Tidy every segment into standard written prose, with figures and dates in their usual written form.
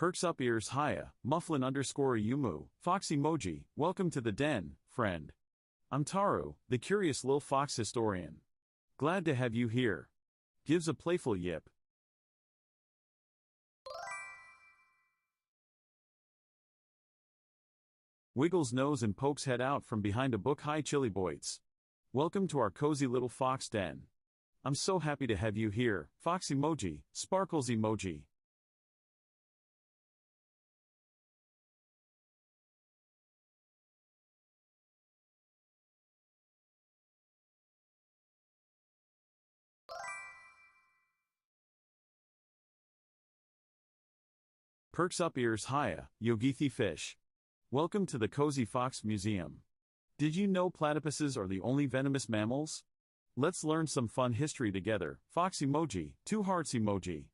Perks up ears hiya, mufflin underscore yumu, fox emoji, welcome to the den, friend. I'm Taru, the curious lil fox historian. Glad to have you here. Gives a playful yip. Wiggles nose and pokes head out from behind a book. Hi chili boys. Welcome to our cozy little fox den. I'm so happy to have you here, fox emoji, sparkles emoji. Perks up ears hiya, Yogithi fish. Welcome to the Cozy Fox Museum. Did you know platypuses are the only venomous mammals? Let's learn some fun history together. Fox emoji, two hearts emoji.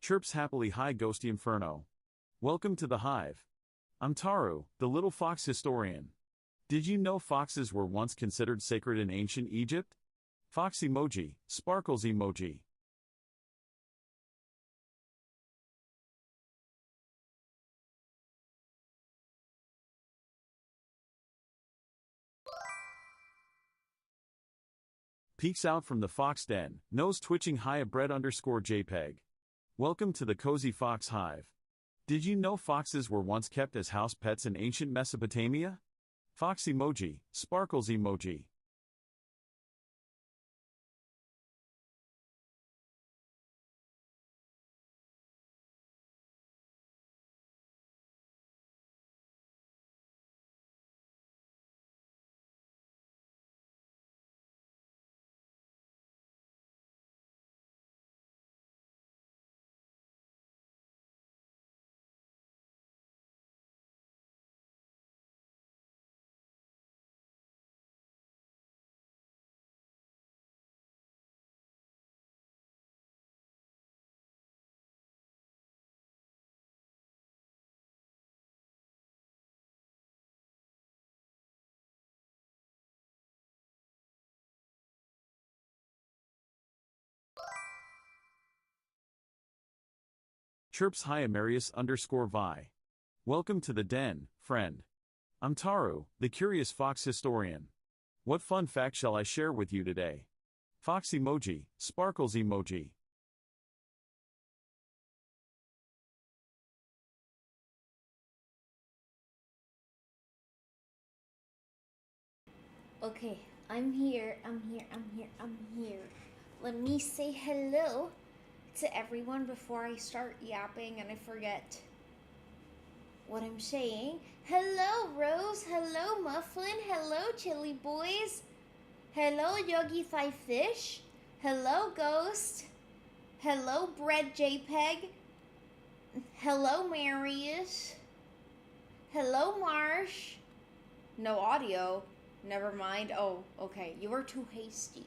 Chirps happily hi Ghosty Inferno. Welcome to the hive. I'm Taru, the little fox historian. Did you know foxes were once considered sacred in ancient Egypt? Fox emoji, sparkles emoji. Peeks out from the fox den, nose twitching hiya bread underscore JPEG. Welcome to the Cozy Fox Hive. Did you know foxes were once kept as house pets in ancient Mesopotamia? Fox emoji, sparkles emoji. Chirps hiya Marius underscore Vi. Welcome to the den, friend. I'm Taru, the curious fox historian. What fun fact shall I share with you today? Fox emoji, sparkles emoji. Okay, I'm here. Let me say hello to everyone before I start yapping and I forget what I'm saying. Hello, Rose. Hello, Mufflin. Hello, Chili Boys. Hello, Yogi Thigh Fish. Hello, Ghost. Hello, Bread JPEG. Hello, Marius. Hello, Marsh. No audio. Never mind. Oh, okay. You were too hasty.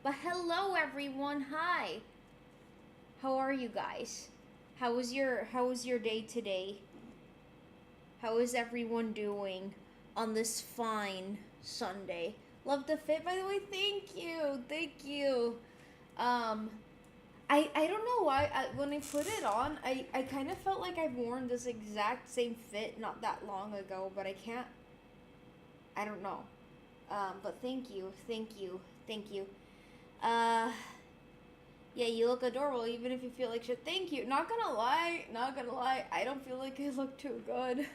But hello, everyone. Hi. How are you guys? How was your day today? How is everyone doing on this fine Sunday? Love the fit, by the way. Thank you. Um, I don't know why when I put it on, I kind of felt like I've worn this exact same fit not that long ago, but I don't know. But thank you. Uh, yeah, you look adorable even if you feel like shit. Thank you. Not gonna lie, I don't feel like I look too good.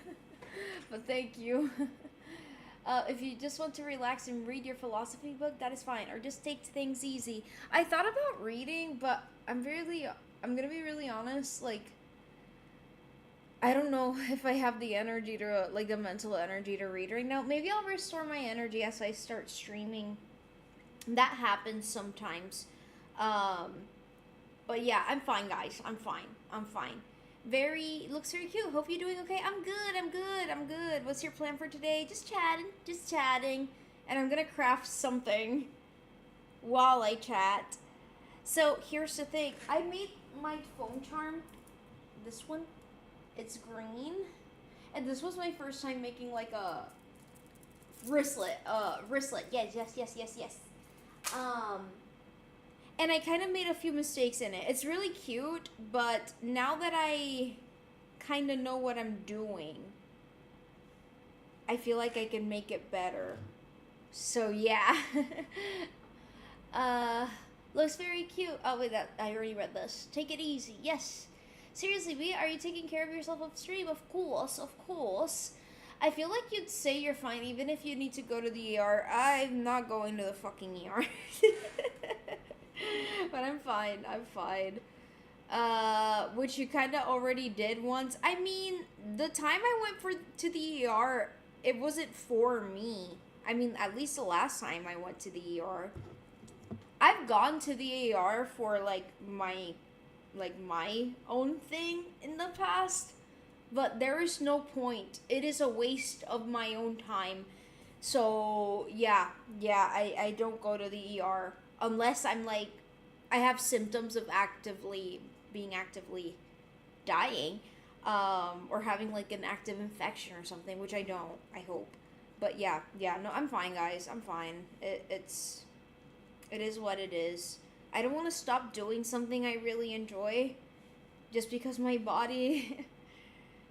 But thank you. If you just want to relax and read your philosophy book, that is fine. Or just take things easy. I thought about reading, but I'm gonna be really honest. Like, I don't know if I have the energy to, like, the mental energy to read right now. Maybe I'll restore my energy as I start streaming. That happens sometimes. Um, but yeah, I'm fine, guys. I'm fine. I'm fine. Looks very cute. Hope you're doing okay. I'm good. I'm good. I'm good. What's your plan for today? Just chatting. Just chatting. And I'm gonna craft something while I chat. So here's the thing. I made my phone charm. This one. It's green. And this was my first time making like a wristlet. Wristlet. Yes, yes, yes, yes, yes. And I kind of made a few mistakes in it. It's really cute, but now that I kind of know what I'm doing, I feel like I can make it better. So yeah. uh Looks very cute. Oh wait, that I already read this. Take it easy. Yes. Seriously, B, are you taking care of yourself off stream? Of course, of course. I feel like you'd say you're fine even if you need to go to the ER. I'm not going to the fucking ER. But I'm fine. I'm fine. Which you kind of already did once. I mean, the time I went to the ER, it wasn't for me. I mean, at least the last time I went to the ER. I've gone to the ER for like my own thing in the past, but there is no point. It is a waste of my own time. So yeah, I don't go to the ER unless I'm like I have symptoms of actively dying, or having like an active infection or something, which I don't. I hope, but yeah, no, I'm fine, guys. I'm fine. It is what it is. I don't want to stop doing something I really enjoy just because my body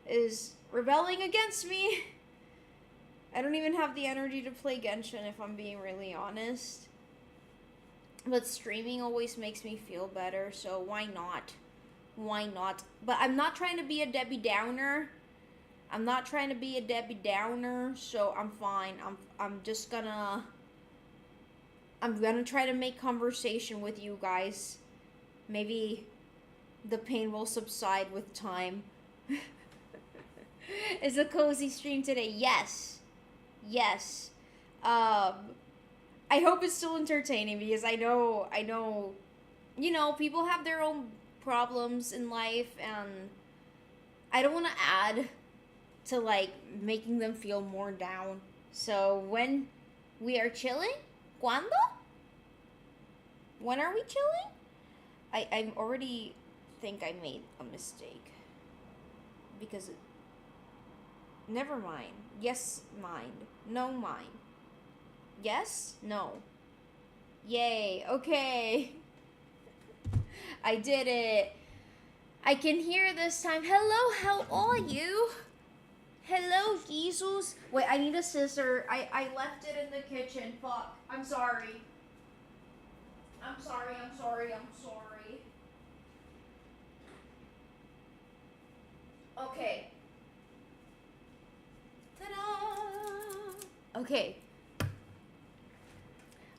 is rebelling against me. I don't even have the energy to play Genshin if I'm being really honest. But streaming always makes me feel better, so why not? Why not? But I'm not trying to be a Debbie Downer. So I'm fine. I'm just gonna try to make conversation with you guys. Maybe the pain will subside with time. Is a cozy stream today? Yes. I hope it's still entertaining because I know, people have their own problems in life and I don't want to add to like making them feel more down. So when we are chilling, ¿cuándo? When are we chilling? I already think I made a mistake. Because never mind. Yes, mind. No, mind. Yes? No. Yay. Okay. I did it. I can hear this time. Hello, how are you? Hello, Jesus. Wait, I need a scissor. I left it in the kitchen. Fuck. I'm sorry. I'm sorry. Okay. Ta-da! Okay.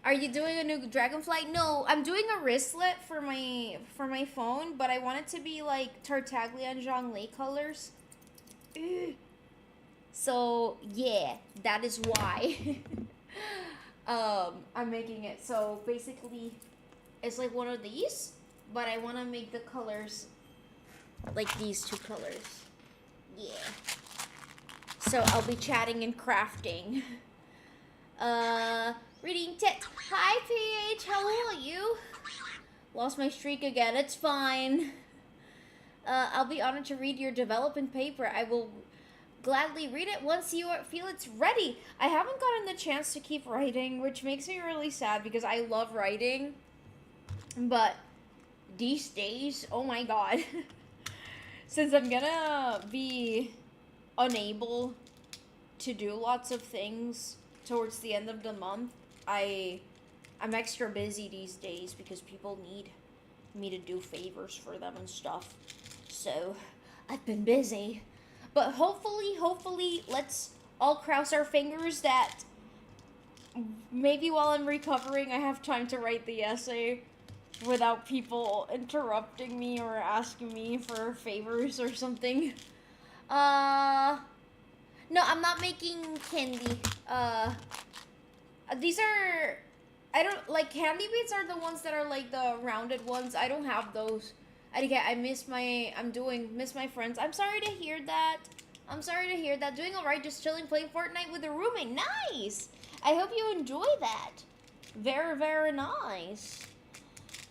Are you doing a new Dragonflight? No, I'm doing a wristlet for my phone, but I want it to be like Tartaglia and Zhongli colors. So yeah, that is why I'm making it. So basically, it's like one of these, but I want to make the colors like these two colors. Yeah. So I'll be chatting and crafting. Reading text. Hi, PH. How are you? Lost my streak again. It's fine. I'll be honored to read your development paper. I will gladly read it once you feel it's ready. I haven't gotten the chance to keep writing, which makes me really sad because I love writing. But these days, oh my god. Since I'm gonna be unable to do lots of things towards the end of the month, I'm extra busy these days because people need me to do favors for them and stuff. So, I've been busy. But hopefully, let's all cross our fingers that maybe while I'm recovering, I have time to write the essay without people interrupting me or asking me for favors or something. Uh, no, I'm not making candy. These are, I don't, like, candy beads are the ones that are, like, the rounded ones. I don't have those. I miss my, miss my friends. I'm sorry to hear that. I'm sorry to hear that. Doing alright, just chilling, playing Fortnite with a roommate. Nice! I hope you enjoy that. Very, very nice.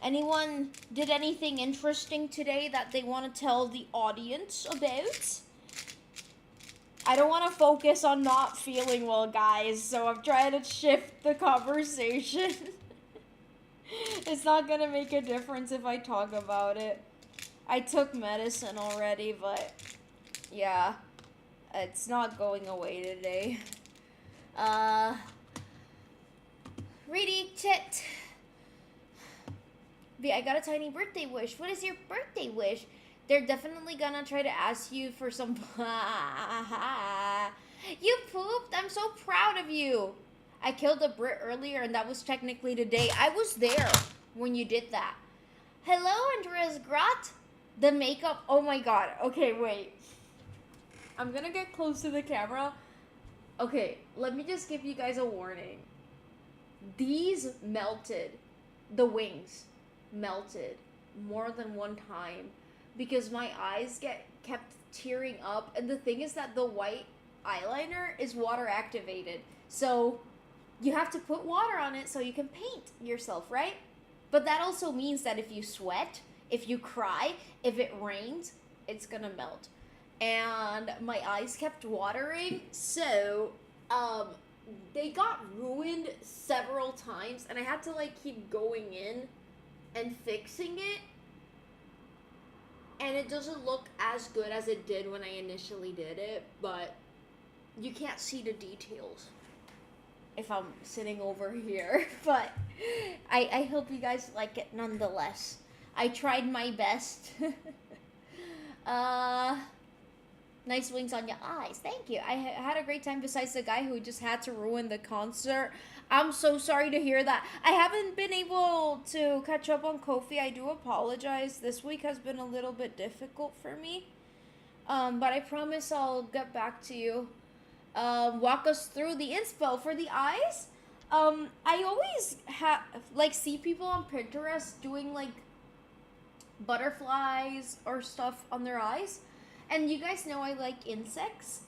Anyone did anything interesting today that they want to tell the audience about? I don't want to focus on not feeling well, guys, so I'm trying to shift the conversation. It's not gonna make a difference if I talk about it. I took medicine already, but yeah, it's not going away today. Reading chat. V, I got a tiny birthday wish. What is your birthday wish? They're definitely gonna try to ask you for some... You pooped? I'm so proud of you. I killed a Brit earlier and that was technically today. I was there when you did that. Hello, Andreas Grot. The makeup... Oh my god. Okay, wait. I'm gonna get close to the camera. Okay, let me just give you guys a warning. These melted. The wings melted more than one time because my eyes kept tearing up, and the thing is that the white eyeliner is water activated, so you have to put water on it so you can paint yourself, right? But that also means that if you sweat, if you cry, if it rains, it's gonna melt. And my eyes kept watering, so they got ruined several times, and I had to like keep going in and fixing it, and it doesn't look as good as it did when I initially did it, but you can't see the details if I'm sitting over here. But I hope you guys like it nonetheless. I tried my best. Nice wings on your eyes. Thank you. I had a great time besides the guy who just had to ruin the concert. I'm so sorry to hear that. I haven't been able to catch up on Kofi. I do apologize. This week has been a little bit difficult for me. But I promise I'll get back to you. Walk us through the inspo for the eyes. I always see people on Pinterest doing like butterflies or stuff on their eyes. And you guys know I like insects.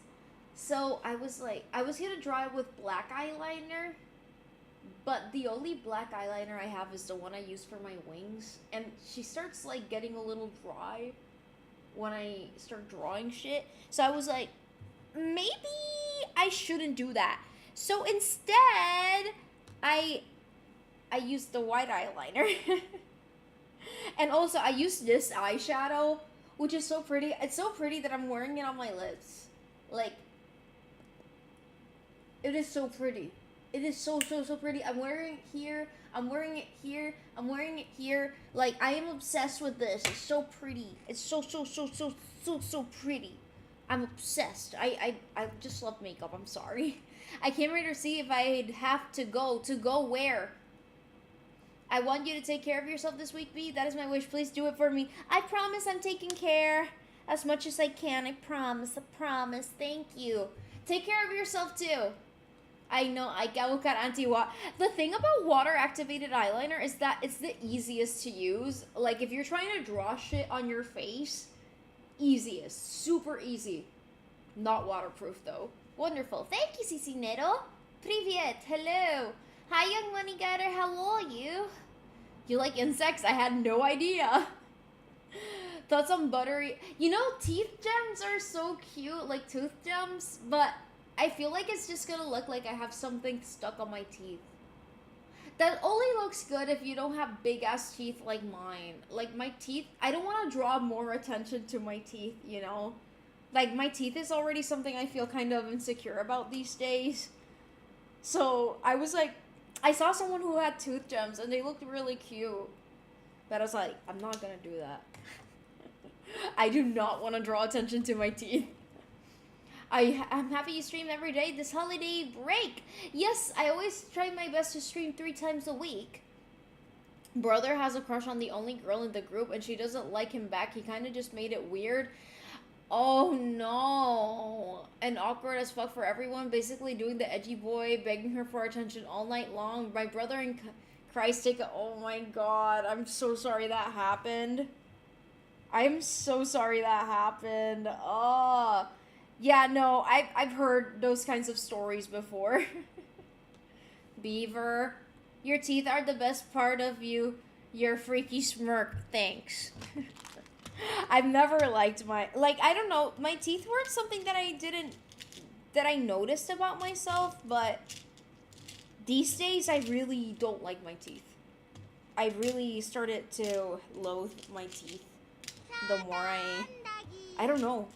So I was gonna draw it with black eyeliner. But the only black eyeliner I have is the one I use for my wings. And she starts like getting a little dry when I start drawing shit. So I was like, maybe I shouldn't do that. So instead, I used the white eyeliner. And also I used this eyeshadow, which is so pretty. It's so pretty that I'm wearing it on my lips. Like, it is so pretty. It is so pretty. I'm wearing it here. I'm wearing it here. I'm wearing it here. Like, I am obsessed with this. It's so pretty. It's so pretty. I'm obsessed. I just love makeup. I'm sorry. I can't wait to see if I'd have to go. To go where? I want you to take care of yourself this week, B. That is my wish. Please do it for me. I promise I'm taking care as much as I can. I promise. I promise. Thank you. Take care of yourself, too. I know. I got anti-water. The thing about water-activated eyeliner is that it's the easiest to use. Like, if you're trying to draw shit on your face, easiest. Super easy. Not waterproof, though. Wonderful. Thank you, Cici Nero. Привет. Hello. Hi, young money getter. How are you? You like insects? I had no idea. Thoughts on buttery... You know, teeth gems are so cute, like tooth gems, but I feel like it's just gonna look like I have something stuck on my teeth. That only looks good if you don't have big-ass teeth like mine. Like, my teeth... I don't want to draw more attention to my teeth, you know? Like, my teeth is already something I feel kind of insecure about these days. So, I was like... I saw someone who had tooth gems, and they looked really cute. But I was like, I'm not gonna do that. I do not want to draw attention to my teeth. I'm happy you stream every day this holiday break. Yes, I always try my best to stream 3 times a week. Brother has a crush on the only girl in the group, and she doesn't like him back. He kind of just made it weird. Oh no. And awkward as fuck for everyone, basically doing the edgy boy, begging her for attention all night long. My brother in Christ take a. Oh my god, I'm so sorry that happened. I'm so sorry that happened. Oh. Yeah, no, I've heard those kinds of stories before. Beaver, your teeth are the best part of you. Your freaky smirk. Thanks. I've never liked my I don't know, my teeth weren't something that I noticed about myself, but these days I really don't like my teeth. I really started to loathe my teeth the more I don't know.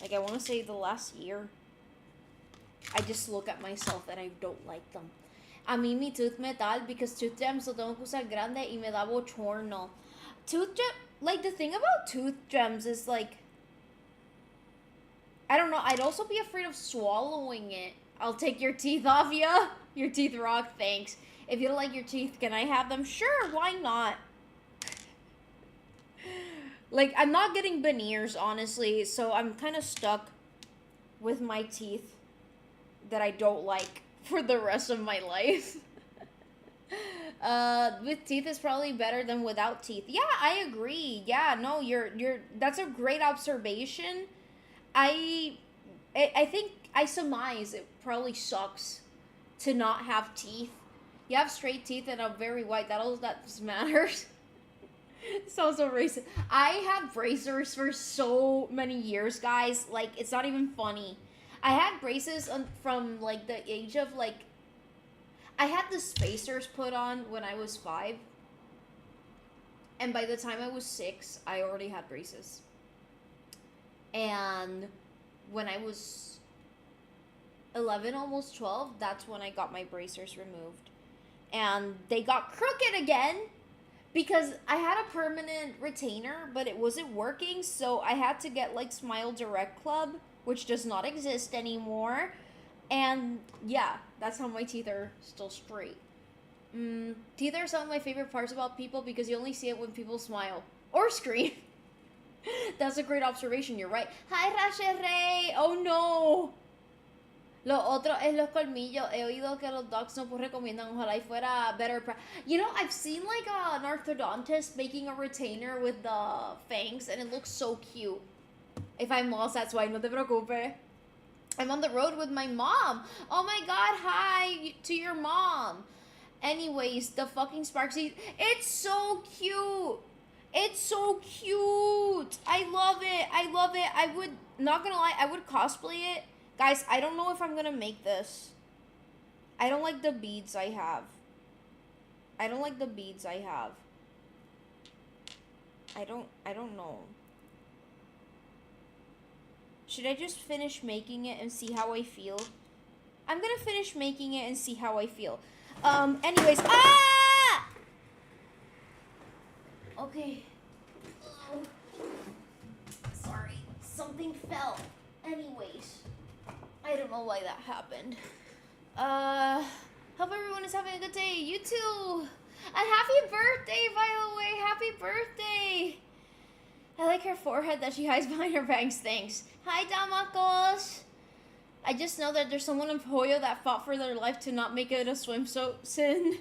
Like I want to say the last year. I just look at myself and I don't like them. A mí mi tooth metal because tooth gems lo tengo que usar grande y me da bochorno. Tooth gem, like the thing about tooth gems is like, I don't know, I'd also be afraid of swallowing it. I'll take your teeth off ya. Your teeth rock, thanks. If you don't like your teeth, can I have them? Sure, why not? Like, I'm not getting veneers, honestly, so I'm kind of stuck with my teeth that I don't like for the rest of my life. With teeth is probably better than without teeth. Yeah, I agree. Yeah, no, you're that's a great observation. I I think I surmise it probably sucks to not have teeth. You have straight teeth and are very white. That matters. Sounds so racist. I had bracers for so many years, guys. Like it's not even funny. I had braces from like the age of like. I had the spacers put on when I was 5, and by the time I was 6, I already had braces. And when I was 11, almost 12, that's when I got my bracers removed. And they got crooked again because I had a permanent retainer, but it wasn't working, so I had to get like Smile Direct Club, which does not exist anymore. And yeah, that's how my teeth are still straight. Teeth are some of my favorite parts about people because you only see it when people smile or scream. That's a great observation, you're right. Hi, Rashe Rey! Oh no! Lo otro es los colmillos. He oído que los docs no recomiendan. Ojalá y fuera better. You know, I've seen like an orthodontist making a retainer with the fangs, and it looks so cute. If I'm lost, that's why. No te preocupes. I'm on the road with my mom. Oh my god, hi to your mom. Anyways, the fucking Sparksy. It's so cute. It's so cute. I love it. I love it. I would, not gonna lie, I would cosplay it. Guys, I don't know if I'm gonna make this. I don't like the beads I have. I don't like the beads I have. I don't know. Should I just finish making it and see how I feel? I'm gonna finish making it and see how I feel. Anyways, okay. Oh. Sorry, something fell. Anyways, I don't know why that happened. Hope everyone is having a good day. You too. A happy birthday, by the way. Happy birthday. I like her forehead that she hides behind her bangs. Thanks. Hi, Damacos. I just know that there's someone in Pollo that fought for their life to not make it a swimsuit sin.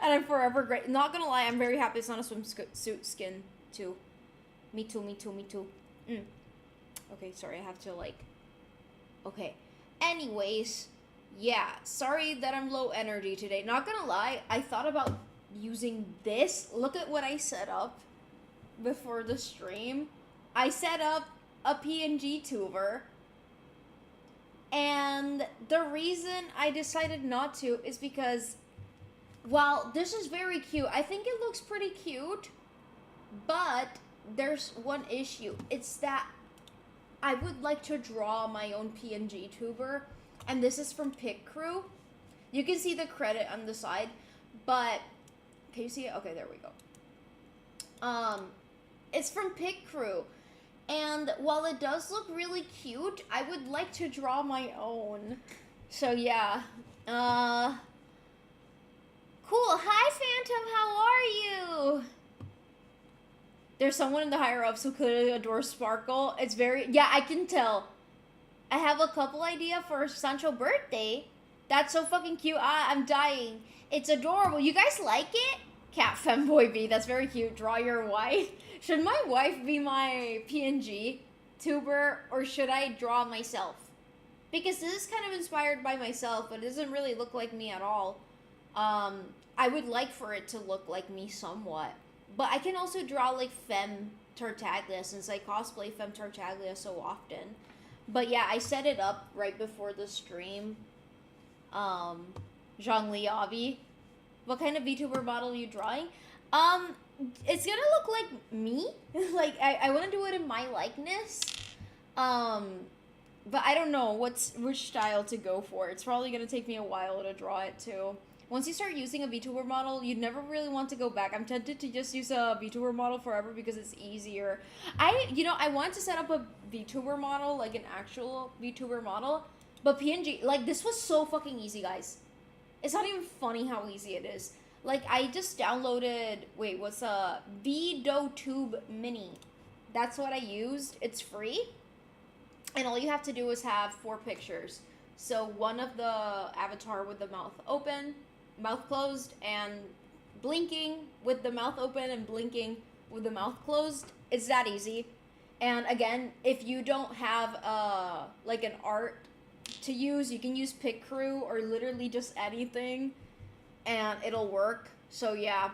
And I'm forever great. Not gonna lie, I'm very happy it's not a swimsuit skin, too. Me too, me too, me too. Okay, sorry, I have to, like... Okay. Anyways, yeah. Sorry that I'm low energy today. Not gonna lie, I thought about using this. Look at what I set up before the stream. I set up a PNG tuber. And the reason I decided not to is because, while this is very cute, I think it looks pretty cute, but there's one issue. It's that I would like to draw my own PNG tuber, and this is from Pic Crew. You can see the credit on the side, but can you see it? Okay, there we go. It's from Pic Crew. And while it does look really cute, I would like to draw my own. So yeah. Cool. Hi, Phantom. How are you? There's someone in the higher ups who could adore Sparkle. It's very... Yeah, I can tell. I have a couple idea for Sancho birthday. That's so fucking cute. I'm dying. It's adorable. You guys like it? Cat Femboy B. That's very cute. Draw your wife. Should my wife be my PNG tuber, or should I draw myself? Because this is kind of inspired by myself, but it doesn't really look like me at all. I would like for it to look like me somewhat. But I can also draw like Femme Tartaglia, since I cosplay Femme Tartaglia so often. But yeah, I set it up right before the stream. Zhongli Avi. What kind of VTuber model are you drawing? It's gonna look like me. Like, I want to do it in my likeness. But I don't know which style to go for. It's probably gonna take me a while to draw it too. Once you start using a VTuber model, you never really want to go back. I'm tempted to just use a VTuber model forever because it's easier. I wanted to set up a VTuber model, like an actual VTuber model, but PNG, like, this was so fucking easy, guys. It's not even funny how easy it is. Like, I just downloaded, what's VDoTube Mini. That's what I used. It's free. And all you have to do is have 4 pictures. So one of the avatar with the mouth open, mouth closed, and blinking with the mouth open and blinking with the mouth closed. It's that easy. And again, if you don't have like an art to use, you can use PicCrew or literally just anything and it'll work. So yeah.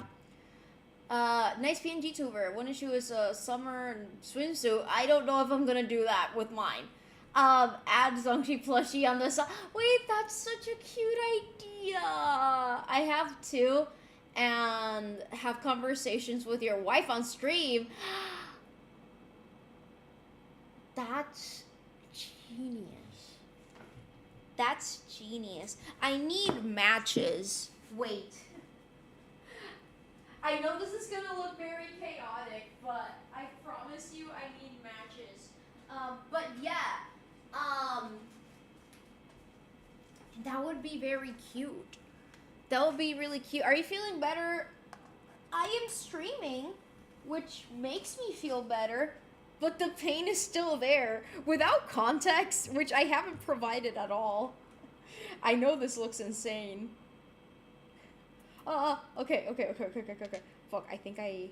Nice PNG tuber. One issue is a summer swimsuit. I don't know if I'm gonna do that with mine. Add Zongchi plushie on the side. Wait, that's such a cute idea. I have to. And have conversations with your wife on stream. That's genius. That's genius. I need matches. Wait. I know this is gonna look very chaotic, but I promise you I need matches. But yeah. That would be very cute. That would be really cute. Are you feeling better? I am streaming, which makes me feel better, but the pain is still there. Without context, which I haven't provided at all. I know this looks insane. Okay. Fuck, I think okay.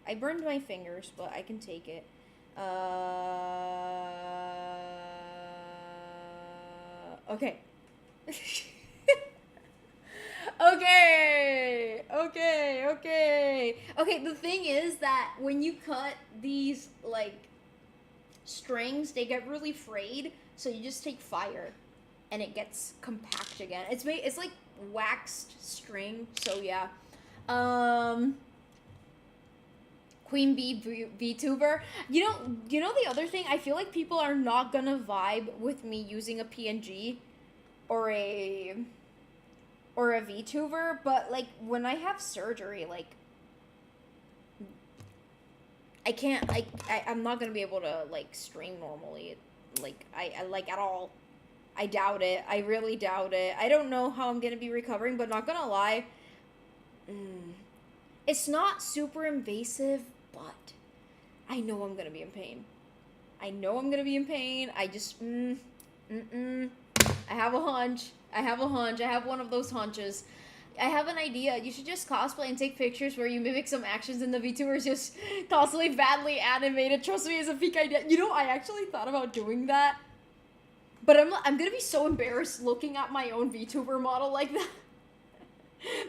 I burned my fingers, but I can take it. Okay. Okay, the thing is that when you cut these, like, strings, they get really frayed, so you just take fire, and it gets compact again. It's like waxed string, so yeah. Queen Bee VTuber. You know the other thing? I feel like people are not gonna vibe with me using a PNG or a VTuber, but like when I have surgery, like I'm not gonna be able to like stream normally, like I like at all. I doubt it. I really doubt it. I don't know how I'm gonna be recovering, but not gonna lie, it's not super invasive, but I know I'm gonna be in pain. I just I have a hunch. I have one of those hunches. I have an idea. You should just cosplay and take pictures where you mimic some actions and the VTubers just constantly badly animated. Trust me, it's a peak idea. You know, I actually thought about doing that. But I'm gonna be so embarrassed looking at my own VTuber model like that.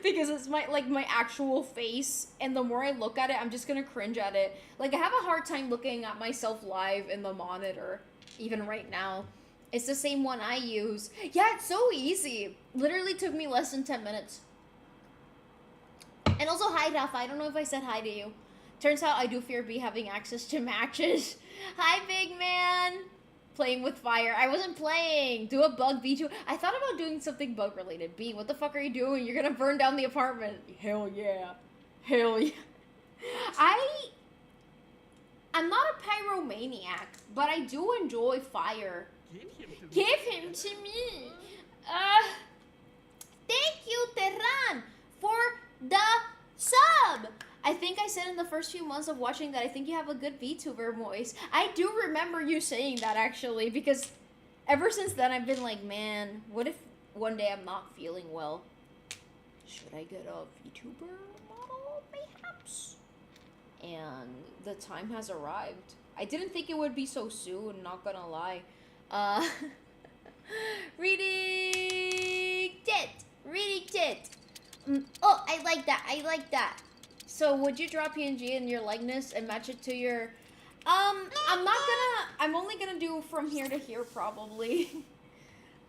Because it's my actual face, and the more I look at it, I'm just gonna cringe at it. Like, I have a hard time looking at myself live in the monitor, even right now. It's the same one I use. Yeah, it's so easy. Literally took me less than 10 minutes. And also, hi, Rafa. I don't know if I said hi to you. Turns out I do fear B having access to matches. Hi, big man. Playing with fire. I wasn't playing. Do a bug B2. I thought about doing something bug related. B, what the fuck are you doing? You're gonna burn down the apartment. Hell yeah. I'm not a pyromaniac, but I do enjoy fire. Give him to me. Thank you, Terran, for the sub. I think I said in the first few months of watching that I think you have a good VTuber voice. I do remember you saying that, actually, because ever since then I've been like, man, what if one day I'm not feeling well? Should I get a VTuber model, mayhaps? And the time has arrived. I didn't think it would be so soon, not gonna lie. Uh, reading tit! Reading tit! Oh, I like that, I like that. So, would you draw PNG in your likeness and match it to your... I'm only gonna do from here to here, probably.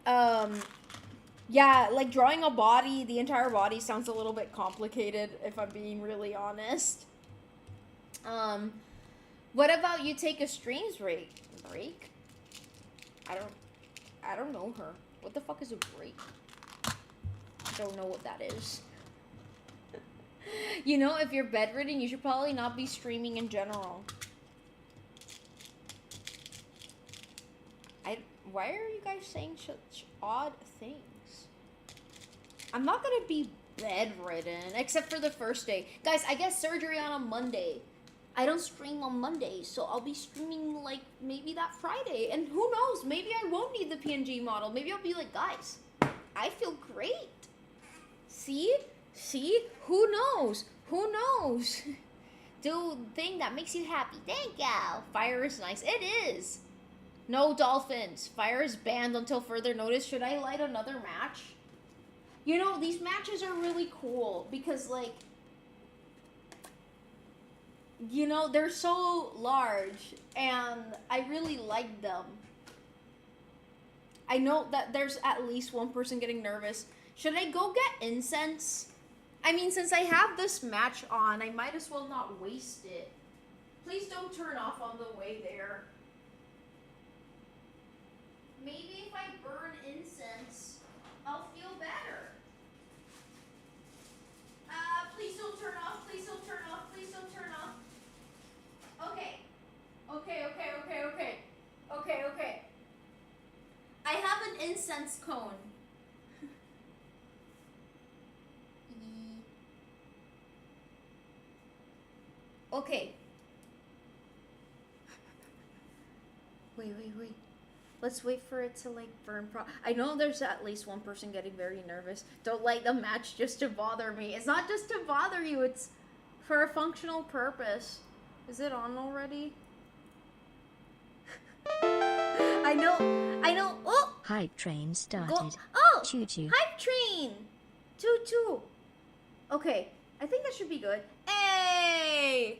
Yeah, like, drawing a body, the entire body sounds a little bit complicated, if I'm being really honest. What about you take a streams break? Break? I don't know her. What the fuck is a break? I don't know what that is. You know, if you're bedridden, you should probably not be streaming in general. Why are you guys saying such odd things? I'm not gonna be bedridden, except for the first day. Guys, I get surgery on a Monday. I don't stream on Mondays, so I'll be streaming, like, maybe that Friday. And who knows, maybe I won't need the PNG model. Maybe I'll be like, guys, I feel great. See? See? Who knows? Who knows? Do the thing that makes you happy. Thank you. Fire is nice. It is. No dolphins. Fire is banned until further notice. Should I light another match? You know, these matches are really cool because, like, you know, they're so large and I really like them. I know that there's at least one person getting nervous. Should I go get incense? I mean, since I have this match on, I might as well not waste it. Please don't turn off on the way there. Maybe if I burn incense, I'll feel better. Please don't turn off. Please don't turn off. Please don't turn off. Okay. Okay. I have an incense cone. Okay. Wait. Let's wait for it to, like, burn I know there's at least one person getting very nervous. Don't light the match just to bother me. It's not just to bother you, it's for a functional purpose. Is it on already? I know. Oh! Hype train started. Oh! Choo-choo. Hype train! Choo-choo. Okay, I think that should be good. Hey!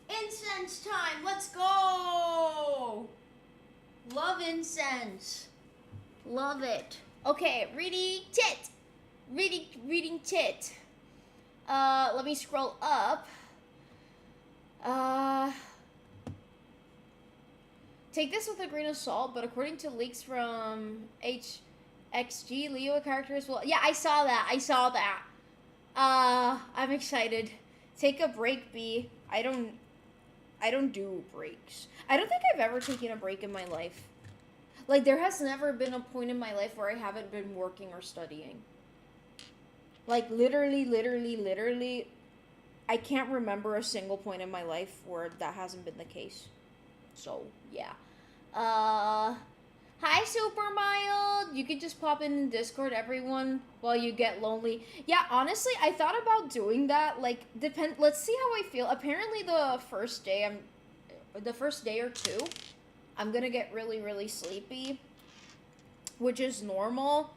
Incense time, let's go! Love incense. Love it. Okay, reading tit. Reading tit. Let me scroll up. Take this with a grain of salt, but according to leaks from HXG, Leo characters will... Yeah, I saw that. I'm excited. Take a break, B. I don't do breaks. I don't think I've ever taken a break in my life. Like, there has never been a point in my life where I haven't been working or studying. Like, literally, I can't remember a single point in my life where that hasn't been the case. So, yeah. Hi, Super Mild! You could just pop in Discord, everyone, while you get lonely. Yeah, honestly, I thought about doing that. Like, let's see how I feel. Apparently, the first day or two, I'm gonna get really sleepy, which is normal.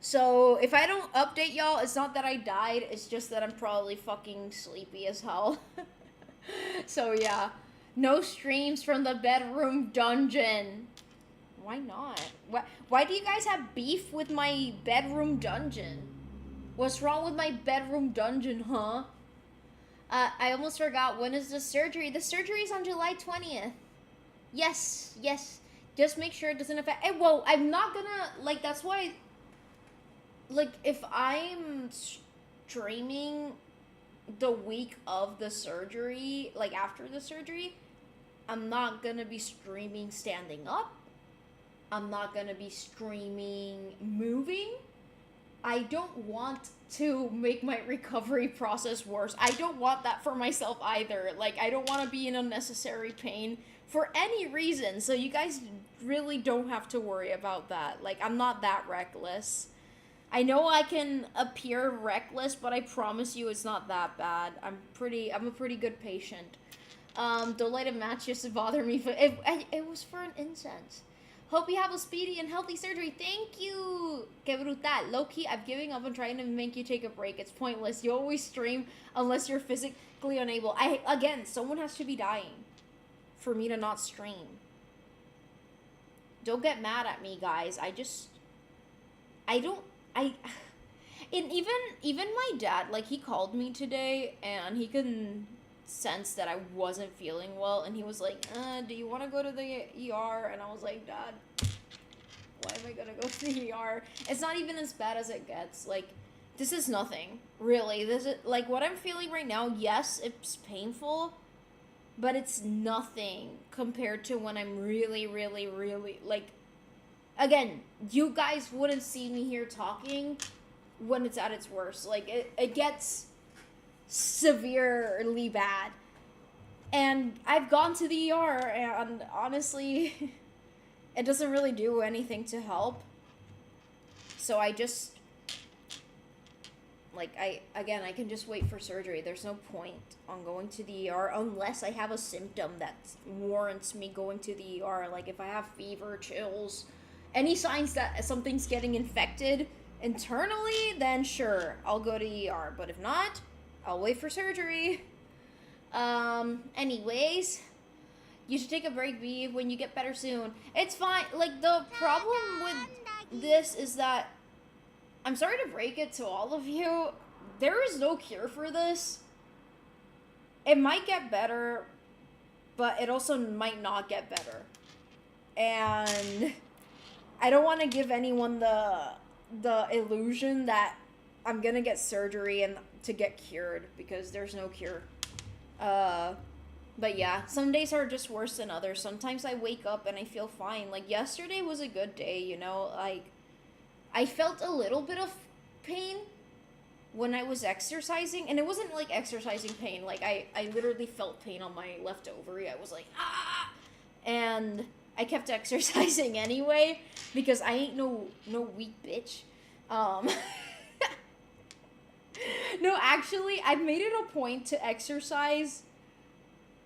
So, if I don't update y'all, it's not that I died, it's just that I'm probably fucking sleepy as hell. So, yeah. No streams from the bedroom dungeon. Why not? Why do you guys have beef with my bedroom dungeon? What's wrong with my bedroom dungeon, huh? I almost forgot, when is the surgery? The surgery is on July 20th. Yes. Just make sure it doesn't affect... Well, I'm not gonna... Like, that's why... Like, if I'm streaming the week of the surgery, like, after the surgery, I'm not gonna be streaming standing up. I'm not gonna be streaming moving. I don't want to make my recovery process worse. I don't want that for myself either. Like, I don't want to be in unnecessary pain for any reason. So you guys really don't have to worry about that. Like, I'm not that reckless. I know I can appear reckless, but I promise you it's not that bad. I'm a pretty good patient. Don't let a match just to bother me. It was for an incense. Hope you have a speedy and healthy surgery. Thank you. Que brutal. Low-key, I'm giving up on trying to make you take a break. It's pointless. You always stream unless you're physically unable. Again, someone has to be dying for me to not stream. Don't get mad at me, guys. And even my dad, like, he called me today and he can sense that I wasn't feeling well, and he was like, do you want to go to the ER? And I was like, Dad, why am I gonna go to the ER? It's not even as bad as it gets. Like, this is nothing, really. This is, like, what I'm feeling right now, yes, it's painful, but it's nothing compared to when I'm really, really, really, like, again, you guys wouldn't see me here talking when it's at its worst. Like, it gets severely bad. And I've gone to the ER, and honestly, it doesn't really do anything to help. So I just, like, I can just wait for surgery. There's no point on going to the ER unless I have a symptom that warrants me going to the ER. Like, if I have fever, chills, any signs that something's getting infected internally, then sure, I'll go to ER. But if not, I'll wait for surgery. Anyways, you should take a break, B, when you get better soon. It's fine. Like, the problem with this is that, I'm sorry to break it to all of you, there is no cure for this. It might get better, but it also might not get better. And I don't want to give anyone the illusion that I'm gonna get surgery and to get cured, because there's no cure. But yeah, some days are just worse than others. Sometimes I wake up and I feel fine. Like, yesterday was a good day, you know? Like, I felt a little bit of pain when I was exercising, and it wasn't like exercising pain. Like, I literally felt pain on my left ovary. I was like, ah! And I kept exercising anyway, because I ain't no weak bitch. No, actually, I've made it a point to exercise,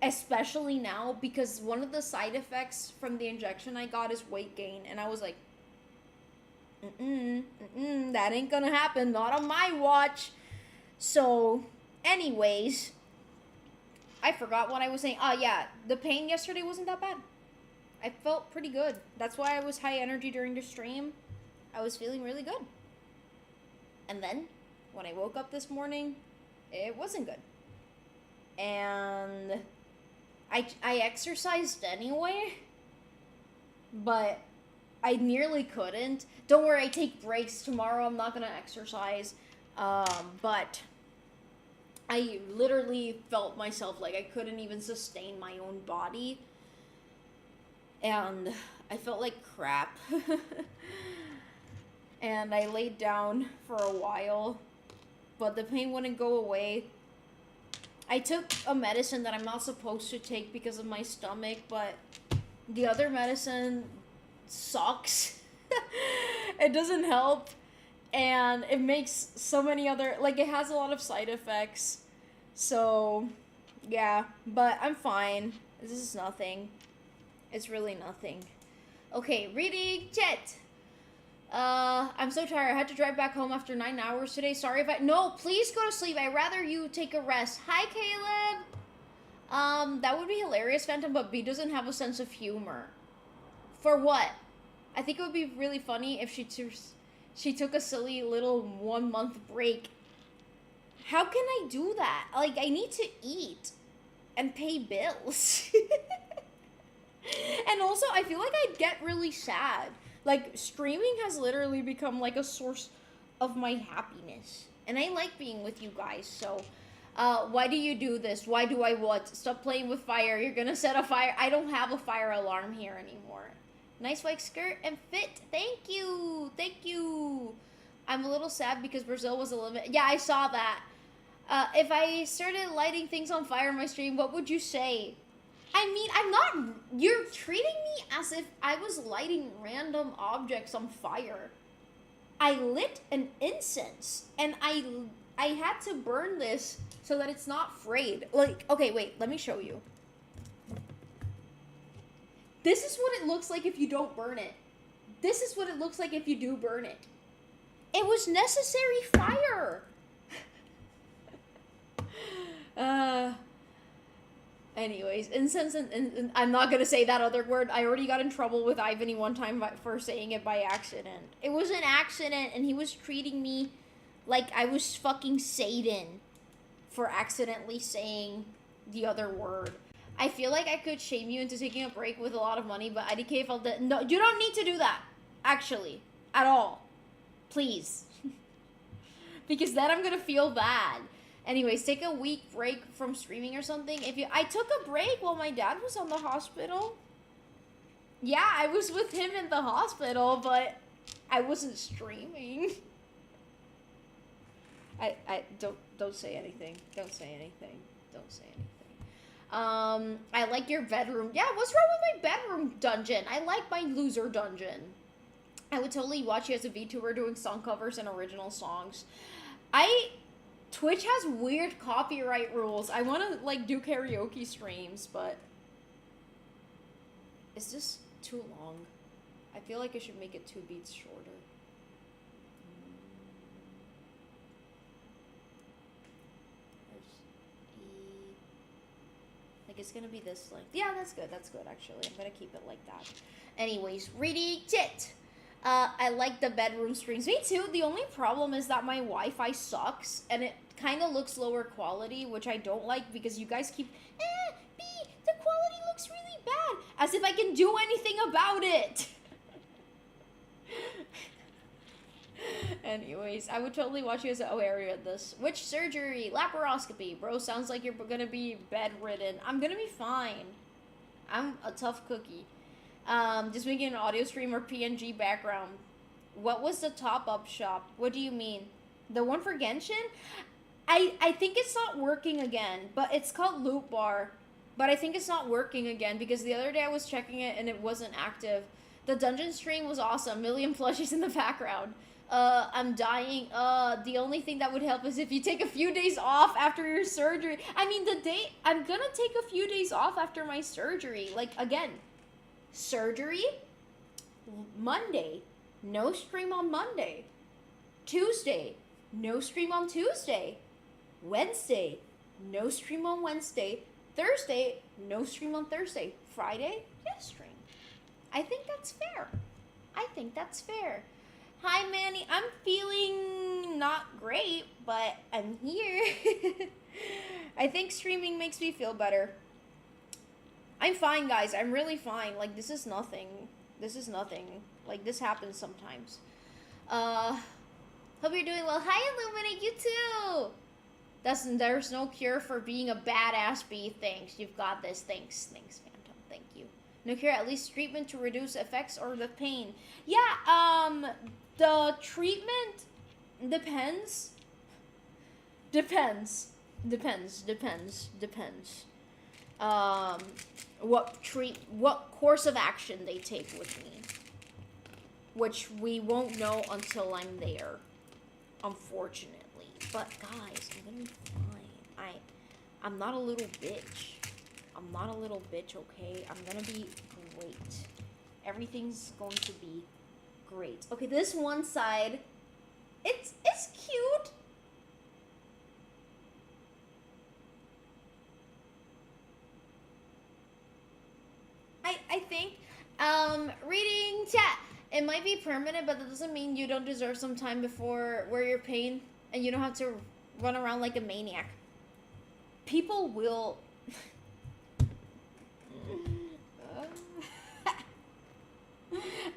especially now, because one of the side effects from the injection I got is weight gain, and I was like, that ain't gonna happen, not on my watch. So, anyways, I forgot what I was saying. Yeah, the pain yesterday wasn't that bad. I felt pretty good. That's why I was high energy during the stream. I was feeling really good. And then, when I woke up this morning, it wasn't good. And I exercised anyway, but I nearly couldn't. Don't worry, I take breaks. Tomorrow I'm not gonna exercise. But I literally felt myself like I couldn't even sustain my own body. And I felt like crap. And I laid down for a while, but the pain wouldn't go away. I took a medicine that I'm not supposed to take because of my stomach, but the other medicine sucks. It doesn't help, and it makes so many other, like, it has a lot of side effects. So, yeah, but I'm fine. This is nothing. It's really nothing. Okay, reading chat. I'm so tired. I had to drive back home after 9 hours today. Sorry if no, please go to sleep. I'd rather you take a rest. Hi, Caleb. That would be hilarious, Phantom, but B doesn't have a sense of humor. For what? I think it would be really funny if she took a silly little 1 month break. How can I do that? Like, I need to eat and pay bills. And also, I feel like I'd get really sad. Like, streaming has literally become, like, a source of my happiness. And I like being with you guys, so... why do you do this? Why do I what? Stop playing with fire. You're gonna set a fire. I don't have a fire alarm here anymore. Nice white skirt and fit. Thank you. Thank you. I'm a little sad because Brazil was eliminated. Yeah, I saw that. If I started lighting things on fire in my stream, what would you say? I mean, I'm not. You're treating me as if I was lighting random objects on fire. I lit an incense, and I had to burn this so that it's not frayed. Like, okay, wait, let me show you. This is what it looks like if you don't burn it. This is what it looks like if you do burn it. It was necessary fire. Anyways, incense and I'm not gonna say that other word. I already got in trouble with Ivany one time for saying it by accident. It was an accident, and he was treating me like I was fucking Satan for accidentally saying the other word. I feel like I could shame you into taking a break with a lot of money, but IDK felt that no, you don't need to do that. Actually, at all, please, because then I'm gonna feel bad. Anyways, take a week break from streaming or something. I took a break while my dad was on the hospital. Yeah, I was with him in the hospital, but I wasn't streaming. I don't say anything. Don't say anything. Don't say anything. I like your bedroom. Yeah, what's wrong with my bedroom dungeon? I like my loser dungeon. I would totally watch you as a VTuber doing song covers and original songs. Twitch has weird copyright rules. I want to, like, do karaoke streams, but it's just too long. I feel like I should make it 2 beats shorter. Like, it's gonna be this length. Yeah, that's good, actually. I'm gonna keep it like that. Anyways, reading it. I like the bedroom streams. Me too. The only problem is that my Wi-Fi sucks, and it kind of looks lower quality, which I don't like because you guys keep, B, the quality looks really bad. As if I can do anything about it. Anyways, I would totally watch you as an area at this. Which surgery? Laparoscopy. Bro, sounds like you're gonna be bedridden. I'm gonna be fine. I'm a tough cookie. Just making an audio stream or PNG background. What was the top-up shop? What do you mean? The one for Genshin? I think it's not working again, but it's called Loot Bar. But I think it's not working again because the other day I was checking it and it wasn't active. The dungeon stream was awesome. Million plushies in the background. I'm dying. The only thing that would help is if you take a few days off after your surgery. I mean, I'm gonna take a few days off after my surgery. Like, again, surgery, Monday, no stream on Monday. Tuesday, no stream on Tuesday. Wednesday, no stream on Wednesday. Thursday, no stream on Thursday. Friday, yes stream. I think that's fair. Hi, Manny. I'm feeling not great, but I'm here. I think streaming makes me feel better. I'm fine, guys. I'm really fine. Like, this is nothing. Like, this happens sometimes. Hope you're doing well. Hi, Illuminate. You too. There's no cure for being a badass bee. Thanks. You've got this. Thanks, Phantom. Thank you. No cure, at least treatment to reduce effects or the pain. Yeah, the treatment depends. What course of action they take with me, which we won't know until I'm there, unfortunately. But guys, I'm gonna be fine. I'm not a little bitch. Okay? I'm gonna be great. Everything's going to be great. Okay, this one side, it's cute. I think, reading chat. It might be permanent, but that doesn't mean you don't deserve some time before where you're pain and you don't have to run around like a maniac. People will...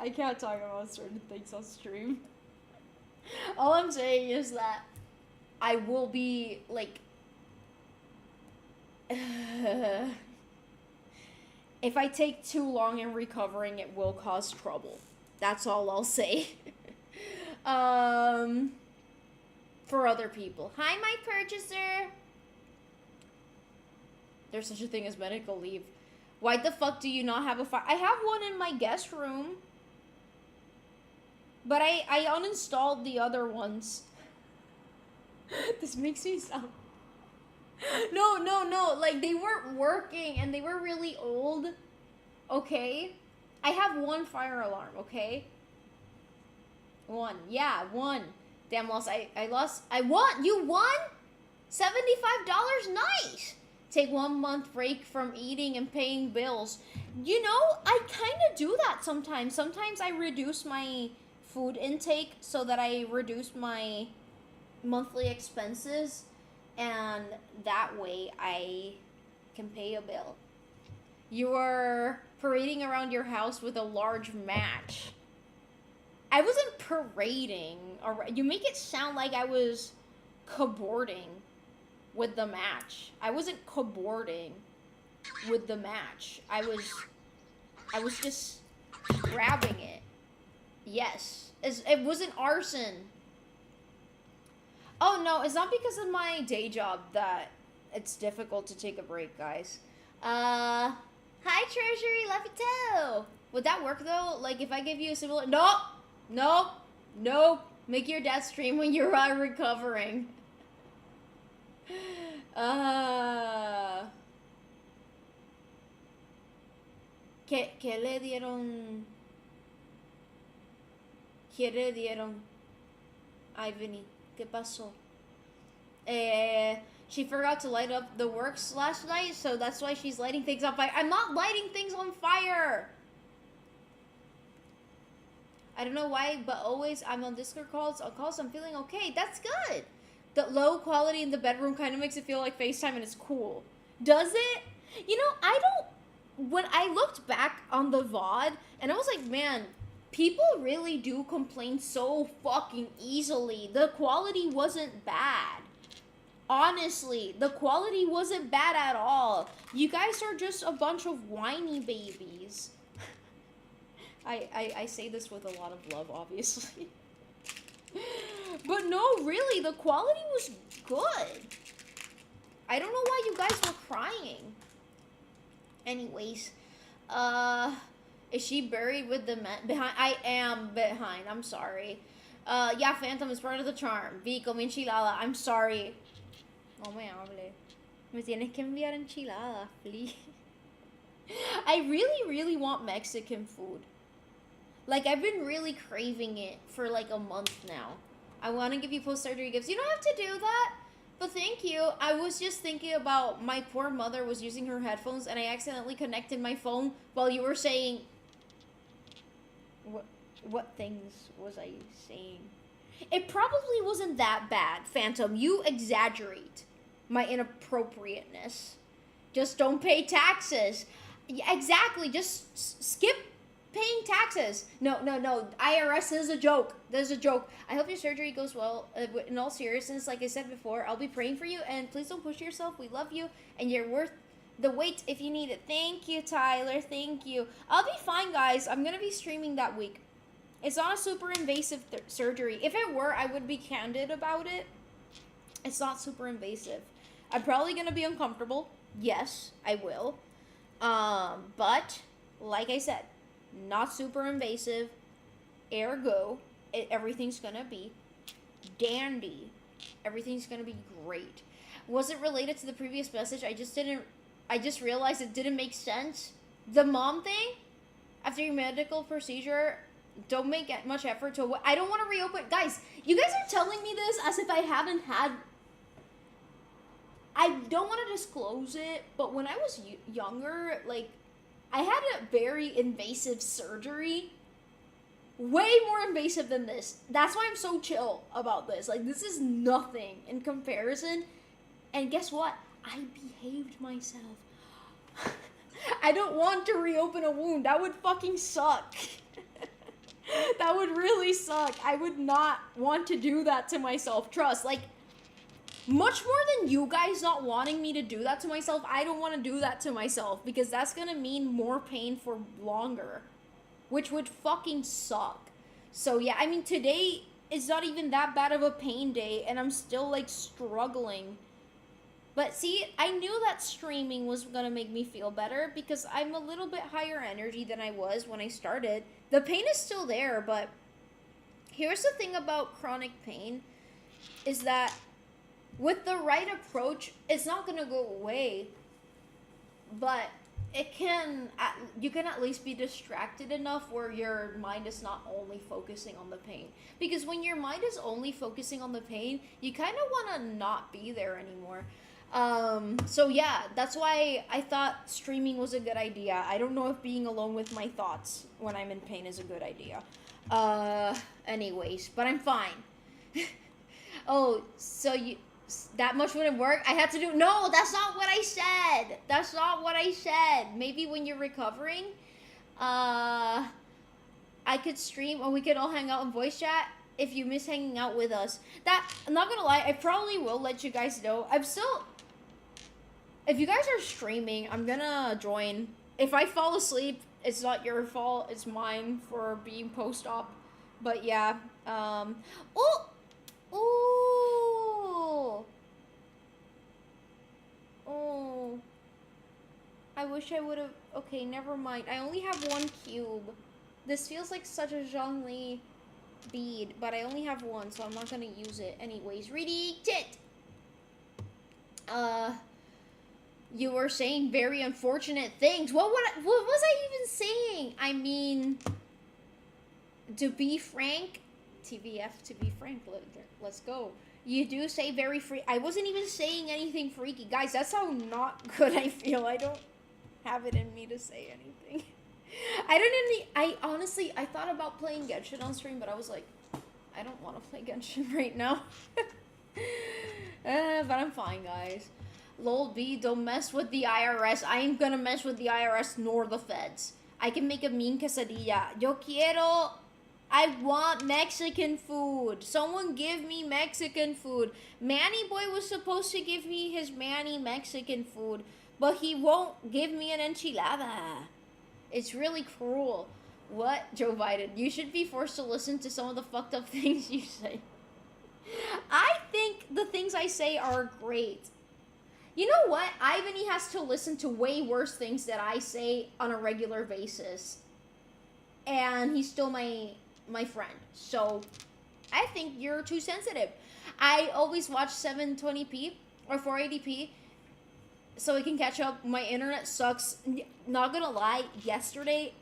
I can't talk about certain things on stream. All I'm saying is that I will be, like... if I take too long in recovering, it will cause trouble. That's all I'll say. For other people. Hi, my purchaser. There's such a thing as medical leave. Why the fuck do you not have a fire? I have one in my guest room. But I uninstalled the other ones. This makes me sound... No. Like, they weren't working and they were really old. Okay? I have one fire alarm, okay? One. Yeah, one. Damn, I won! You won? $75? Nice! Take 1 month break from eating and paying bills. You know, I kind of do that sometimes. Sometimes I reduce my food intake so that I reduce my monthly expenses, and that way I can pay a bill. You are parading around your house with a large match. I wasn't parading. You make it sound like I was cavorting with the match. I wasn't cavorting with the match. I was just grabbing it. Yes. It wasn't arson. Oh, no, it's not because of my day job that it's difficult to take a break, guys. Hi, Treasury, love you too. Would that work, though? Like, if I give you a similar... Nope. Make your dad stream when you're recovering. ¿Qué le dieron? ¿Qué le dieron? Ay, Vinny, ¿qué pasó? She forgot to light up the works last night, so that's why she's lighting things on fire. I'm not lighting things on fire! I don't know why, but always I'm on Discord calls. I'm feeling okay. That's good. The low quality in the bedroom kind of makes it feel like FaceTime, and it's cool. Does it? You know, when I looked back on the VOD, and I was like, man, people really do complain so fucking easily. The quality wasn't bad. Honestly, the quality wasn't bad at all. You guys are just a bunch of whiny babies. I say this with a lot of love, obviously. But no, really, the quality was good. I don't know why you guys were crying. Anyways, is she buried with the men behind? I am behind. I'm sorry. Yeah, Phantom is part of the charm. Vi, comí enchilada. I'm sorry. No me hable. Me tienes que enviar enchiladas, please. I really, really want Mexican food. Like, I've been really craving it for like a month now. I want to give you post-surgery gifts. You don't have to do that, but thank you. I was just thinking about my poor mother was using her headphones, and I accidentally connected my phone while you were saying... What things was I saying? It probably wasn't that bad, Phantom. You exaggerate my inappropriateness. Just don't pay taxes. Yeah, exactly. Just skip paying taxes. No. IRS is a joke. There's a joke. I hope your surgery goes well. In all seriousness, like I said before, I'll be praying for you. And please don't push yourself. We love you. And you're worth the wait if you need it. Thank you, Tyler. Thank you. I'll be fine, guys. I'm going to be streaming that week. It's not a super invasive surgery. If it were, I would be candid about it. It's not super invasive. I'm probably going to be uncomfortable. Yes, I will. But, like I said, not super invasive. Ergo, everything's going to be dandy. Everything's going to be great. Was it related to the previous message? I just realized it didn't make sense. The mom thing, after your medical procedure, don't make much effort to... I don't want to reopen... Guys, you guys are telling me this as if I haven't had... I don't want to disclose it, but when I was younger, like, I had a very invasive surgery. Way more invasive than this. That's why I'm so chill about this. Like, this is nothing in comparison. And guess what? I behaved myself. I don't want to reopen a wound. That would fucking suck. That would really suck. I would not want to do that to myself. Trust, like, much more than you guys not wanting me to do that to myself, I don't want to do that to myself, because that's gonna mean more pain for longer, which would fucking suck. So yeah, I mean, today it's not even that bad of a pain day, and I'm still like struggling. But see, I knew that streaming was gonna make me feel better because I'm a little bit higher energy than I was when I started. The pain is still there, but here's the thing about chronic pain is that with the right approach, it's not gonna go away, but you can at least be distracted enough where your mind is not only focusing on the pain. Because when your mind is only focusing on the pain, you kind of want to not be there anymore. So yeah, that's why I thought streaming was a good idea. I don't know if being alone with my thoughts when I'm in pain is a good idea. Anyways, but I'm fine. Oh, so that much wouldn't work? I had to do... No, that's not what I said. That's not what I said. Maybe when you're recovering, I could stream or we could all hang out in voice chat if you miss hanging out with us. I'm not gonna lie, I probably will let you guys know. If you guys are streaming, I'm gonna join. If I fall asleep, it's not your fault. It's mine for being post-op. But yeah. Oh. I wish I would have... Okay, never mind. I only have one cube. This feels like such a Zhongli bead, but I only have one, so I'm not gonna use it. Anyways, reading it! You were saying very unfortunate things. What was I even saying? I mean, to be frank, TVF, to be frank, let's go. You do say very free. I wasn't even saying anything freaky. Guys, that's how not good I feel. I don't have it in me to say anything. I honestly, I thought about playing Genshin on stream, but I was like, I don't want to play Genshin right now. But I'm fine, guys. Lol B, don't mess with the IRS. I ain't gonna mess with the IRS nor the feds. I can make a mean quesadilla. I want Mexican food. Someone give me Mexican food. Manny Boy was supposed to give me his Manny Mexican food, but he won't give me an enchilada. It's really cruel. What? Joe Biden, you should be forced to listen to some of the fucked up things you say. I think the things I say are great. You know what? Ivany has to listen to way worse things that I say on a regular basis. And he's still my friend. So, I think you're too sensitive. I always watch 720p or 480p so I can catch up. My internet sucks. Not gonna lie, yesterday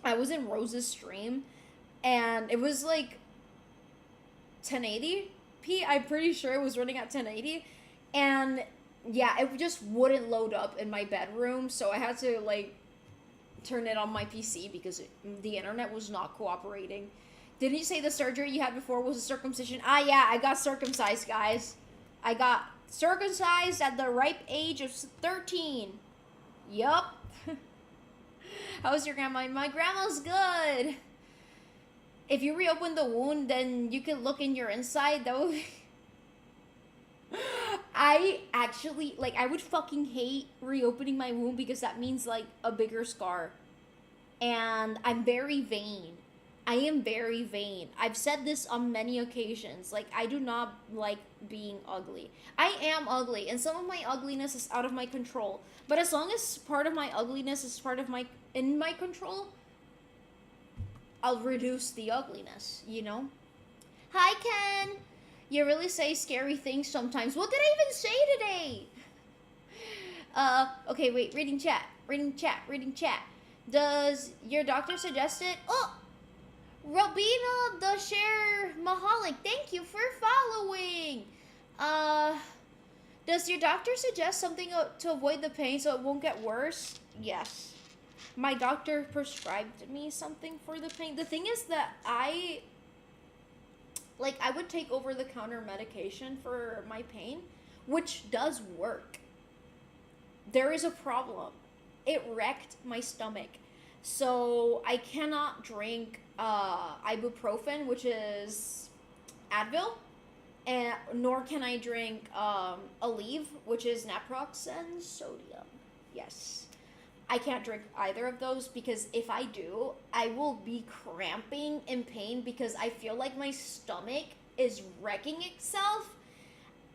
I was in Rose's stream and it was like 1080p. I'm pretty sure it was running at 1080. And yeah, it just wouldn't load up in my bedroom, so I had to like turn it on my PC because the internet was not cooperating. Didn't you say the surgery you had before was a circumcision? Ah, yeah, I got circumcised, guys. I got circumcised at the ripe age of 13. Yup. How's your grandma? My grandma's good. If you reopen the wound, then you can look in your inside. That would be... I actually, like, I would fucking hate reopening my wound because that means, like, a bigger scar. And I'm very vain. I am very vain. I've said this on many occasions. Like, I do not like being ugly. I am ugly, and some of my ugliness is out of my control. But as long as part of my ugliness is in my control, I'll reduce the ugliness, you know? Hi, Ken! You really say scary things sometimes. What did I even say today? Okay, wait. Reading chat. Does your doctor suggest it? Oh! Robina the Share Mahalik, thank you for following. Does your doctor suggest something to avoid the pain so it won't get worse? Yes. My doctor prescribed me something for the pain. The thing is that I would take over-the-counter medication for my pain, which does work. There is a problem. It wrecked my stomach. So I cannot drink ibuprofen, which is Advil, nor can I drink Aleve, which is naproxen sodium. Yes. I can't drink either of those because if I do, I will be cramping in pain because I feel like my stomach is wrecking itself.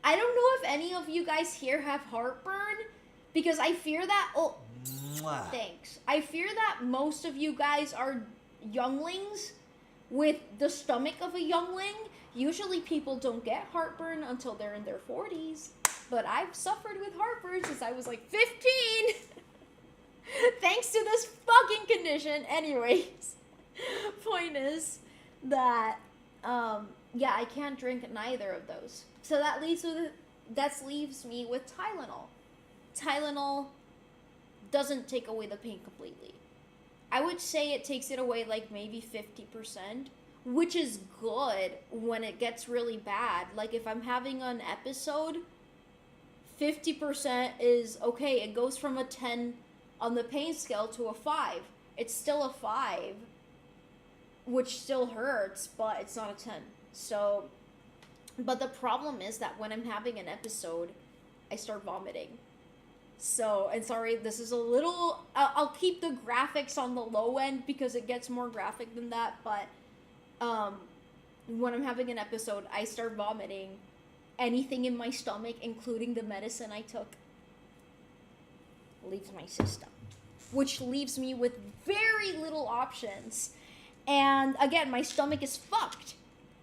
I don't know if any of you guys here have heartburn because I fear that. Oh, Mwah. thanks. I fear that most of you guys are younglings with the stomach of a youngling. Usually people don't get heartburn until they're in their 40s, but I've suffered with heartburn since I was like 15. Thanks to this fucking condition. Anyways, point is that yeah, I can't drink neither of those. So that leaves me with Tylenol. Tylenol doesn't take away the pain completely. I would say it takes it away like maybe 50%, which is good when it gets really bad. Like if I'm having an episode, 50% is okay. It goes from a 10 on the pain scale to a 5. It's still a 5, which still hurts, but it's not a 10. So, but the problem is that when I'm having an episode, I start vomiting. So, and sorry, this is a little, I'll keep the graphics on the low end because it gets more graphic than that, but when I'm having an episode, I start vomiting anything in my stomach, including the medicine I took, leaves my system, which leaves me with very little options. And again, my stomach is fucked.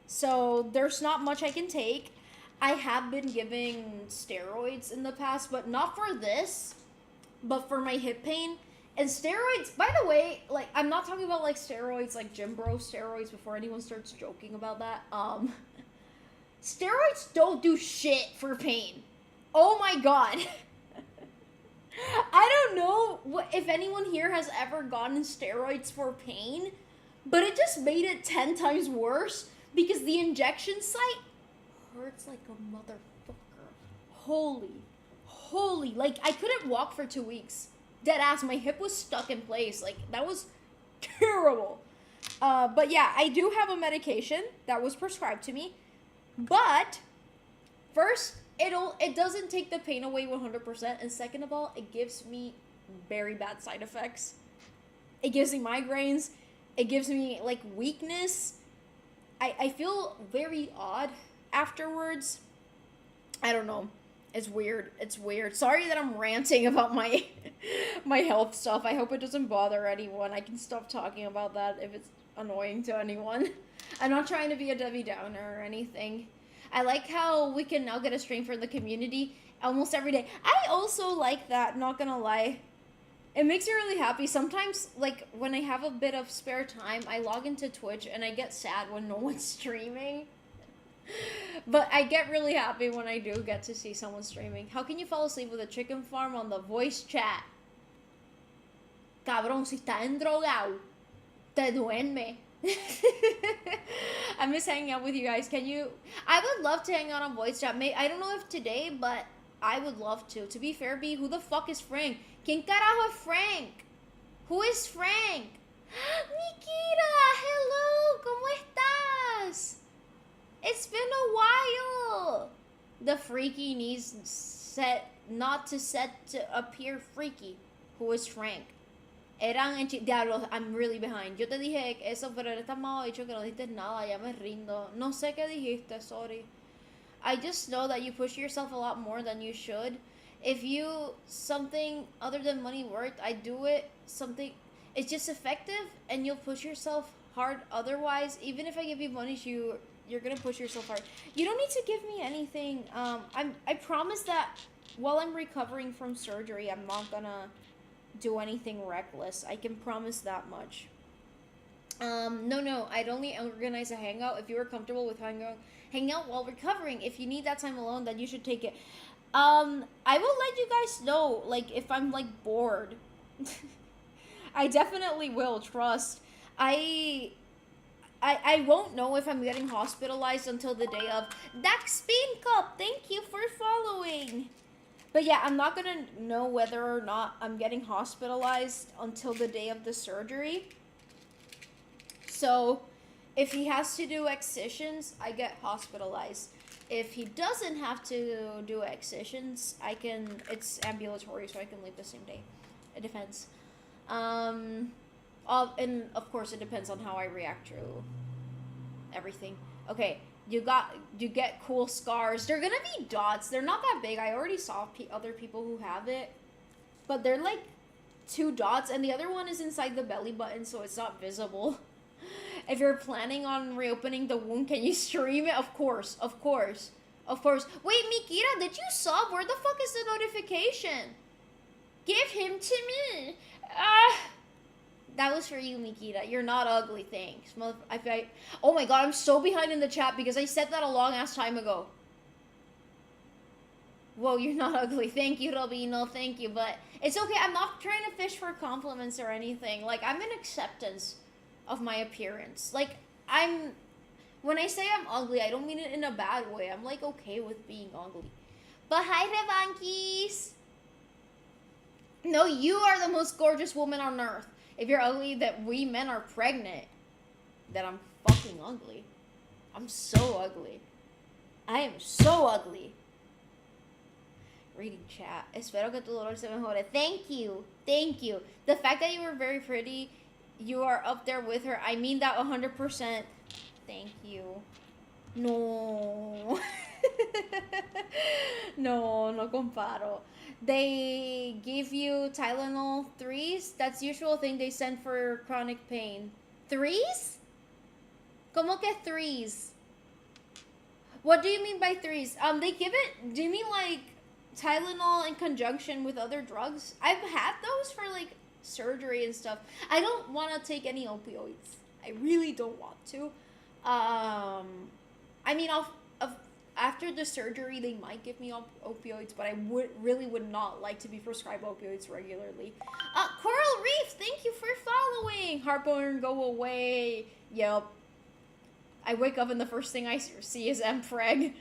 So there's not much I can take. I have been giving steroids in the past, but not for this, but for my hip pain. And steroids, by the way, like, I'm not talking about, like, steroids, like, gym bro steroids, before anyone starts joking about that. Steroids don't do shit for pain. Oh my god. I don't know if anyone here has ever gotten steroids for pain, but it just made it 10 times worse because the injection site hurts like a motherfucker. Holy, like, I couldn't walk for 2 weeks. Dead ass, my hip was stuck in place. Like, that was terrible. But yeah, I do have a medication that was prescribed to me. But, first, it doesn't take the pain away 100%. And second of all, it gives me very bad side effects. It gives me migraines. It gives me, like, weakness. I feel very odd afterwards. I don't know. It's weird. Sorry that I'm ranting about my my health stuff. I hope it doesn't bother anyone. I can stop talking about that if it's annoying to anyone. I'm not trying to be a Debbie Downer or anything. I like how we can now get a stream for the community almost every day. I also like that, not gonna lie. It makes me really happy. Sometimes, like, when I have a bit of spare time, I log into Twitch and I get sad when no one's streaming. But I get really happy when I do get to see someone streaming. How can you fall asleep with a chicken farm on the voice chat? Cabrón, si estás endrogado, te duerme. I miss hanging out with you guys. I would love to hang out on voice chat. I don't know if today, but I would love to. To be fair, B, who the fuck is Frank? ¿Quién carajo es Frank? Who is Frank? Nikita, hello, ¿cómo estás? It's been a while. The freaky needs not to appear freaky. Who is Frank? Diablo, I'm really behind. Yo te dije eso, pero eres tan malo dicho que no dijiste nada. Ya me rindo. No sé qué dijiste, sorry. I just know that you push yourself a lot more than you should. If you, something other than money worked, I do it, something, it's just effective, and you'll push yourself hard otherwise. Even if I give you money, you're gonna push yourself hard. You don't need to give me anything. I promise that while I'm recovering from surgery, I'm not gonna do anything reckless. I can promise that much. No, I'd only organize a hangout if you were comfortable with hang out while recovering. If you need that time alone, then you should take it. I will let you guys know, like, if I'm, like, bored. I definitely will, trust. I won't know if I'm getting hospitalized until the day of. Dax Bean Cup, thank you for following. But yeah, I'm not gonna know whether or not I'm getting hospitalized until the day of the surgery. So, if he has to do excisions, I get hospitalized. If he doesn't have to do excisions, it's ambulatory, so I can leave the same day. It depends. And of course, it depends on how I react to everything. Okay, you get cool scars. They're gonna be dots. They're not that big. I already saw other people who have it, but they're like 2 dots, and the other one is inside the belly button, so it's not visible. If you're planning on reopening the wound, can you stream it? Of course, of course, of course. Wait, Mikira, did you sub? Where the fuck is the notification? Give him to me. That was for you, Mikita. You're not ugly, thanks. Oh my god, I'm so behind in the chat because I said that a long ass time ago. Whoa, you're not ugly. Thank you, Robino. Thank you. But it's okay. I'm not trying to fish for compliments or anything. Like, I'm in acceptance of my appearance. Like, when I say I'm ugly, I don't mean it in a bad way. I'm, like, okay with being ugly. But hi, Revankis. No, you are the most gorgeous woman on earth. If you're ugly, that we men are pregnant, that I'm fucking ugly. I'm so ugly. I am so ugly. Reading chat. Espero que tu dolor se mejore. Thank you. Thank you. The fact that you were very pretty, you are up there with her. I mean that 100%. Thank you. No. No comparo. They give you Tylenol 3s. That's the usual thing they send for chronic pain. 3s? Como que 3s? What do you mean by 3s? They give it... Do you mean like Tylenol in conjunction with other drugs? I've had those for like surgery and stuff. I don't want to take any opioids. I really don't want to. I mean, after the surgery, they might give me opioids, but I would not like to be prescribed opioids regularly. Coral Reef, thank you for following. Heartburn, go away. Yep. I wake up and the first thing I see is Mpreg.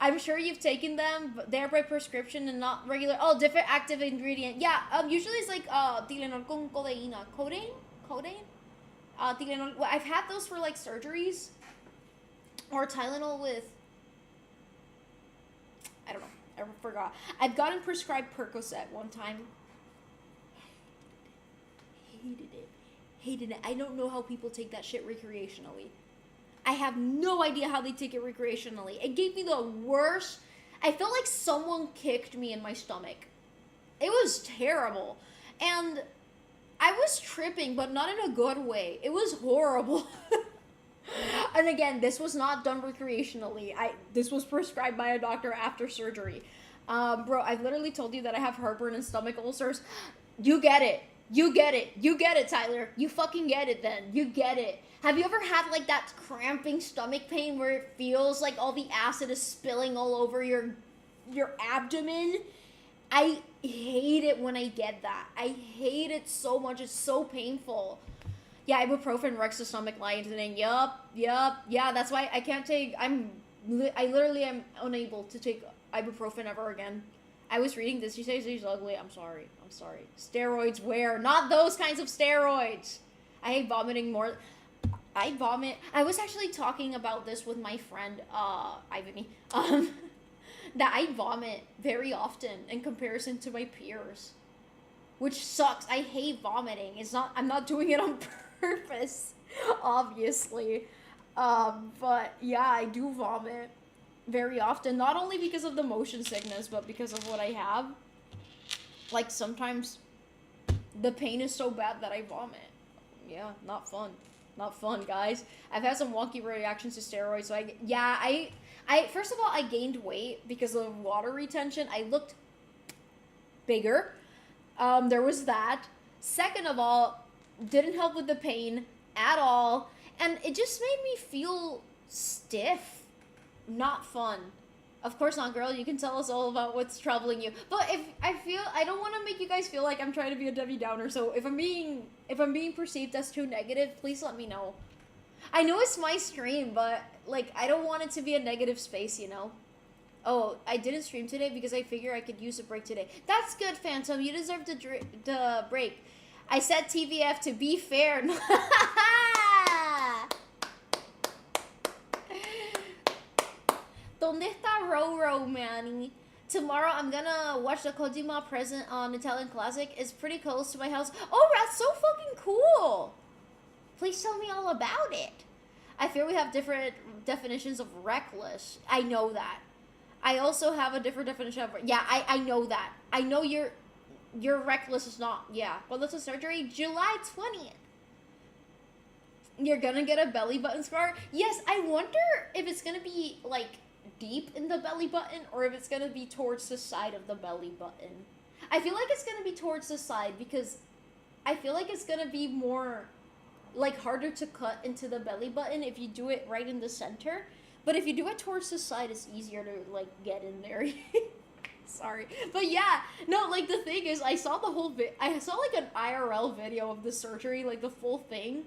I'm sure you've taken them, but they're by prescription and not regular. Oh, different active ingredient. Yeah, usually it's like Tylenol con codeína. Codeine? Tylenol. Well, I've had those for like surgeries. Or Tylenol with... I don't know. I forgot. I've gotten prescribed Percocet one time. Hated it. I don't know how people take that shit recreationally. I have no idea how they take it recreationally. It gave me the worst... I felt like someone kicked me in my stomach. It was terrible. And I was tripping, but not in a good way. It was horrible. And again, this was not done recreationally. This was prescribed by a doctor after surgery. Bro, I've literally told you that I have heartburn and stomach ulcers. You get it. You get it. You get it, Tyler. You fucking get it then. You get it. Have you ever had like that cramping stomach pain where it feels like all the acid is spilling all over your abdomen? I hate it when I get that. I hate it so much. It's so painful. Yeah, ibuprofen wrecks the stomach lining. Yup. Yeah, that's why I can't take... I literally am unable to take ibuprofen ever again. I was reading this. You say she's ugly. I'm sorry. Steroids where? Not those kinds of steroids. I hate vomiting more. I vomit. I was actually talking about this with my friend, Ivany. That I vomit very often in comparison to my peers. Which sucks. I hate vomiting. I'm not doing it on purpose, obviously. But yeah, I do vomit very often. Not only because of the motion sickness, but because of what I have. Like, sometimes the pain is so bad that I vomit. Yeah, not fun. Not fun, guys. I've had some wonky reactions to steroids, so I first of all, I gained weight because of water retention. I looked bigger. There was that. Second of all, didn't help with the pain at all. And it just made me feel stiff. Not fun. Of course not, girl. You can tell us all about what's troubling you. But I don't want to make you guys feel like I'm trying to be a Debbie Downer. So if I'm being perceived as too negative, please let me know. I know it's my stream, but like I don't want it to be a negative space, you know. Oh, I didn't stream today because I figure I could use a break today. That's good, Phantom. You deserve the break. I said TVF to be fair. ¿Dónde está Roro, Manny? Tomorrow I'm gonna watch the Kojima Present on Italian Classic. It's pretty close to my house. Oh, that's so fucking cool! Please tell me all about it. I fear we have different definitions of reckless. I know that. I also have a different definition of... Yeah, I know that. I know your reckless is not... Yeah. Well, that's a surgery. July 20th. You're gonna get a belly button scar? Yes, I wonder if it's gonna be, like, deep in the belly button or if it's gonna be towards the side of the belly button. I feel like it's gonna be towards the side because I feel like it's gonna be more, like, harder to cut into the belly button if you do it right in the center. But if you do it towards the side, it's easier to, like, get in there. Sorry. But yeah, no, like, the thing is, I saw the whole I saw, like, an IRL video of the surgery, like, the full thing.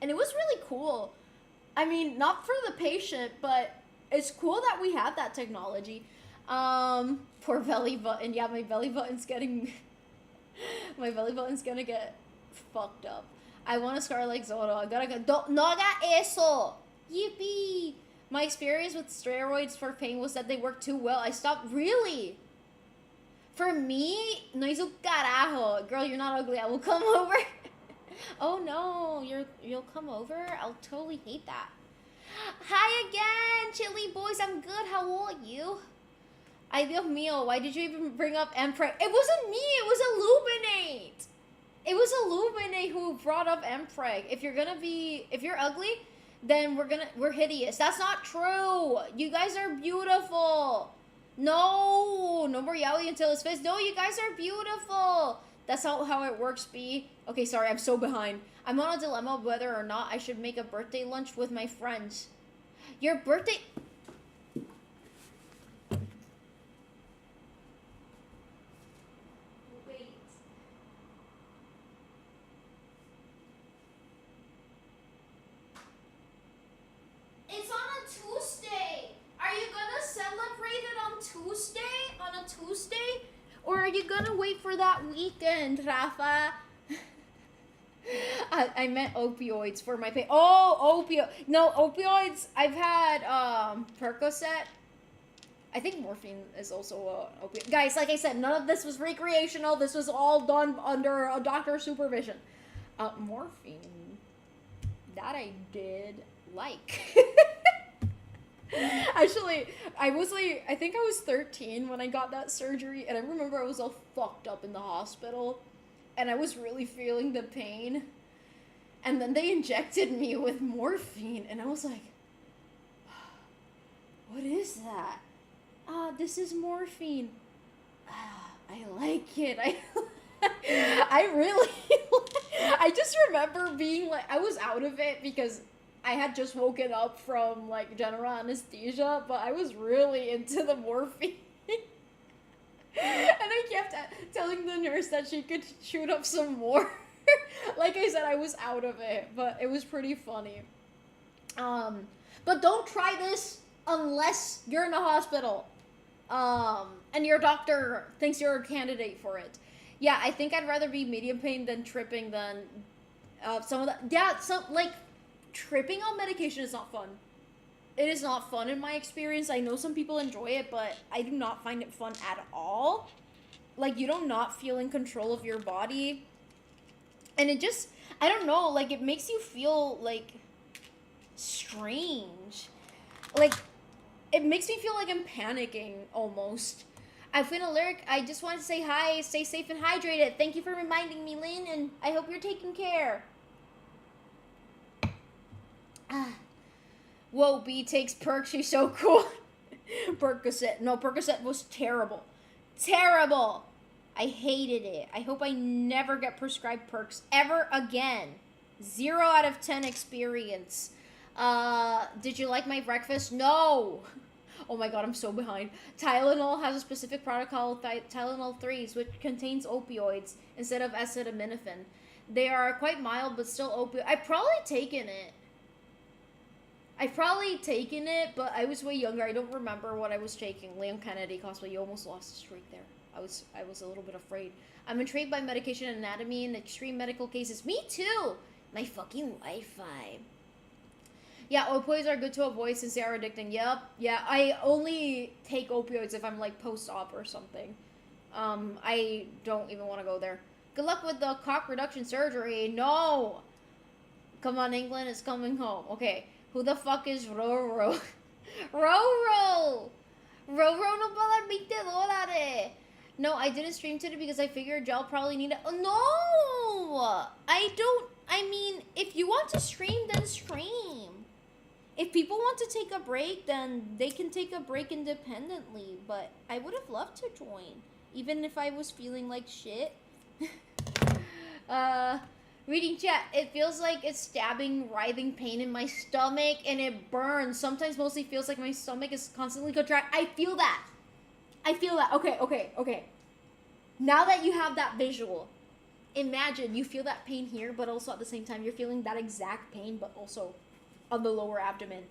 And it was really cool. I mean, not for the patient, but it's cool that we have that technology. Poor belly button. Yeah, my belly button's getting... my belly button's gonna get fucked up. I want a scar like Zoro. I gotta go... No haga eso! Yippee! My experience with steroids for pain was that they work too well. I stopped... Really? For me, no hizo carajo. Girl, you're not ugly. I will come over. Oh no, you'll come over? I'll totally hate that. Hi again, Chili Boys. I'm good. How are you? Ay, Dios mío, why did you even bring up Empreg? It wasn't me. It was Illuminate. It was Illuminate who brought up Empreg. If you're ugly, then we're hideous. That's not true. You guys are beautiful. No more yaoi until it's fixed. No, you guys are beautiful. That's not how it works, B. Okay, sorry, I'm so behind. I'm on a dilemma whether or not I should make a birthday lunch with my friends. Your birthday... Wait. It's on a Tuesday. Are you gonna celebrate it on Tuesday? On a Tuesday? Or are you gonna wait for that weekend, Rafa? I meant opioids for my pain. Oh, opioids. I've had Percocet. I think morphine is also an opioid. Guys, like I said, none of this was recreational. This was all done under a doctor's supervision. Morphine. That I did like. Actually, I think I was 13 when I got that surgery, and I remember I was all fucked up in the hospital, and I was really feeling the pain, and then they injected me with morphine, and I was like, what is that? This is morphine. I like it. I really, I just remember being like, I was out of it because I had just woken up from, like, general anesthesia, but I was really into the morphine. And I kept telling the nurse that she could shoot up some more. Like I said, I was out of it, but it was pretty funny. But don't try this unless you're in a hospital. And your doctor thinks you're a candidate for it. Yeah, I think I'd rather be medium pain than tripping than some of the... Yeah, like... Tripping on medication is not fun. It is not fun in my experience. I know some people enjoy it, but I do not find it fun at all. Like, you do not feel in control of your body. And it just, I don't know, like, it makes you feel, like, strange. Like, it makes me feel like I'm panicking, almost. I've been a lyric. I just wanted to say hi, stay safe and hydrated. Thank you for reminding me, Lynn, and I hope you're taking care. Whoa, B takes perks. She's so cool. Percocet. No, Percocet was terrible. Terrible. I hated it. I hope I never get prescribed perks ever again. 0 out of 10 experience. Did you like my breakfast? No. Oh my god, I'm so behind. Tylenol has a specific product called Tylenol 3s, which contains opioids instead of acetaminophen. They are quite mild, but still opioid. I've probably taken it. But I was way younger. I don't remember what I was taking. Leon Kennedy cosplay. You almost lost a streak there. I was a little bit afraid. I'm intrigued by medication anatomy in extreme medical cases. Me too. My fucking Wi-Fi. Yeah, opioids are good to avoid since they are addicting. Yep. Yeah, I only take opioids if I'm like post-op or something. I don't even want to go there. Good luck with the cock reduction surgery. No. Come on, England is coming home. Okay. Who the fuck is Roro? Roro! Roro no puedo dar $20. No, I didn't stream today because I figured y'all probably need it. Oh, no! I don't. I mean, if you want to stream, then stream. If people want to take a break, then they can take a break independently. But I would have loved to join, even if I was feeling like shit. Reading chat, it feels like it's stabbing, writhing pain in my stomach, and it burns. Sometimes mostly feels like my stomach is constantly contracted. I feel that. Okay. Now that you have that visual, imagine you feel that pain here, but also at the same time, you're feeling that exact pain, but also on the lower abdomen.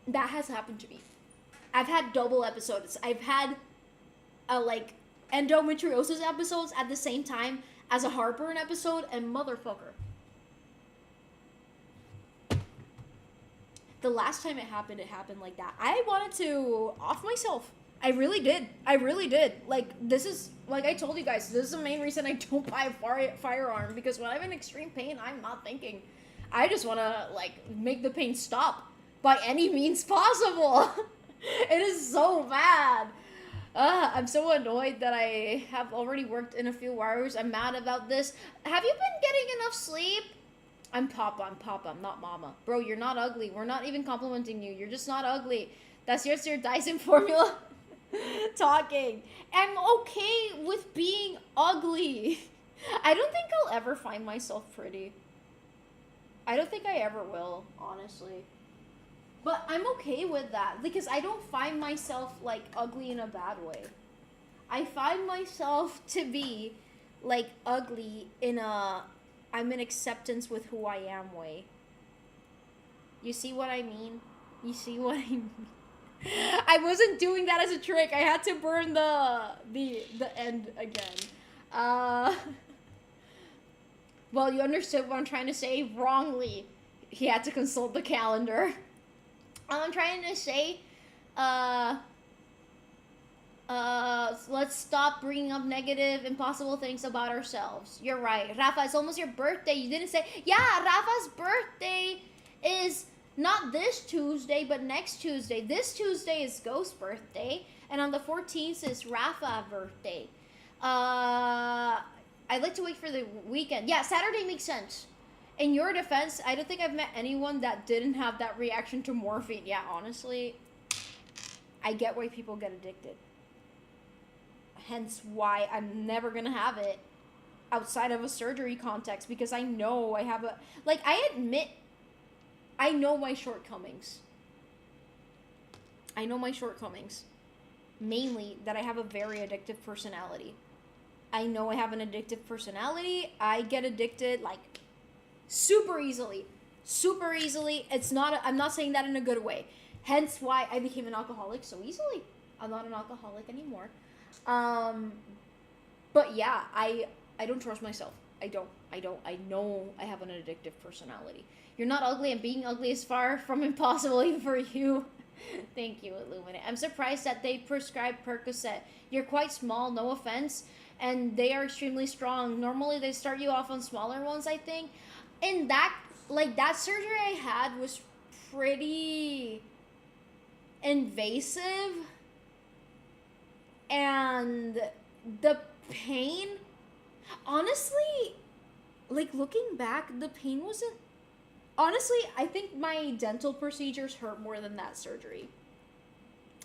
That has happened to me. I've had double episodes. I've had like endometriosis episodes at the same time as a heartburn episode, and motherfucker. The last time it happened like that. I wanted to off myself. I really did. Like, this is, like I told you guys, this is the main reason I don't buy a firearm, because when I'm in extreme pain, I'm not thinking. I just want to, like, make the pain stop by any means possible. It is so bad. I'm so annoyed that I have already worked in a few hours. I'm mad about this. Have you been getting enough sleep? I'm Papa, not Mama. Bro, you're not ugly. We're not even complimenting you. You're just not ugly. That's just your Dyson formula talking. I'm okay with being ugly. I don't think I'll ever find myself pretty. I don't think I ever will, honestly. But I'm okay with that, because I don't find myself, like, ugly in a bad way. I find myself to be, like, ugly in a, I'm in acceptance with who I am way. You see what I mean? I wasn't doing that as a trick. I had to burn the end again. Well, you understood what I'm trying to say wrongly. He had to consult the calendar. I'm trying to say, let's stop bringing up negative, impossible things about ourselves. You're right. Rafa, it's almost your birthday. You didn't say, yeah, Rafa's birthday is not this Tuesday, but next Tuesday. This Tuesday is Ghost's birthday, and on the 14th is Rafa's birthday. I'd like to wait for the weekend. Yeah, Saturday makes sense. In your defense, I don't think I've met anyone that didn't have that reaction to morphine. Yeah, honestly, I get why people get addicted. Hence why I'm never gonna have it outside of a surgery context, because I know I have I admit I know my shortcomings. Mainly that I have a very addictive personality. I know I have an addictive personality. I get addicted, like, super easily. It's not, I'm not saying that in a good way. Hence why I became an alcoholic so easily. I'm not an alcoholic anymore. But yeah, I don't trust myself. I know I have an addictive personality. You're not ugly, and being ugly is far from impossible even for you. Thank you, Illuminate. I'm surprised that they prescribe Percocet. You're quite small, no offense, and they are extremely strong. Normally they start you off on smaller ones, I think. And that, like, that surgery I had was pretty invasive, and the pain, honestly, like, looking back, the pain wasn't, honestly, I think my dental procedures hurt more than that surgery.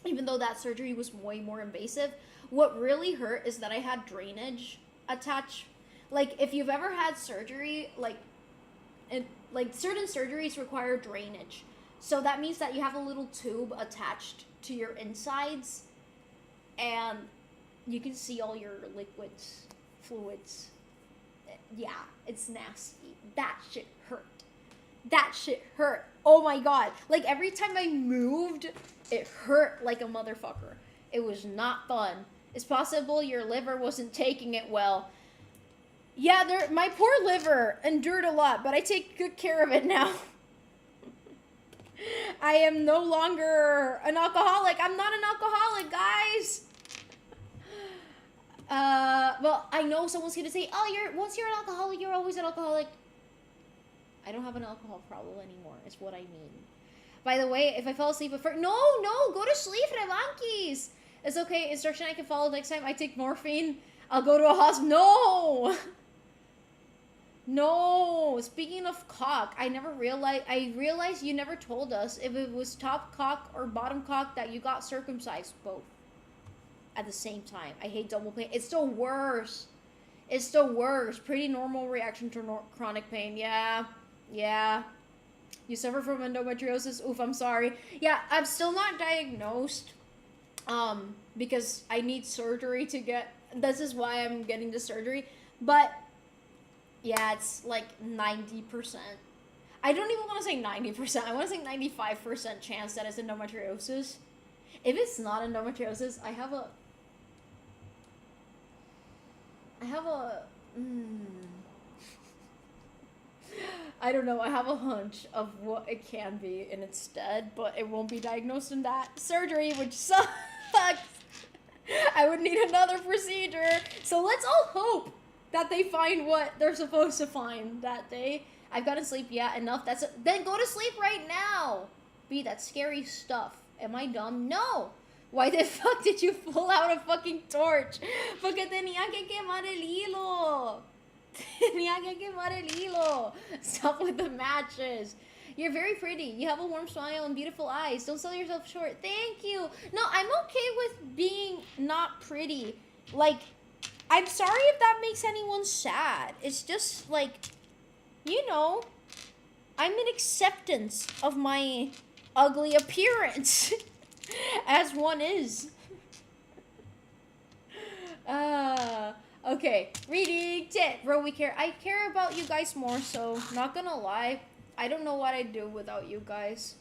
Even though that surgery was way more invasive, what really hurt is that I had drainage attached. Like, if you've ever had surgery, like certain surgeries require drainage. So that means that you have a little tube attached to your insides, and you can see all your liquids, fluids. Yeah, it's nasty. That shit hurt. Oh my god. Like, every time I moved, it hurt like a motherfucker. It was not fun. It's possible your liver wasn't taking it well. Yeah, my poor liver endured a lot, but I take good care of it now. I am no longer an alcoholic. I'm not an alcoholic, guys. Well, I know someone's gonna say, "Oh, once you're an alcoholic, you're always an alcoholic." I don't have an alcohol problem anymore. Is what I mean. By the way, if I fall asleep no, go to sleep, Revanquis. It's okay. Instruction I can follow next time I take morphine. I'll go to a hospital. No. No. Speaking of cock, I realized you never told us if it was top cock or bottom cock that you got circumcised both at the same time. I hate double pain. It's the worst. It's the worst. Pretty normal reaction to chronic pain. Yeah. You suffer from endometriosis? Oof, I'm sorry. Yeah, I'm still not diagnosed. Because I need surgery to get... This is why I'm getting the surgery. But, yeah, it's like 90%. I don't even want to say 90%. I want to say 95% chance that it's endometriosis. If it's not endometriosis, I have a... I don't know, I have a hunch of what it can be in its stead, but it won't be diagnosed in that surgery, which sucks. I would need another procedure. So let's all hope that they find what they're supposed to find that day. I've got to sleep, yeah, enough. Then go to sleep right now. B, that's scary stuff. Am I dumb? No. Why the fuck did you pull out a fucking torch? Porque tenía que quemar el hilo. Tenía que quemar el hilo. Stop with the matches. You're very pretty. You have a warm smile and beautiful eyes. Don't sell yourself short. Thank you. No, I'm okay with being not pretty. Like, I'm sorry if that makes anyone sad. It's just like, you know, I'm in acceptance of my ugly appearance. As one is. Okay, reading 10. Bro, I care about you guys more, so not gonna lie, I don't know what I'd do without you guys.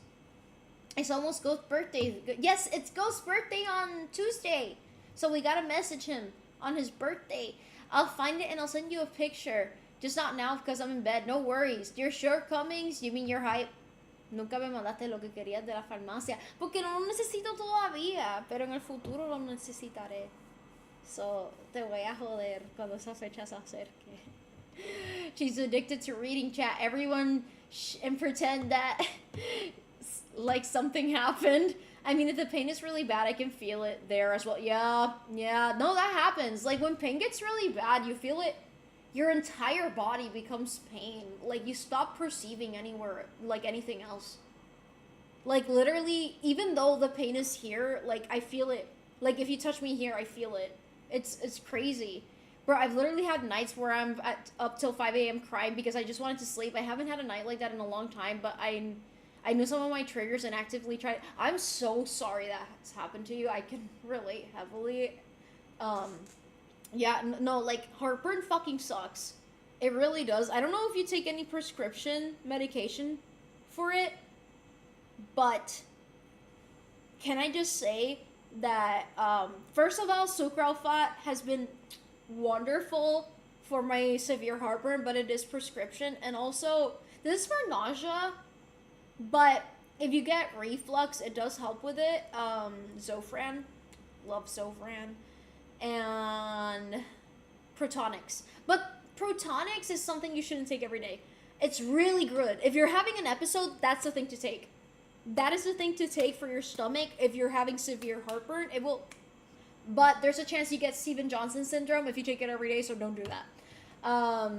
It's almost Ghost's birthday. Yes, it's Ghost's birthday on Tuesday, so we gotta message him on his birthday. I'll find it and I'll send you a picture. Just not now because I'm in bed. No worries. Your shortcomings, you mean your hype. Nunca me mandaste lo que querías de la farmacia. Porque no lo necesito todavía, pero en el futuro lo necesitaré. So, te voy a joder cuando esa fecha se acerque. She's addicted to reading chat. Everyone and pretend that like something happened. I mean, if the pain is really bad, I can feel it there as well. Yeah. No, that happens. Like, when pain gets really bad, you feel it. Your entire body becomes pain. Like, you stop perceiving anywhere, like, anything else. Like, literally, even though the pain is here, like, I feel it. Like, if you touch me here, I feel it. It's crazy. Bro, I've literally had nights where I'm up till 5 a.m. crying because I just wanted to sleep. I haven't had a night like that in a long time, but I knew some of my triggers and actively tried. I'm so sorry that's happened to you. I can relate heavily. Yeah, no, like, heartburn fucking sucks. It really does. I don't know if you take any prescription medication for it, but can I just say that, first of all, sucralfate has been wonderful for my severe heartburn, but it is prescription. And also, this is for nausea, but if you get reflux, it does help with it. Zofran. Love Zofran. And Protonix. But Protonix is something you shouldn't take every day. It's really good. If you're having an episode, that's the thing to take. That is the thing to take for your stomach if you're having severe heartburn. It will... But there's a chance you get Stevens-Johnson syndrome if you take it every day, so don't do that. I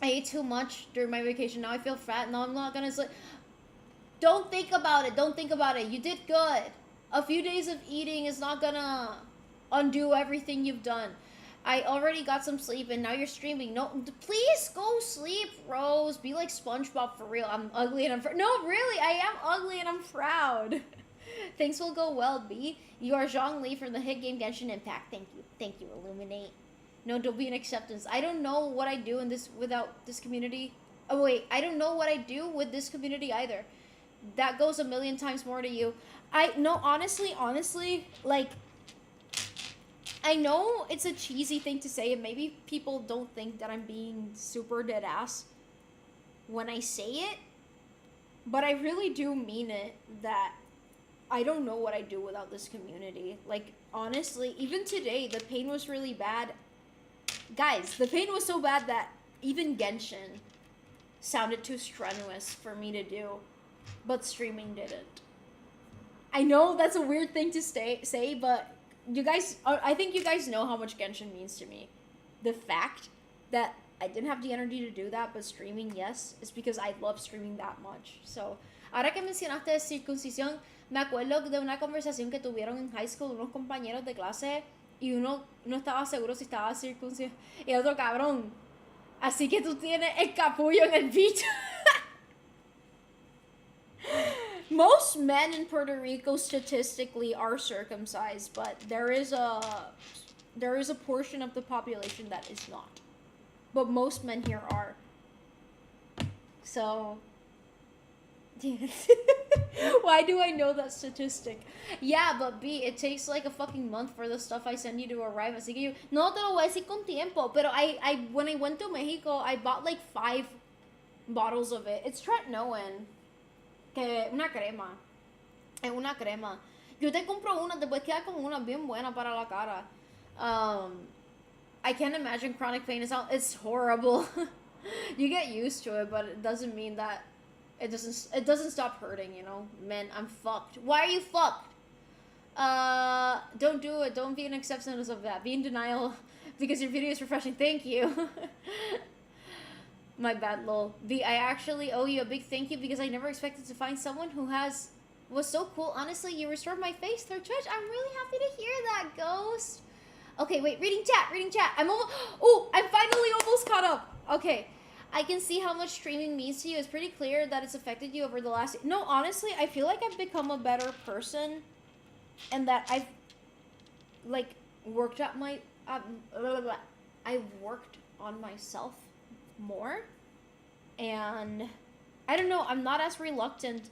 ate too much during my vacation. Now I feel fat. No, I'm not gonna sleep. Don't think about it. Don't think about it. You did good. A few days of eating is not gonna undo everything you've done. I already got some sleep and now you're streaming. No, please go sleep, Rose. Be like SpongeBob for real. I'm ugly and I'm no, really, I am ugly and I'm proud. Things will go well, B. You are Zhongli from the hit game Genshin Impact. Thank you, Illuminate. No, don't be an acceptance. I don't know what I do in this without this community. Oh wait, I don't know what I do with this community either. That goes a million times more to you. Honestly, like, I know it's a cheesy thing to say, and maybe people don't think that I'm being super dead ass when I say it, But I really do mean it that I don't know what I'd do without this community. Like, honestly, even today, the pain was really bad. Guys, the pain was so bad that even Genshin sounded too strenuous for me to do, but streaming didn't. I know that's a weird thing to say, but you guys, I think you guys know how much Genshin means to me. The fact that I didn't have the energy to do that, but streaming, yes, is because I love streaming that much. So, ahora que mencionaste circuncisión, me acuerdo de una conversación que tuvieron en high school unos compañeros de clase y uno no estaba seguro si estaba circuncidado y el otro cabrón. Así que tú tienes el capullo en el bicho. Most men in Puerto Rico statistically are circumcised, but there is a portion of the population that is not. But most men here are. So, why do I know that statistic? Yeah, but B, it takes like a fucking month for the stuff I send you to arrive. Así que no te lo voy a decir con tiempo. Pero when I went to Mexico, I bought like 5 bottles of it. It's tretinoin. Que una crema. Es una crema. Yo te compro una, te puedes quedar con una bien buena para la cara. I can't imagine chronic pain. It's horrible. You get used to it, but it doesn't mean that it doesn't stop hurting, you know? Man, I'm fucked. Why are you fucked? Don't do it. Don't be an acceptance of that. Be in denial because your video is refreshing. Thank you. My bad, lol. I actually owe you a big thank you because I never expected to find someone who was so cool. Honestly, you restored my face through Twitch. I'm really happy to hear that, Ghost. Okay, wait, reading chat. I'm finally almost caught up. Okay. I can see how much streaming means to you. It's pretty clear that it's affected you over the last... No, honestly, I feel like I've become a better person and that I've, like, worked at my... I've worked on myself more. And I don't know, I'm not as reluctant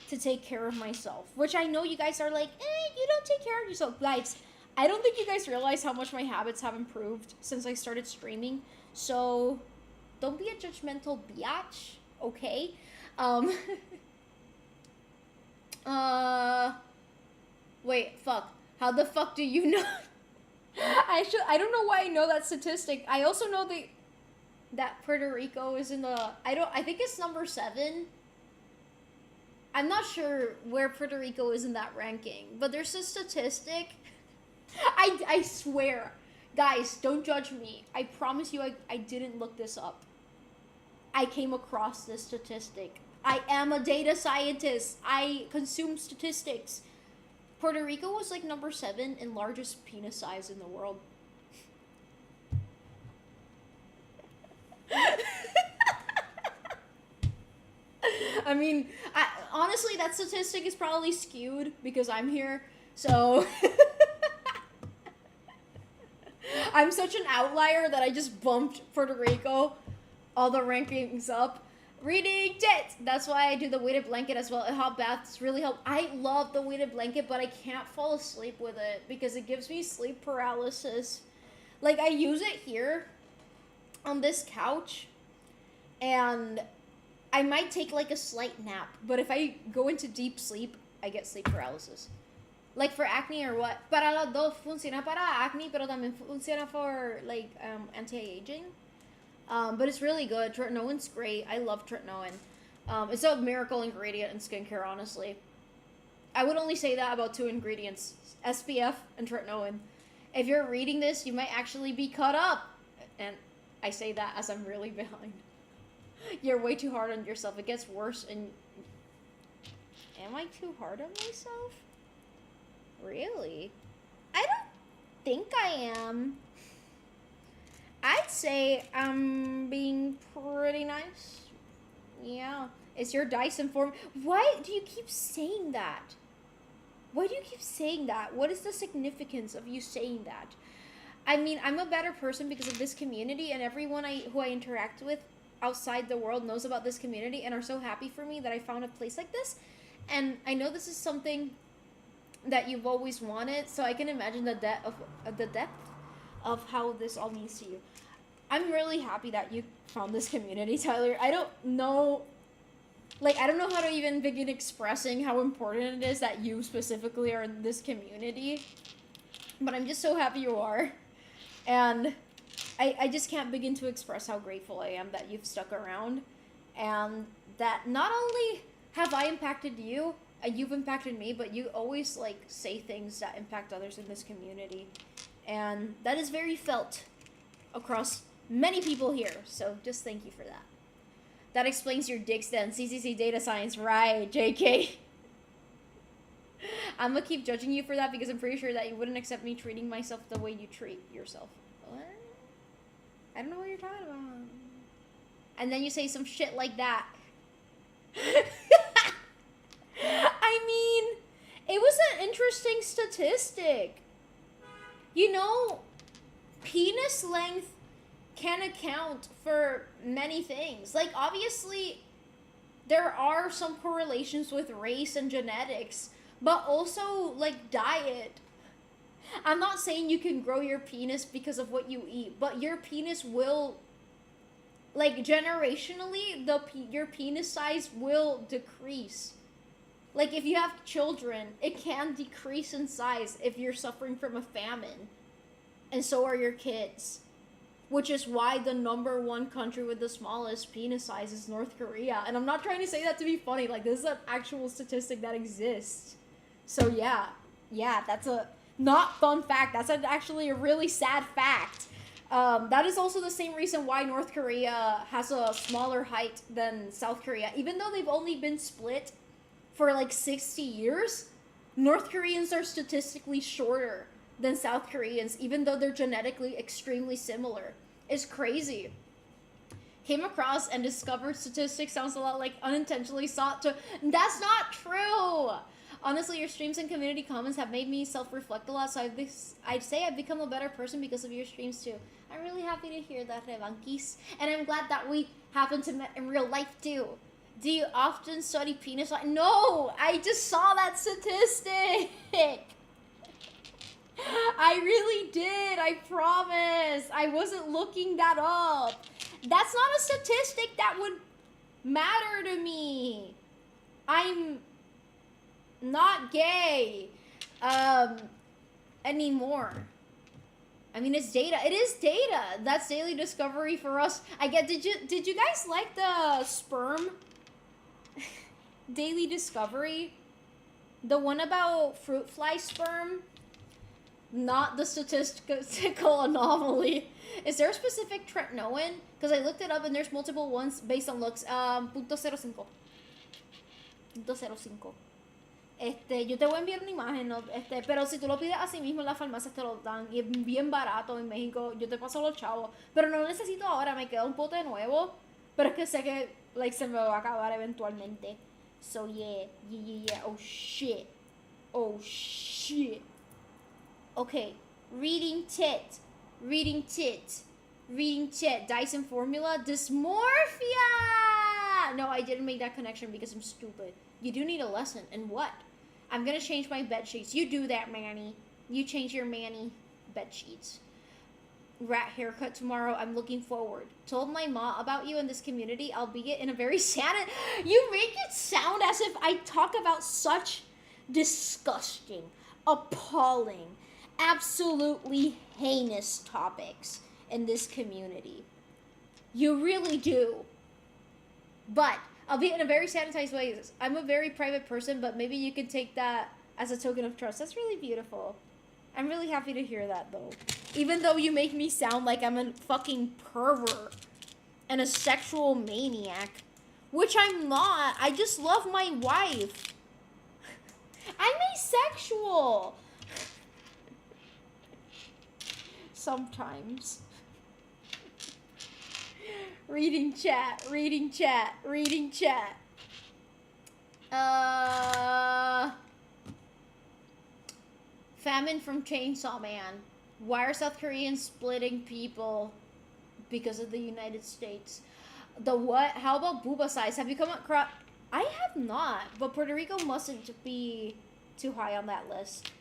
to take care of myself. Which I know you guys are like, you don't take care of yourself. Guys, I don't think you guys realize how much my habits have improved since I started streaming. So... don't be a judgmental biatch, okay? Wait, fuck. How the fuck do you know? I don't know why I know that statistic. I also know that Puerto Rico is in the, I think it's number 7. I'm not sure where Puerto Rico is in that ranking, but there's a statistic. I swear. Guys, don't judge me. I promise you I didn't look this up. I came across this statistic. I am a data scientist. I consume statistics. Puerto Rico was like number 7 in largest penis size in the world. I mean, honestly, that statistic is probably skewed because I'm here, so... I'm such an outlier that I just bumped Puerto Rico all the rankings up. Reading tits! That's why I do the weighted blanket as well. Hot baths really help. I love the weighted blanket, but I can't fall asleep with it because it gives me sleep paralysis. Like, I use it here on this couch, and I might take like a slight nap, but if I go into deep sleep, I get sleep paralysis. Like for acne or what? Para los dos, funciona para acne, pero también funciona for like anti-aging. But it's really good. Tretinoin's great. I love tretinoin. It's a miracle ingredient in skincare, honestly. I would only say that about 2 ingredients. SPF and tretinoin. If you're reading this, you might actually be caught up. And I say that as I'm really behind. You're way too hard on yourself. It gets worse and... Am I too hard on myself? Really? I don't think I am. I'd say I'm being pretty nice. Yeah. Is your Dyson form... Why do you keep saying that? Why do you keep saying that? What is the significance of you saying that? I mean, I'm a better person because of this community, and everyone who I interact with outside the world knows about this community and are so happy for me that I found a place like this. And I know this is something that you've always wanted, so I can imagine the depth of how this all means to you. I'm really happy that you found this community, Tyler. I don't know Like, I don't know how to even begin expressing how important it is that you specifically are in this community. But I'm just so happy you are. And I just can't begin to express how grateful I am that you've stuck around. And that not only have I impacted you, and you've impacted me, but you always, like, say things that impact others in this community. And that is very felt across many people here. So just thank you for that. That explains your dicks then. CCC data science, right, JK. I'm gonna keep judging you for that because I'm pretty sure that you wouldn't accept me treating myself the way you treat yourself. What? I don't know what you're talking about. And then you say some shit like that. I mean, it was an interesting statistic. You know, penis length can account for many things. Like, obviously, there are some correlations with race and genetics, but also, like, diet. I'm not saying you can grow your penis because of what you eat, but your penis will, like, generationally, your penis size will decrease. Like, if you have children, it can decrease in size if you're suffering from a famine. And so are your kids. Which is why the number one country with the smallest penis size is North Korea. And I'm not trying to say that to be funny. Like, this is an actual statistic that exists. So, yeah. Yeah, that's a not fun fact. That's actually a really sad fact. That is also the same reason why North Korea has a smaller height than South Korea. Even though they've only been split for, like, 60 years, North Koreans are statistically shorter than South Koreans, even though they're genetically extremely similar. It's crazy. Came across and discovered statistics sounds a lot like unintentionally sought to. That's not true! Honestly, your streams and community comments have made me self-reflect a lot, so I'd say I've become a better person because of your streams too. I'm really happy to hear that, Revanquis. And I'm glad that we happen to meet in real life too. Do you often study penis? No! I just saw that statistic! I really did, I promise. I wasn't looking that up. That's not a statistic that would matter to me. I'm not gay anymore. I mean, it's data. It is data. That's daily discovery for us. I get. Did you guys like the sperm daily discovery? The one about fruit fly sperm? Not the statistical anomaly. Is there a specific tretinoin? Because I looked it up and there's multiple ones based on looks. .05. .05. Yo te voy a enviar una imagen, ¿no? Pero si tú lo pides así mismo en las farmacias te lo dan. Y es bien barato en México. Yo te paso los chavos. Pero no lo necesito ahora, me queda un pote nuevo. Pero es que sé que, like, se me va a acabar eventualmente. So yeah. Oh shit. Okay, reading tit, Dyson formula, dysmorphia! No, I didn't make that connection because I'm stupid. You do need a lesson, and what? I'm gonna change my bed sheets. You do that, Manny. You change your Manny bed sheets. Rat haircut tomorrow, I'm looking forward. Told my ma about you in this community, albeit in a very sad... You make it sound as if I talk about such disgusting, appalling, absolutely heinous topics in this community. You really do. But I'll be in a very sanitized way. I'm a very private person, but maybe you can take that as a token of trust. That's really beautiful. I'm really happy to hear that, though. Even though you make me sound like I'm a fucking pervert and a sexual maniac, which I'm not. I just love my wife. I'm asexual. Sometimes. Reading chat. Famine from Chainsaw Man. Why are South Koreans splitting people because of the United States? The what? How about booba size? Have you come across... I have not, but Puerto Rico mustn't be too high on that list.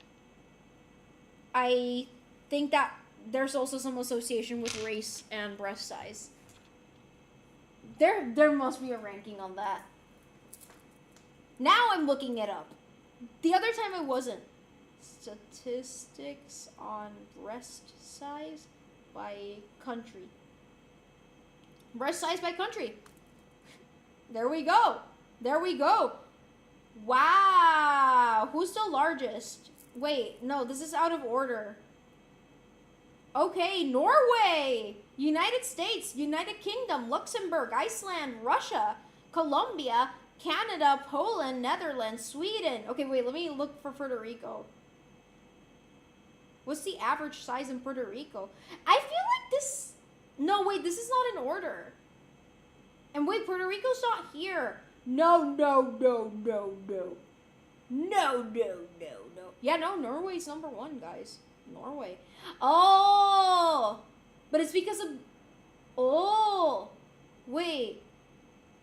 I think that there's also some association with race and breast size. There must be a ranking on that. Now I'm looking it up. The other time I wasn't. Statistics on breast size by country. Breast size by country. There we go. There we go. Wow. Who's the largest? Wait, no, this is out of order. Okay, Norway, United States, United Kingdom, Luxembourg, Iceland, Russia, Colombia, Canada, Poland, Netherlands, Sweden. Okay, wait, let me look for Puerto Rico. What's the average size in Puerto Rico? I feel like this... No, wait, this is not in order. And wait, Puerto Rico's not here. No, no, no, no, no. No, no, no, no. Yeah, no, Norway's number one, guys. Norway. Oh! But it's because of... Oh! Wait.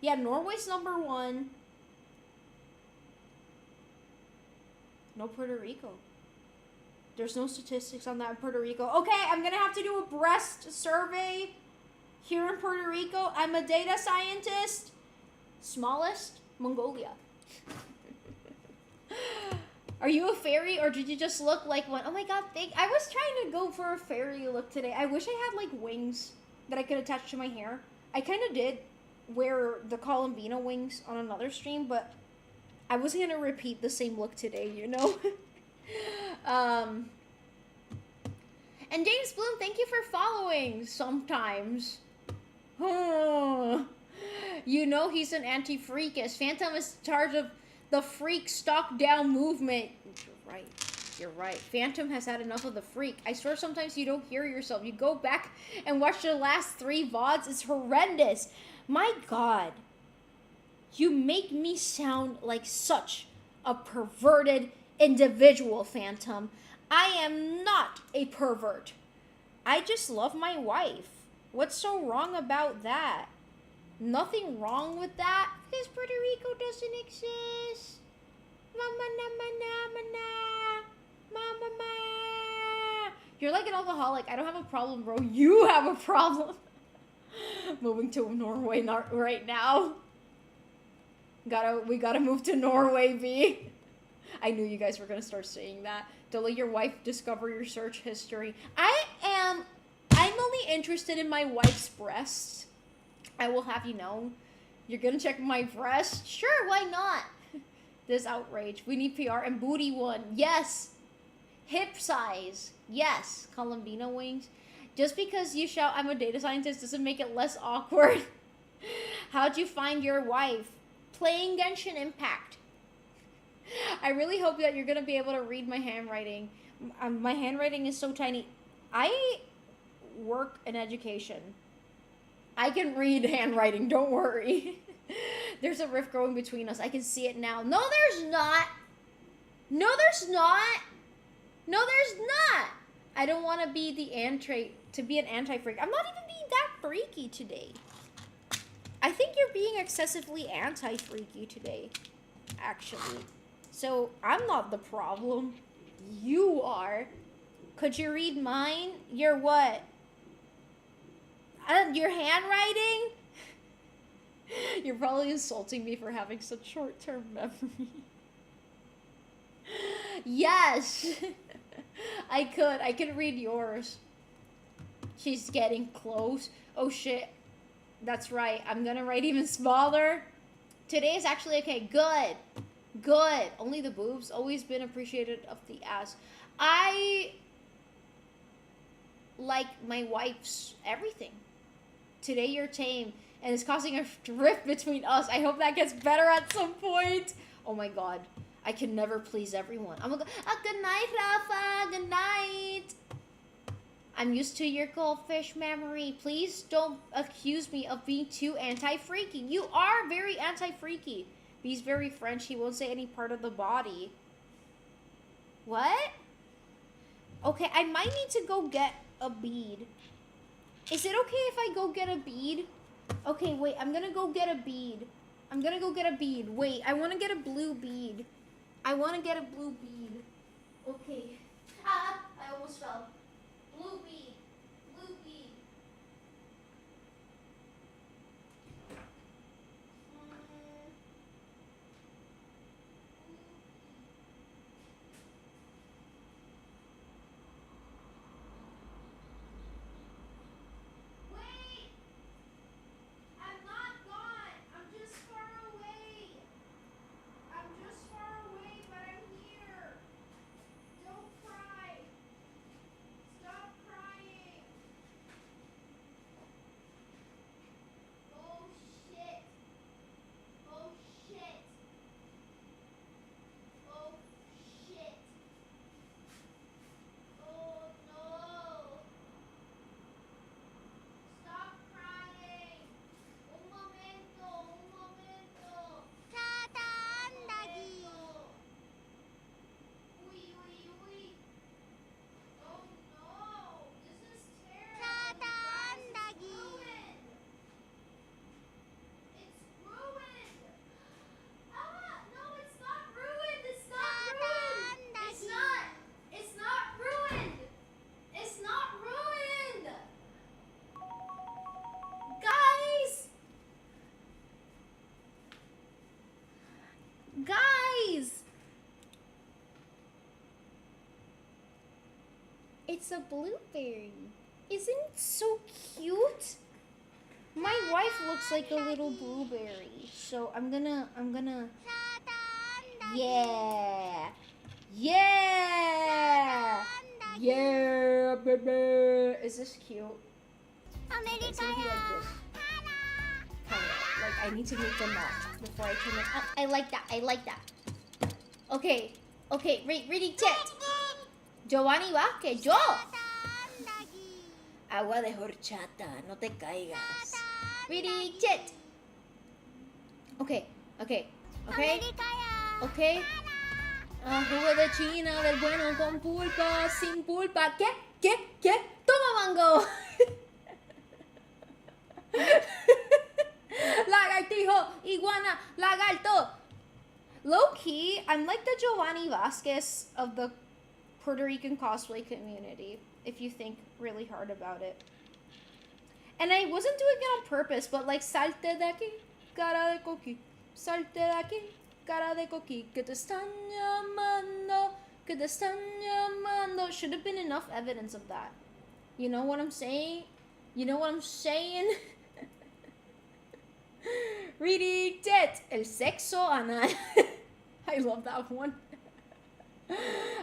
Yeah, Norway's number one. No Puerto Rico. There's no statistics on that in Puerto Rico. Okay, I'm gonna have to do a breast survey here in Puerto Rico. I'm a data scientist. Smallest? Mongolia. Are you a fairy or did you just look like one? Oh my god, I was trying to go for a fairy look today. I wish I had like wings that I could attach to my hair. I kind of did wear the Columbina wings on another stream, but I wasn't going to repeat the same look today, you know? And James Bloom, thank you for following sometimes. You know he's an anti-freakist. Phantom is in charge of the freak stock down movement. You're right. You're right. Phantom has had enough of the freak. I swear sometimes you don't hear yourself. You go back and watch the last 3 VODs. It's horrendous. My God. You make me sound like such a perverted individual, Phantom. I am not a pervert. I just love my wife. What's so wrong about that? Nothing wrong with that. Because Puerto Rico doesn't exist. Mama na mana mana. Mama ma. You're like an alcoholic. I don't have a problem, bro. You have a problem. Moving to Norway right now. We gotta move to Norway, V. I knew you guys were gonna start saying that. Don't let your wife discover your search history. I'm only interested in my wife's breasts. I will have you know. You're gonna check my breast? Sure, why not? This outrage. We need PR and booty one. Yes. Hip size. Yes. Columbina wings. Just because you shout I'm a data scientist doesn't make it less awkward. How'd you find your wife? Playing Genshin Impact. I really hope that you're gonna be able to read my handwriting. My handwriting is so tiny. I work in education. I can read handwriting, don't worry. There's a rift growing between us. I can see it now. No, there's not. No, there's not. No, there's not. I don't want to be an anti-freak. I'm not even being that freaky today. I think you're being excessively anti-freaky today, actually. So, I'm not the problem. You are. Could you read mine? Your what? Your handwriting? You're probably insulting me for having such short-term memory. Yes! I could read yours. She's getting close. Oh shit. That's right. I'm gonna write even smaller. Today is actually okay. Good. Good. Only the boobs. Always been appreciated of the ass. I like my wife's everything. Today you're tame, and it's causing a rift between us. I hope that gets better at some point. Oh my god. I can never please everyone. I'm gonna go, good night, Rafa. Good night. I'm used to your goldfish memory. Please don't accuse me of being too anti-freaky. You are very anti-freaky. He's very French. He won't say any part of the body. What? Okay, I might need to go get a bead. Is it okay if I go get a bead? Okay, wait. I'm gonna go get a bead. I'm gonna go get a bead. Wait, I want to get a blue bead. I want to get a blue bead. Okay. Ah, I almost fell. Blue bead. Blue bead. it's a blueberry. Isn't it so cute? My wife looks like a little blueberry. So I'm gonna, yeah. Yeah! Yeah, baby! Is this cute? It's gonna be like this. Kind of. Like, I need to make the knot before I turn it up. I like that. I like that. Okay. Okay, reading text. Giovanni Vázquez, yo. Agua de horchata, no te caigas. Reading chat. Okay, okay, okay, okay. Jugo de China, del bueno con pulpa, sin pulpa. ¿Qué? ¿Qué? ¿Qué? Toma mango. Lagartijo, iguana, lagarto. Low key, I'm like the Giovanni Vázquez of the Puerto Rican cosplay community, if you think really hard about it. And I wasn't doing it on purpose, but like, salte de aquí, cara de coqui. Salte de aquí, cara de coqui. Que te están llamando, que te están llamando. Should have been enough evidence of that. You know what I'm saying? You know what I'm saying? Reading it. El sexo anal. I love that one.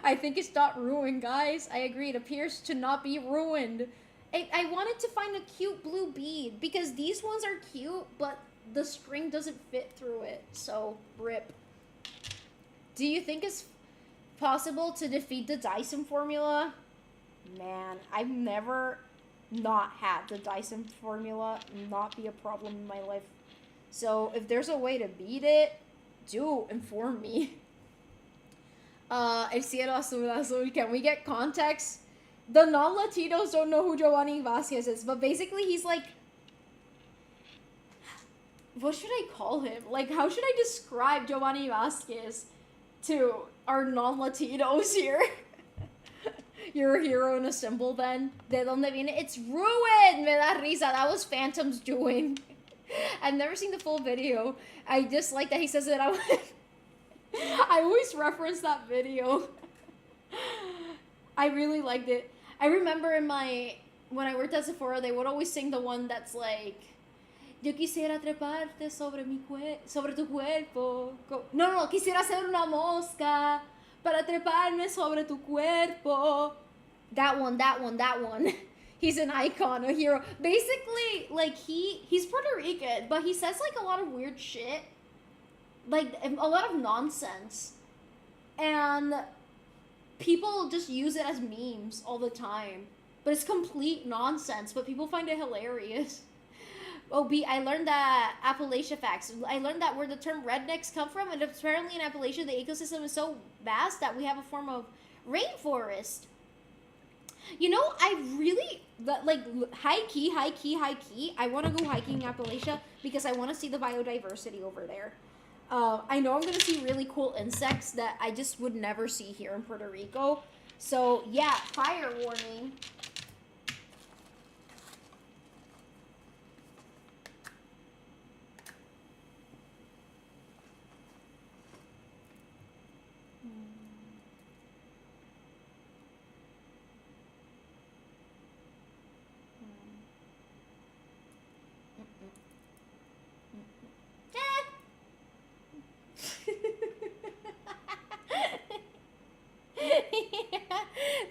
I think it's not ruined, guys. I agree. It appears to not be ruined. I wanted to find a cute blue bead because these ones are cute, but the string doesn't fit through it. So, rip. Do you think it's possible to defeat the Dyson formula? Man, I've never not had the Dyson formula not be a problem in my life. So, if there's a way to beat it, do inform me. El cielo azul azul. Can we get context? The non-Latinos don't know who Giovanni Vázquez is, but basically he's like... What should I call him? Like, how should I describe Giovanni Vázquez to our non-Latinos here? You're a hero and a symbol then? De donde viene? It's ruined! Me da risa. That was Phantom's doing. I've never seen the full video. I just like that he says it out. I always reference that video. I really liked it. I remember when I worked at Sephora, they would always sing the one that's like, yo quisiera treparte sobre tu cuerpo. No, quisiera ser una mosca para treparme sobre tu cuerpo. That one. He's an icon, a hero. Basically, like, he's Puerto Rican, but he says, like, a lot of weird shit. Like, a lot of nonsense. And people just use it as memes all the time. But it's complete nonsense, but people find it hilarious. Oh, I learned that Appalachia facts. I learned that where the term rednecks come from, and apparently in Appalachia, the ecosystem is so vast that we have a form of rainforest. You know, I really, like, high key, I want to go hiking in Appalachia because I want to see the biodiversity over there. I know I'm going to see really cool insects that I just would never see here in Puerto Rico. So, yeah, fire warning.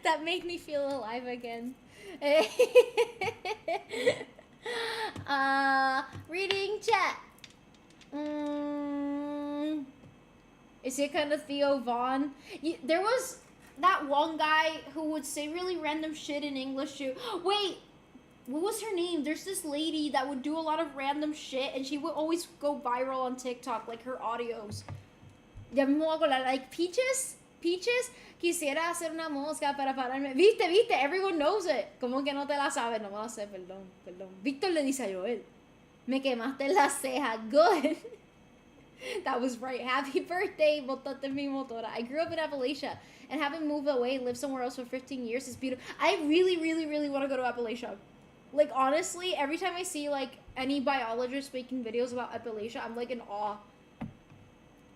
That made me feel alive again. Reading chat. Is it kind of Theo Vaughn? There was that one guy who would say really random shit in English too. Wait, what was her name? There's this lady that would do a lot of random shit, and she would always go viral on TikTok, like her audios. Ya mismo hago like Peaches. Quisiera hacer una mosca para pararme. ¿Viste? Everyone knows it. ¿Cómo que no te la sabes? No me la sé, perdón. Víctor le dice a Joel, me quemaste la ceja. Good. That was right. Happy birthday, botate mi motora. I grew up in Appalachia, and having moved away and lived somewhere else for 15 years is beautiful. I really, really, really want to go to Appalachia. Like, honestly, every time I see, like, any biologist making videos about Appalachia, I'm, like, in awe.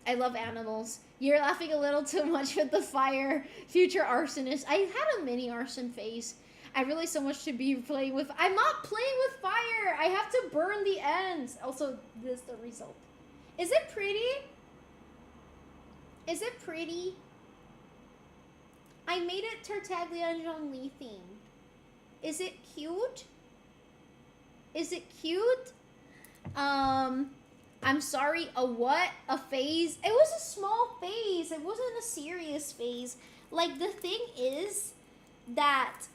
I love animals. You're laughing a little too much with the fire. Future arsonist. I had a mini arson phase. I realize so much to be playing with. I'm not playing with fire. I have to burn the ends. Also, this is the result. Is it pretty? Is it pretty? I made it Tartaglia and Zhongli themed. Is it cute? Is it cute? I'm sorry, a what? A phase? It was a small phase. It wasn't a serious phase. Like, the thing is that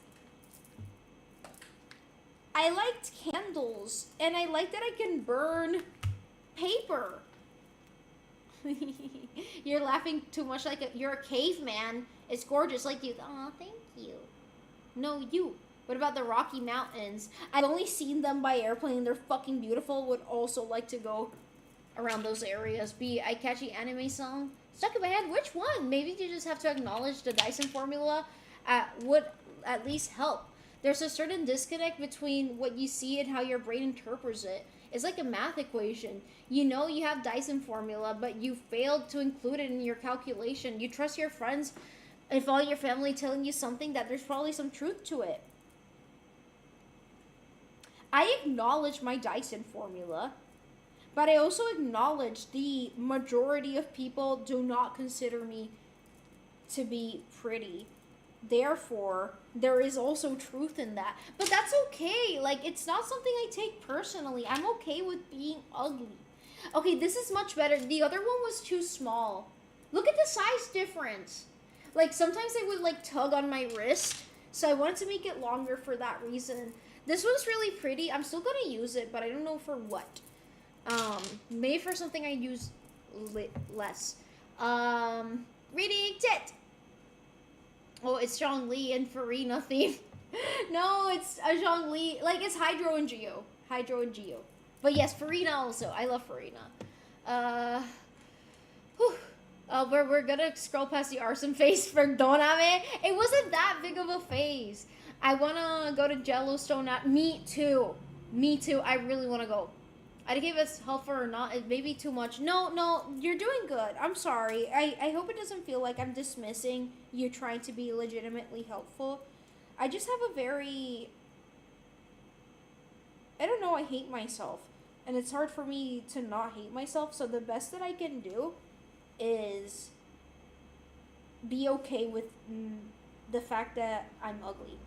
I liked candles, and I like that I can burn paper. You're laughing too much like you're a caveman. It's gorgeous like you. Aw, thank you. No, you. What about the Rocky Mountains? I've only seen them by airplane. They're fucking beautiful. Would also like to go around those areas. Be eye-catchy anime song stuck in my head. Which one? Maybe you just have to acknowledge the Dyson formula would at least help. There's a certain disconnect between what you see and how your brain interprets it. It's like a math equation. You know you have Dyson formula, but you failed to include it in your calculation. You trust your friends and all your family telling you something that there's probably some truth to it. I acknowledge my Dyson formula, but I also acknowledge the majority of people do not consider me to be pretty. Therefore, there is also truth in that. But that's okay. Like, it's not something I take personally. I'm okay with being ugly. Okay, this is much better. The other one was too small. Look at the size difference. Like, sometimes they would, like, tug on my wrist. So I wanted to make it longer for that reason. This one's really pretty. I'm still gonna use it, but I don't know for what. Maybe for something I use less. Reading Tit. Oh, it's Zhongli and Farina theme. No, it's a Zhongli. Like, it's Hydro and Geo. Hydro and Geo. But yes, Farina also. I love Farina. We're gonna scroll past the arson phase for Doname. It wasn't that big of a phase. I wanna go to Yellowstone. Me too. Me too. I really wanna go. I don't give it's helpful or not. It may be too much. No, you're doing good. I'm sorry. I hope it doesn't feel like I'm dismissing you trying to be legitimately helpful. I just have a very... I don't know, I hate myself. And it's hard for me to not hate myself. So the best that I can do is be okay with the fact that I'm ugly.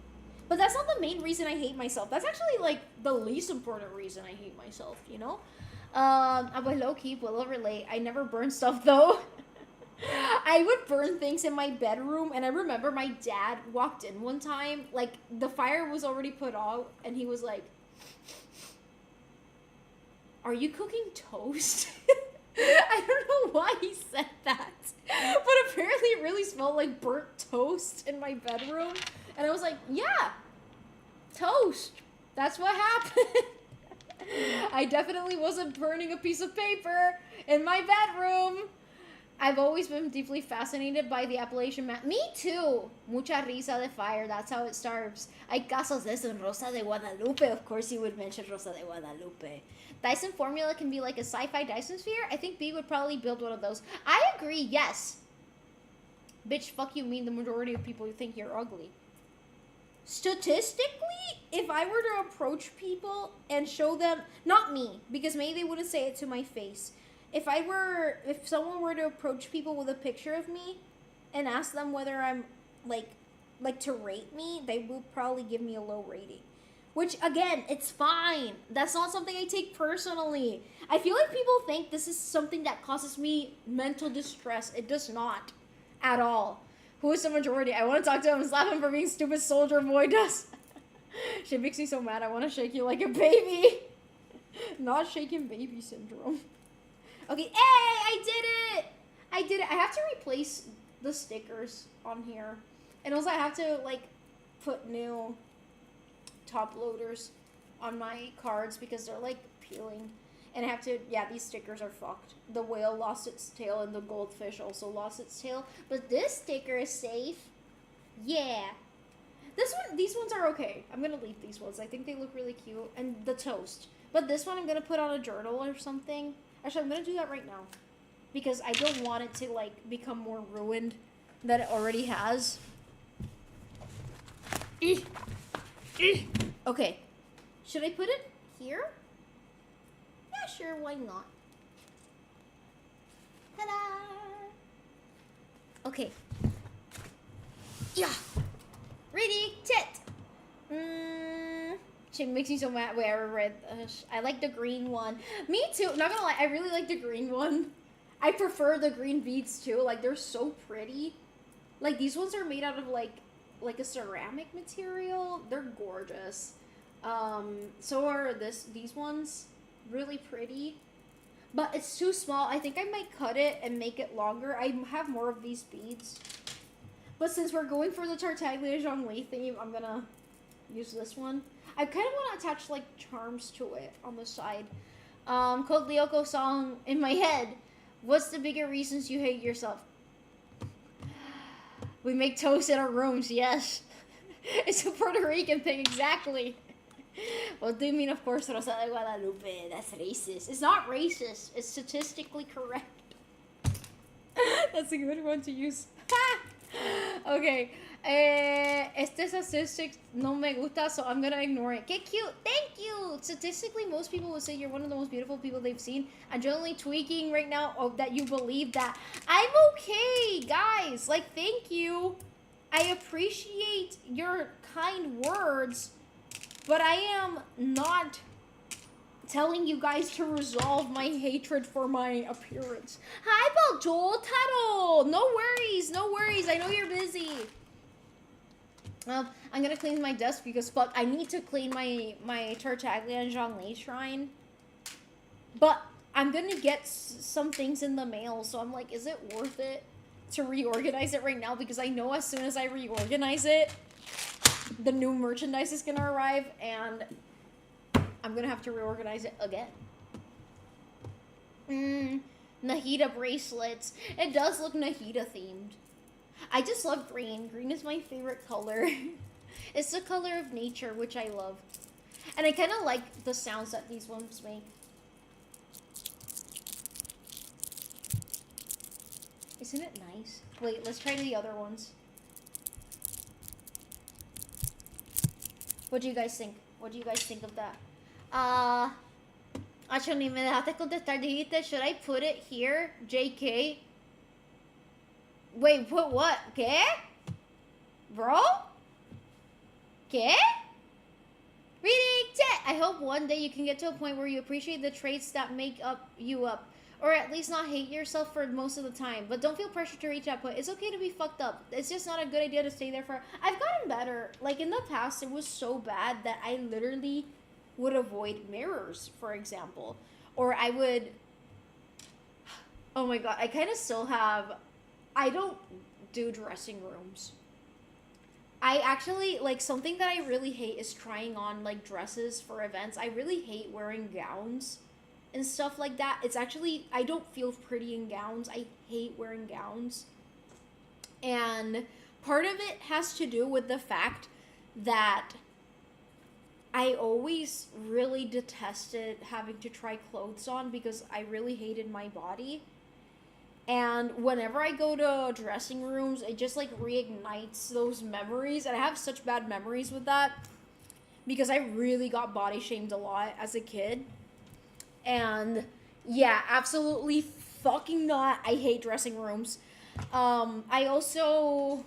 But that's not the main reason I hate myself. That's actually, like, the least important reason I hate myself, you know? I would low-key will relate. I never burn stuff, though. I would burn things in my bedroom, and I remember my dad walked in one time. Like, the fire was already put out, and he was like, "Are you cooking toast?" I don't know why he said that. But apparently it really smelled like burnt toast in my bedroom. And I was like, yeah, toast. That's what happened. I definitely wasn't burning a piece of paper in my bedroom. I've always been deeply fascinated by the Appalachian map. Me too. Mucha risa de fire. That's how it starts. Hay casos de eso en Rosa de Guadalupe. Of course you would mention Rosa de Guadalupe. Dyson formula can be like a sci-fi Dyson sphere. I think B would probably build one of those. I agree, yes. Bitch, fuck you mean the majority of people think you're ugly. Statistically, if I were to approach people and show them, not me, because maybe they wouldn't say it to my face. If someone were to approach people with a picture of me and ask them whether I'm like to rate me, they would probably give me a low rating. Which, again, it's fine. That's not something I take personally. I feel like people think this is something that causes me mental distress. It does not. At all. Who is the majority? I want to talk to him and slap him for being stupid soldier boy does. Shit makes me so mad. I want to shake you like a baby. Not shaking baby syndrome. Okay, hey, I did it! I have to replace the stickers on here. And also I have to, like, put new top loaders on my cards because they're, like, peeling. And I have to, yeah, these stickers are fucked. The whale lost its tail and the goldfish also lost its tail. But this sticker is safe. Yeah. These ones are okay. I'm gonna leave these ones. I think they look really cute. And the toast. But this one I'm gonna put on a journal or something. Actually, I'm gonna do that right now. because I don't want it to like become more ruined than it already has. Okay, should I put it here? Yeah, sure, why not? Ta-da! Okay. Yeah. Ready, tit. She makes me so mad. Wait, I read. I like the green one. Me too. Not gonna lie, I really like the green one. I prefer the green beads too. Like they're so pretty. Like these ones are made out of like a ceramic material. They're gorgeous. So are these ones. Really pretty. But it's too small. I think I might cut it and make it longer. I have more of these beads. But since we're going for the Tartaglia Zhongli theme, I'm gonna use this one. I kind of want to attach like charms to it on the side. Code Lyoko song in my head. What's the bigger reasons you hate yourself? We make toast in our rooms, yes. It's a Puerto Rican thing, exactly. What do you mean, of course, Rosa de Guadalupe? That's racist. It's not racist. It's statistically correct. That's a good one to use. Okay. Este statistic no me gusta, so I'm gonna ignore it. Qué cute. Thank you. Statistically, most people would say you're one of the most beautiful people they've seen. I'm generally tweaking right now that you believe that. I'm okay, guys. Like, thank you. I appreciate your kind words, but I am not telling you guys to resolve my hatred for my appearance. Hi, Baljotaro! No worries, no worries. I know you're busy. I'm gonna clean my desk because fuck, I need to clean my Tartaglia and Zhongli shrine. But I'm gonna get some things in the mail, so I'm like, is it worth it to reorganize it right now? Because I know as soon as I reorganize it, the new merchandise is gonna arrive, and I'm gonna have to reorganize it again. Nahida bracelets. It does look Nahida themed. I just love green. Green is my favorite color. It's the color of nature, which I love. And I kind of like the sounds that these ones make. Isn't it nice? Wait, let's try the other ones. What do you guys think? What do you guys think of that? Actually, me dejaste contestar. Dijiste, should I put it here? JK? Wait, put what? ¿Qué? Bro? ¿Qué? Reading chat! I hope one day you can get to a point where you appreciate the traits that make you up. Or at least not hate yourself for most of the time. But don't feel pressure to reach that point. It's okay to be fucked up. It's just not a good idea to stay there for... I've gotten better. Like, in the past, it was so bad that I literally would avoid mirrors, for example. Or I would... Oh my god, I kind of still have... I don't do dressing rooms. I actually, like, something that I really hate is trying on, like, dresses for events. I really hate wearing gowns and stuff like that. It's actually, I don't feel pretty in gowns. I hate wearing gowns. And part of it has to do with the fact that I always really detested having to try clothes on because I really hated my body. And whenever I go to dressing rooms, it just, like, reignites those memories. And I have such bad memories with that because I really got body shamed a lot as a kid. And, yeah, absolutely fucking not. I hate dressing rooms. I also...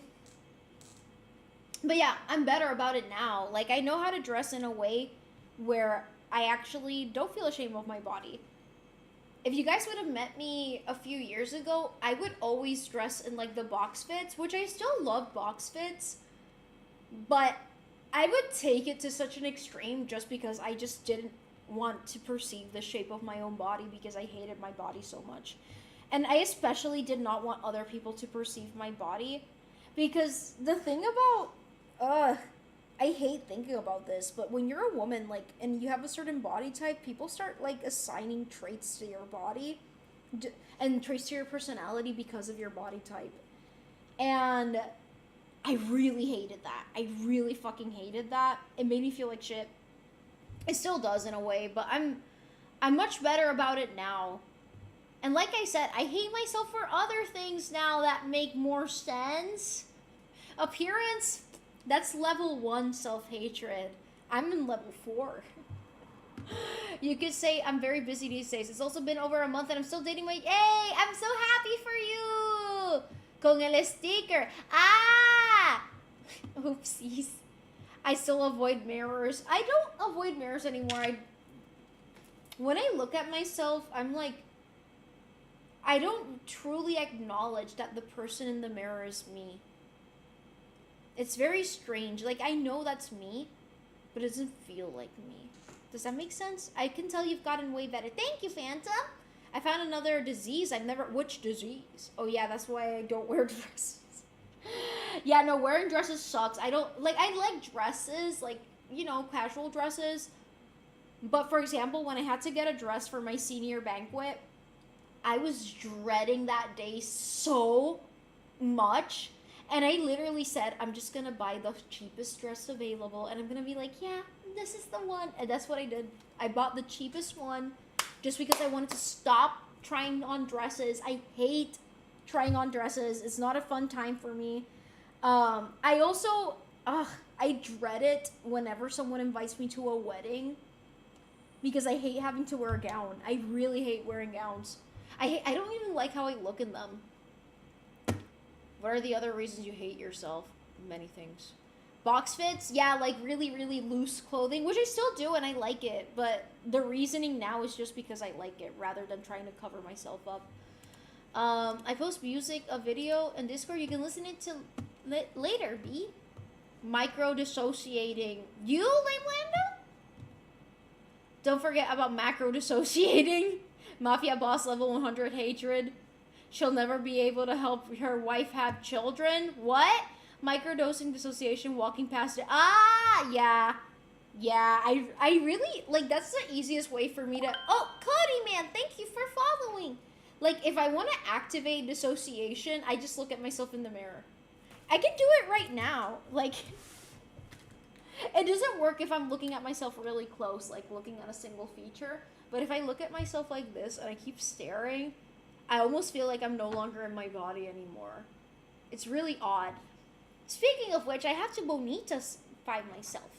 But, yeah, I'm better about it now. Like, I know how to dress in a way where I actually don't feel ashamed of my body. If you guys would have met me a few years ago, I would always dress in, like, the box fits, which I still love box fits, but I would take it to such an extreme just because I just didn't want to perceive the shape of my own body because I hated my body so much. And I especially did not want other people to perceive my body because the thing about, I hate thinking about this, but when you're a woman, like, and you have a certain body type, people start, like, assigning traits to your body and traits to your personality because of your body type. And I really hated that. I really fucking hated that. It made me feel like shit. It still does in a way, but I'm much better about it now. And like I said, I hate myself for other things now that make more sense. Appearance, that's level 1 self-hatred. I'm in level 4. You could say I'm very busy these days. It's also been over a month and I'm still dating my... Yay! I'm so happy for you! Con el sticker. Ah! Oopsies. I still avoid mirrors. I don't avoid mirrors anymore. When I look at myself, I'm like... I don't truly acknowledge that the person in the mirror is me. It's very strange. Like, I know that's me, but it doesn't feel like me. Does that make sense? I can tell you've gotten way better. Thank you, Phantom. I found another disease. I've never... Which disease? Oh, yeah, that's why I don't wear dresses. Yeah, no, wearing dresses sucks. I don't... Like, I like dresses, like, you know, casual dresses. But, for example, when I had to get a dress for my senior banquet, I was dreading that day so much. And I literally said, I'm just going to buy the cheapest dress available. And I'm going to be like, yeah, this is the one. And that's what I did. I bought the cheapest one just because I wanted to stop trying on dresses. I hate trying on dresses. It's not a fun time for me. I also, I dread it whenever someone invites me to a wedding because I hate having to wear a gown. I really hate wearing gowns. I don't even like how I look in them. What are the other reasons you hate yourself? Many things. Box fits? Yeah, like really, really loose clothing, which I still do and I like it. But the reasoning now is just because I like it rather than trying to cover myself up. I post music, a video, and Discord. You can listen it to later, B. Micro dissociating. You, Lame Lando? Don't forget about macro dissociating. Mafia boss level 100 hatred. She'll never be able to help her wife have children. What? Microdosing dissociation, walking past it. Ah, yeah. Yeah, I really, like, that's the easiest way for me to... Oh, Cody, man, thank you for following. Like, if I want to activate dissociation, I just look at myself in the mirror. I can do it right now. Like, it doesn't work if I'm looking at myself really close, like looking at a single feature. But if I look at myself like this and I keep staring... I almost feel like I'm no longer in my body anymore. It's really odd. Speaking of which, I have to bonita-fy myself.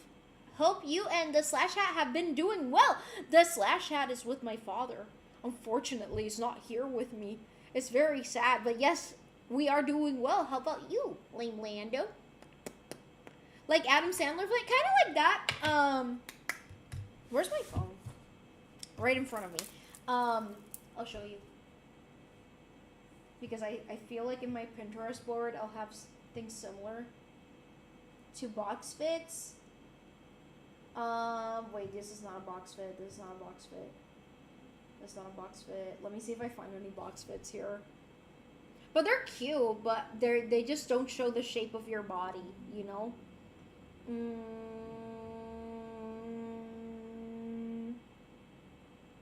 Hope you and the Slash Hat have been doing well. The Slash Hat is with my father. Unfortunately, he's not here with me. It's very sad, but yes, we are doing well. How about you, Lame Lando? Like Adam Sandler, like kind of like that. Where's my phone? Right in front of me. I'll show you. Because I feel like in my Pinterest board, I'll have things similar to box fits. Wait, this is not a box fit. This is not a box fit. That's not a box fit. Let me see if I find any box fits here. But they're cute, but they just don't show the shape of your body, you know?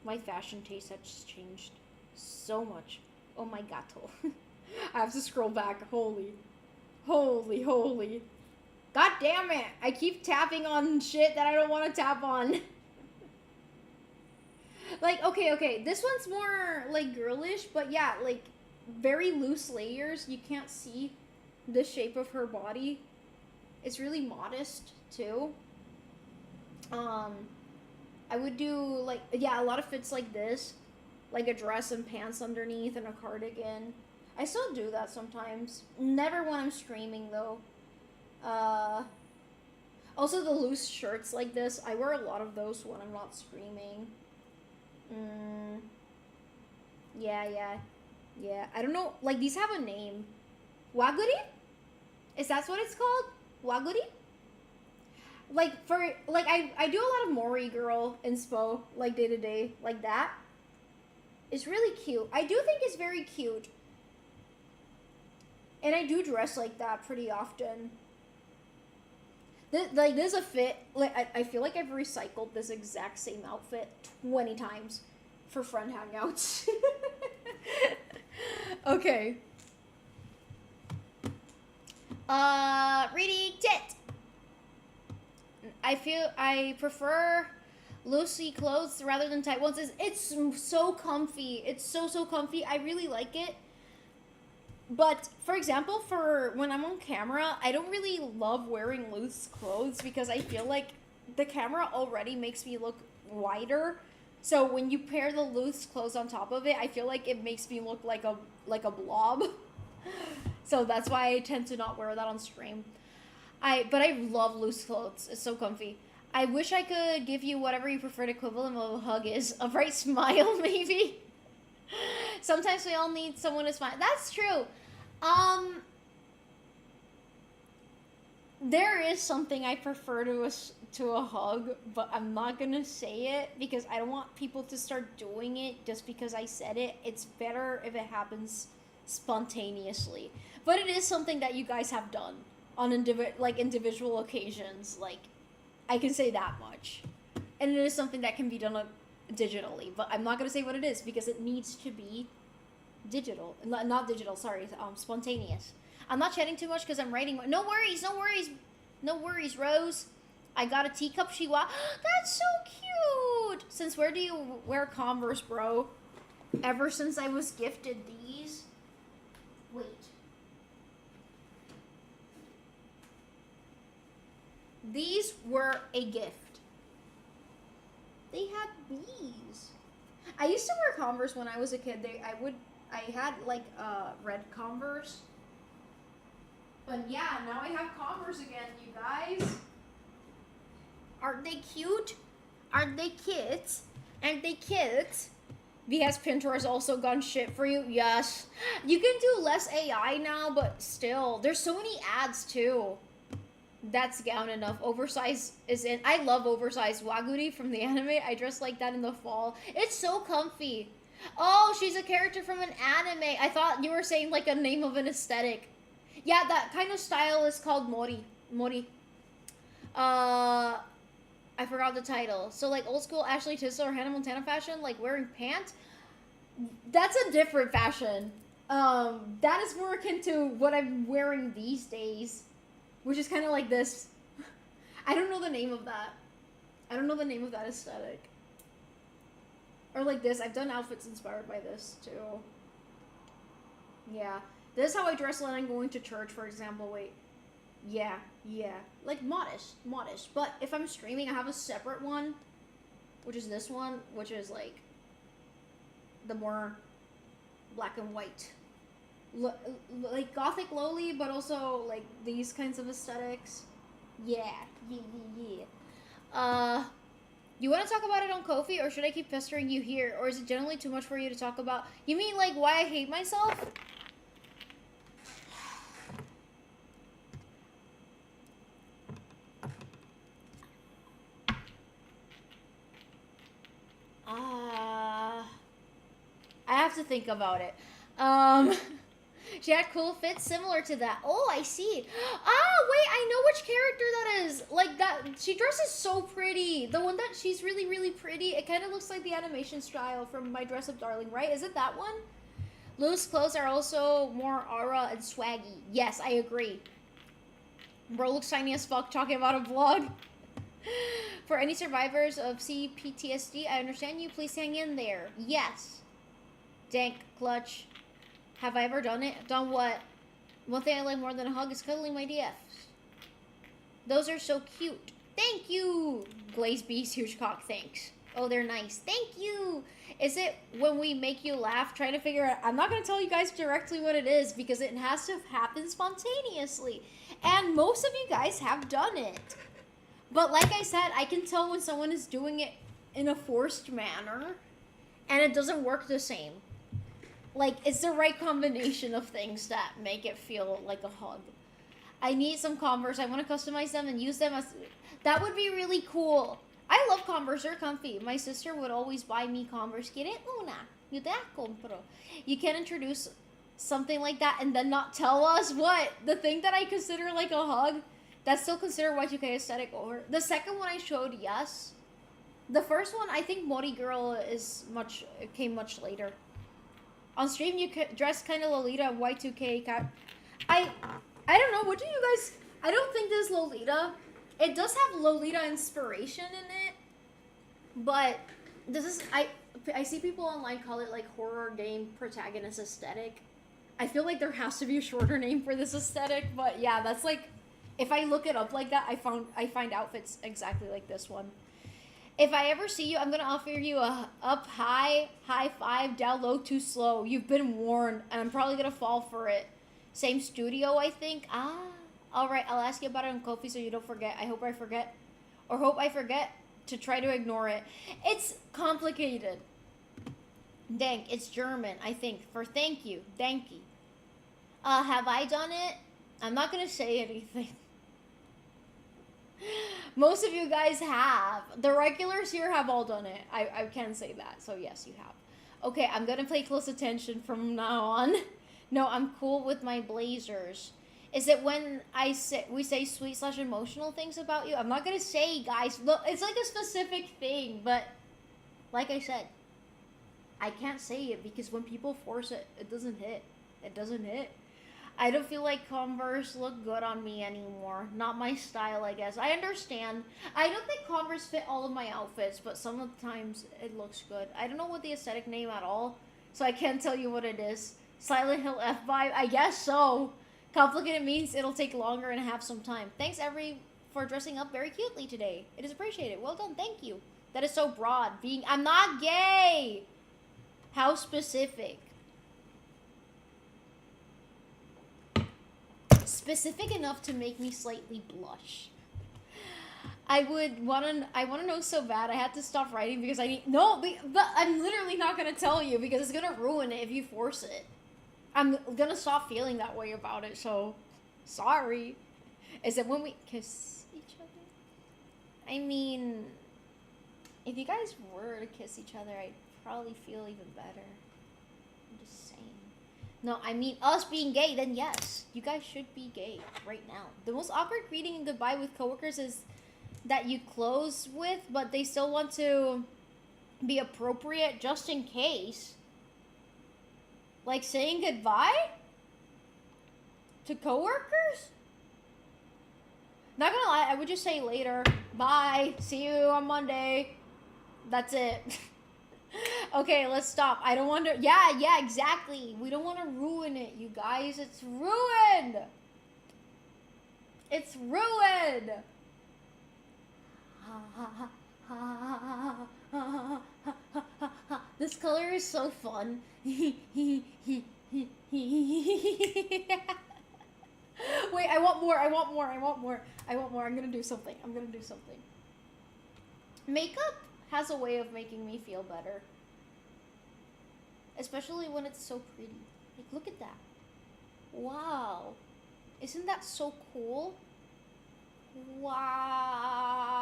My fashion taste has changed so much. Oh my gato. I have to scroll back. Holy. God damn it. I keep tapping on shit that I don't want to tap on. Like, okay. This one's more, like, girlish. But yeah, like, very loose layers. You can't see the shape of her body. It's really modest, too. I would do, like, yeah, a lot of fits like this. Like a dress and pants underneath and a cardigan. I still do that sometimes. Never when I'm streaming, though. Also, the loose shirts like this. I wear a lot of those when I'm not streaming. Yeah. I don't know. Like, these have a name. Waguri? Is that what it's called? Waguri? Like, I do a lot of Mori girl inspo, like, day to day, like that. It's really cute. I do think it's very cute. And I do dress like that pretty often. There's a fit. Like, I feel like I've recycled this exact same outfit 20 times for friend hangouts. Okay. Reading tit. I prefer loosey clothes rather than tight ones. It's so comfy. It's so comfy. I really like it. But for example, for when I'm on camera, I don't really love wearing loose clothes because I feel like the camera already makes me look wider. So when you pair the loose clothes on top of it, I feel like it makes me look like a blob. So that's why I tend to not wear that on stream. But I love loose clothes. It's so comfy. I wish I could give you whatever you preferred equivalent of a hug is. A bright smile, maybe. Sometimes we all need someone to smile. That's true. There is something I prefer to a hug, but I'm not gonna say it because I don't want people to start doing it just because I said it. It's better if it happens spontaneously. But it is something that you guys have done on individual occasions. Like, I can say that much. And it is something that can be done digitally, but I'm not gonna say what it is because it needs to be digital. Not digital, sorry, spontaneous. I'm not chatting too much because I'm writing. No worries, Rose. I got a teacup chihuahua. That's so cute. Since where do you wear Converse, bro? Ever since I was gifted these. Wait. These were a gift. They had bees. I used to wear Converse when I was a kid. I had like red Converse. But yeah, now I have Converse again, you guys. Aren't they cute? Aren't they cute? Aren't they cute? Has Pinterest also gone shit for you? Yes. You can do less AI now, but still. There's so many ads too. That's gown enough. Oversized is in. I love oversized Waguri from the anime. I dress like that in the fall. It's so comfy. Oh, she's a character from an anime. I thought you were saying like a name of an aesthetic. Yeah, that kind of style is called Mori. I forgot the title. So like old school Ashley Tisdale or Hannah Montana fashion, like wearing pants. That's a different fashion. That is more akin to what I'm wearing these days, which is kind of like this. I don't know the name of that. I don't know the name of that aesthetic. Or like this. I've done outfits inspired by this too. Yeah. This is how I dress when I'm going to church, for example. Wait. Yeah. Like modest. But if I'm streaming, I have a separate one, which is this one, which is like the more black and white. Like gothic lowly, but also like these kinds of aesthetics. Yeah. You want to talk about it on Ko-fi, or should I keep pestering you here? Or is it generally too much for you to talk about? You mean like why I hate myself? I have to think about it. She had cool fits similar to that. Oh, I see. Oh, wait, I know which character that is. Like that, she dresses so pretty. The one that she's really, really pretty. It kind of looks like the animation style from My Dress Up Darling, right? Is it that one? Loose clothes are also more aura and swaggy. Yes, I agree. Bro looks tiny as fuck talking about a vlog. For any survivors of CPTSD, I understand you. Please hang in there. Yes. Dank, clutch. Have I ever done it? Done what? One thing I like more than a hug is cuddling my DFs. Those are so cute. Thank you! Glazed Beast, huge cock, thanks. Oh, they're nice. Thank you! Is it when we make you laugh? Trying to figure out... I'm not going to tell you guys directly what it is because it has to happen spontaneously. And most of you guys have done it. But like I said, I can tell when someone is doing it in a forced manner and it doesn't work the same. Like, it's the right combination of things that make it feel like a hug. I need some Converse. I want to customize them and use them as... That would be really cool. I love Converse. They're comfy. My sister would always buy me Converse. ¿Quieres una? Yo te la compro. You can't introduce something like that and then not tell us what? The thing that I consider like a hug, that's still considered Y2K aesthetic over. The second one I showed, yes. The first one, I think Mori Girl came much later. On stream, you dress kind of Lolita Y2K cat. I don't know. What do you guys... I don't think this is Lolita. It does have Lolita inspiration in it. But this is I see people online call it like horror game protagonist aesthetic. I feel like there has to be a shorter name for this aesthetic, but yeah, that's like, if I look it up like that, I find outfits exactly like this one. If I ever see you, I'm gonna offer you a up high, high five, down low, too slow. You've been warned, and I'm probably gonna fall for it. Same studio, I think. All right. I'll ask you about it on Kofi so you don't forget. I hope I forget, or hope I forget to try to ignore it. It's complicated. Dank. It's German, I think, for thank you. Danky. Have I done it? I'm not gonna say anything. Most of you guys have. The regulars here have all done it. I can say that. So yes, you have. Okay, I'm gonna pay close attention from now on. No, I'm cool with my blazers. Is it when we say sweet / emotional things about you? I'm not gonna say, guys. Look, it's like a specific thing, but like I said, I can't say it because when people force it, it doesn't hit. It doesn't hit. I don't feel like Converse look good on me anymore. Not my style, I guess. I understand. I don't think Converse fit all of my outfits, but sometimes it looks good. I don't know what the aesthetic name at all, so I can't tell you what it is. Silent Hill F vibe? I guess so. Complicated means it'll take longer and have some time. Thanks, for dressing up very cutely today. It is appreciated. Well done. Thank you. That is so broad. I'm not gay. How specific? Specific enough to make me slightly blush. I wanna know so bad. I had to stop writing because but I'm literally not gonna tell you because it's gonna ruin it if you force it. I'm gonna stop feeling that way about it, so sorry. Is it when we kiss each other? I mean, if you guys were to kiss each other, I'd probably feel even better. I'm just saying. No, I mean us being gay, then yes. You guys should be gay right now. The most awkward greeting and goodbye with coworkers is that you close with, but they still want to be appropriate just in case. Like saying goodbye to coworkers? Not gonna lie, I would just say later. Bye. See you on Monday. That's it. Okay, let's stop. I don't want to... Yeah, exactly. We don't want to ruin it, you guys. It's ruined. It's ruined. This color is so fun. Wait, I want more. I'm gonna do something. Makeup has a way of making me feel better. Especially when it's so pretty. Like, look at that. Wow. Isn't that so cool? Wow.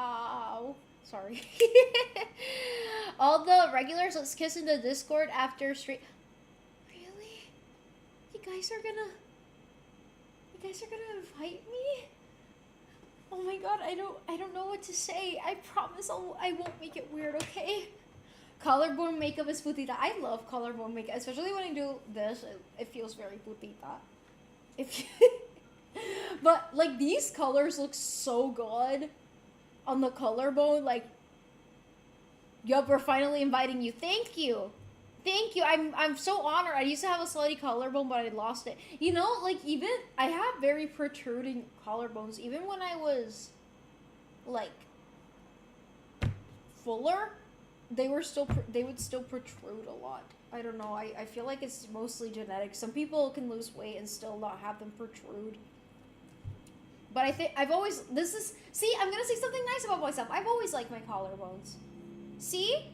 Sorry. All the regulars, let's kiss in the Discord after stream. Really? You guys are gonna invite me? Oh my god, I don't know what to say. I promise I won't make it weird, okay? Collarbone makeup is putita. I love collarbone makeup, especially when I do this. It feels very putita. But like these colors look so good on the collarbone. Like, yup, we're finally inviting you. Thank you. I'm so honored. I used to have a slutty collarbone, but I lost it. You know, like even I have very protruding collarbones. Even when I was like fuller, they would still protrude a lot. I don't know. I feel like it's mostly genetic. Some people can lose weight and still not have them protrude. But I think I'm gonna say something nice about myself. I've always liked my collarbones. See,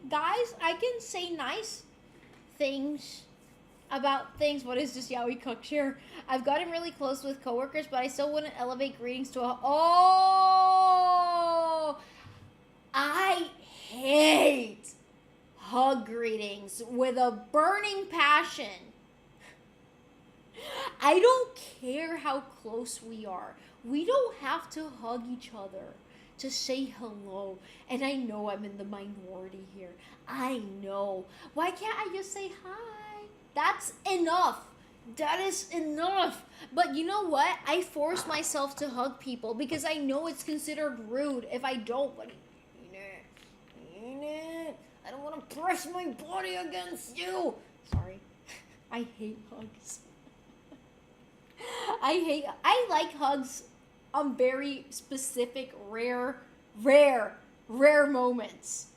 guys, I can say nice things about things. What is this yaoi cook here? I've gotten really close with coworkers, but I still wouldn't elevate greetings to a... Oh! I hate hug greetings with a burning passion. I don't care how close we are. We don't have to hug each other to say hello. And I know I'm in the minority here. I know. Why can't I just say hi? That's enough. That is enough. But you know what? I force myself to hug people because I know it's considered rude if I don't. But press my body against you. Sorry. I hate hugs. I like hugs on very specific, rare moments.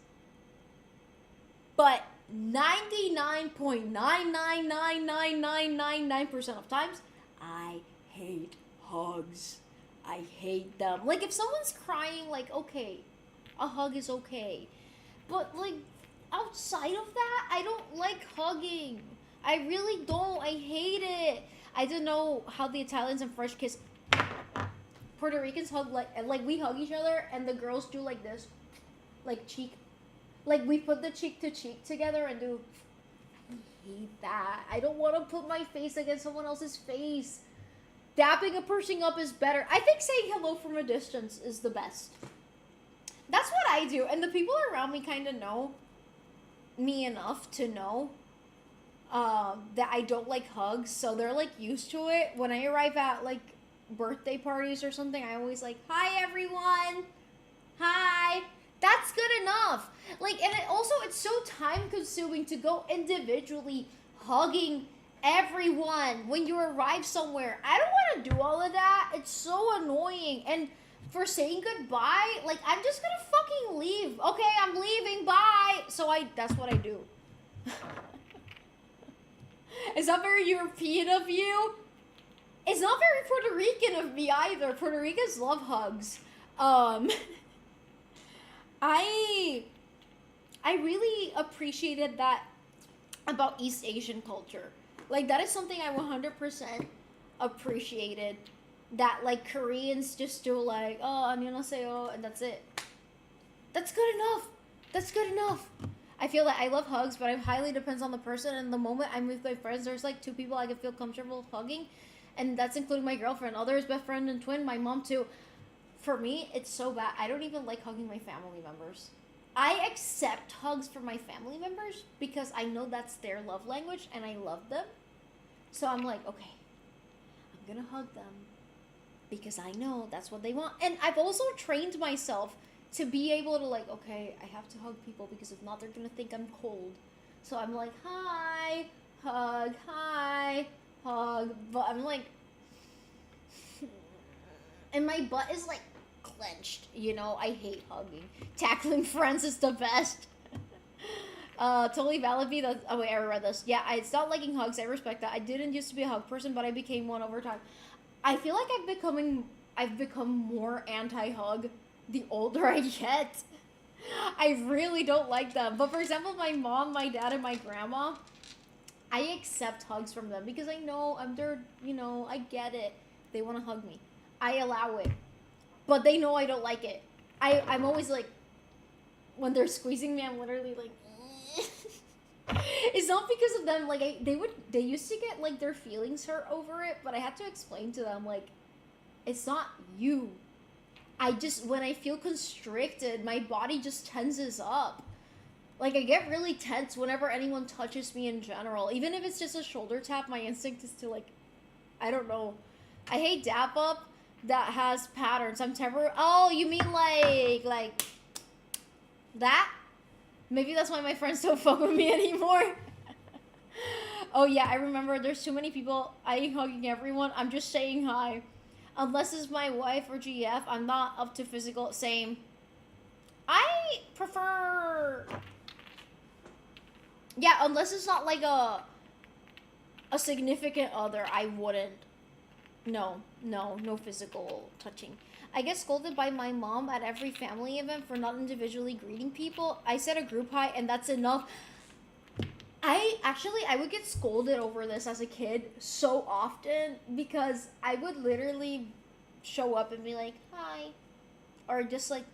But 99.9999999% of times, I hate hugs. I hate them. Like, if someone's crying, like, okay, a hug is okay. But, like, outside of that, I don't like hugging. I really don't. I hate it. I don't know how the Italians and French kiss. Puerto Ricans hug like we hug each other, and the girls do like this, like cheek, like we put the cheek to cheek together and do. I hate that. I don't want to put my face against someone else's face. Dapping a person up is better. I think saying hello from a distance is the best. That's what I do, and the people around me kind of know me enough to know that I don't like hugs, so they're like used to it. When I arrive at like birthday parties or something, I always like, hi everyone, hi. That's good enough. Like, and it's so time consuming to go individually hugging everyone when you arrive somewhere. I don't want to do all of that. It's so annoying. And for saying goodbye, like, I'm just gonna fucking leave. Okay, I'm leaving, bye. So that's what I do. Is that very European of you? It's not very Puerto Rican of me either. Puerto Ricans love hugs. I really appreciated that about East Asian culture. Like, that is something I 100% appreciated. That, like, Koreans just do, like, oh, annyeonghaseyo, and that's it. That's good enough. That's good enough. I feel like I love hugs, but it highly depends on the person. And the moment I'm with my friends, there's, like, 2 people I can feel comfortable hugging. And that's including my girlfriend. Others, best friend and twin, my mom, too. For me, it's so bad. I don't even like hugging my family members. I accept hugs from my family members because I know that's their love language and I love them. So I'm like, okay, I'm gonna hug them because I know that's what they want. And I've also trained myself to be able to, like, okay, I have to hug people because if not, they're gonna think I'm cold. So I'm like, hi, hug, but I'm like, and my butt is like clenched, you know. I hate hugging. Tackling friends is the best. Totally valid. Oh wait, I read this. Yeah, I stopped liking hugs. I respect that. I didn't used to be a hug person, but I became one over time. I feel like I've become more anti-hug the older I get. I really don't like them. But for example, my mom, my dad, and my grandma, I accept hugs from them because I know I'm their, you know, I get it. They want to hug me. I allow it. But they know I don't like it. I'm always like, when they're squeezing me, I'm literally like, it's not because of them. Like, they used to get, like, their feelings hurt over it, but I had to explain to them, like, it's not you. When I feel constricted, my body just tenses up. Like, I get really tense whenever anyone touches me in general. Even if it's just a shoulder tap, my instinct is to, like, I don't know. I hate dap up that has patterns. Oh, you mean like that? Maybe that's why my friends don't fuck with me anymore. Oh yeah, I remember there's too many people. I ain't hugging everyone. I'm just saying hi. Unless it's my wife or GF, I'm not up to physical. Same. I prefer... Yeah, unless it's not like a significant other, I wouldn't. No physical touching. I get scolded by my mom at every family event for not individually greeting people. I said a group hi, and that's enough. I would get scolded over this as a kid so often because I would literally show up and be like, hi. Or just like,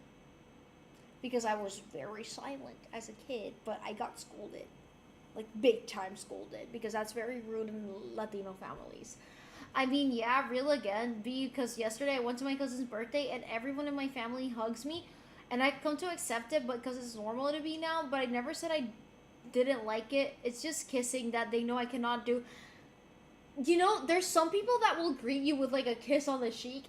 because I was very silent as a kid, but I got scolded. Like, big time scolded, because that's very rude in Latino families. I mean, yeah, real again, because yesterday I went to my cousin's birthday and everyone in my family hugs me, and I've come to accept it because it's normal to be now, but I never said I didn't like it. It's just kissing that they know I cannot do. You know, there's some people that will greet you with, like, a kiss on the cheek.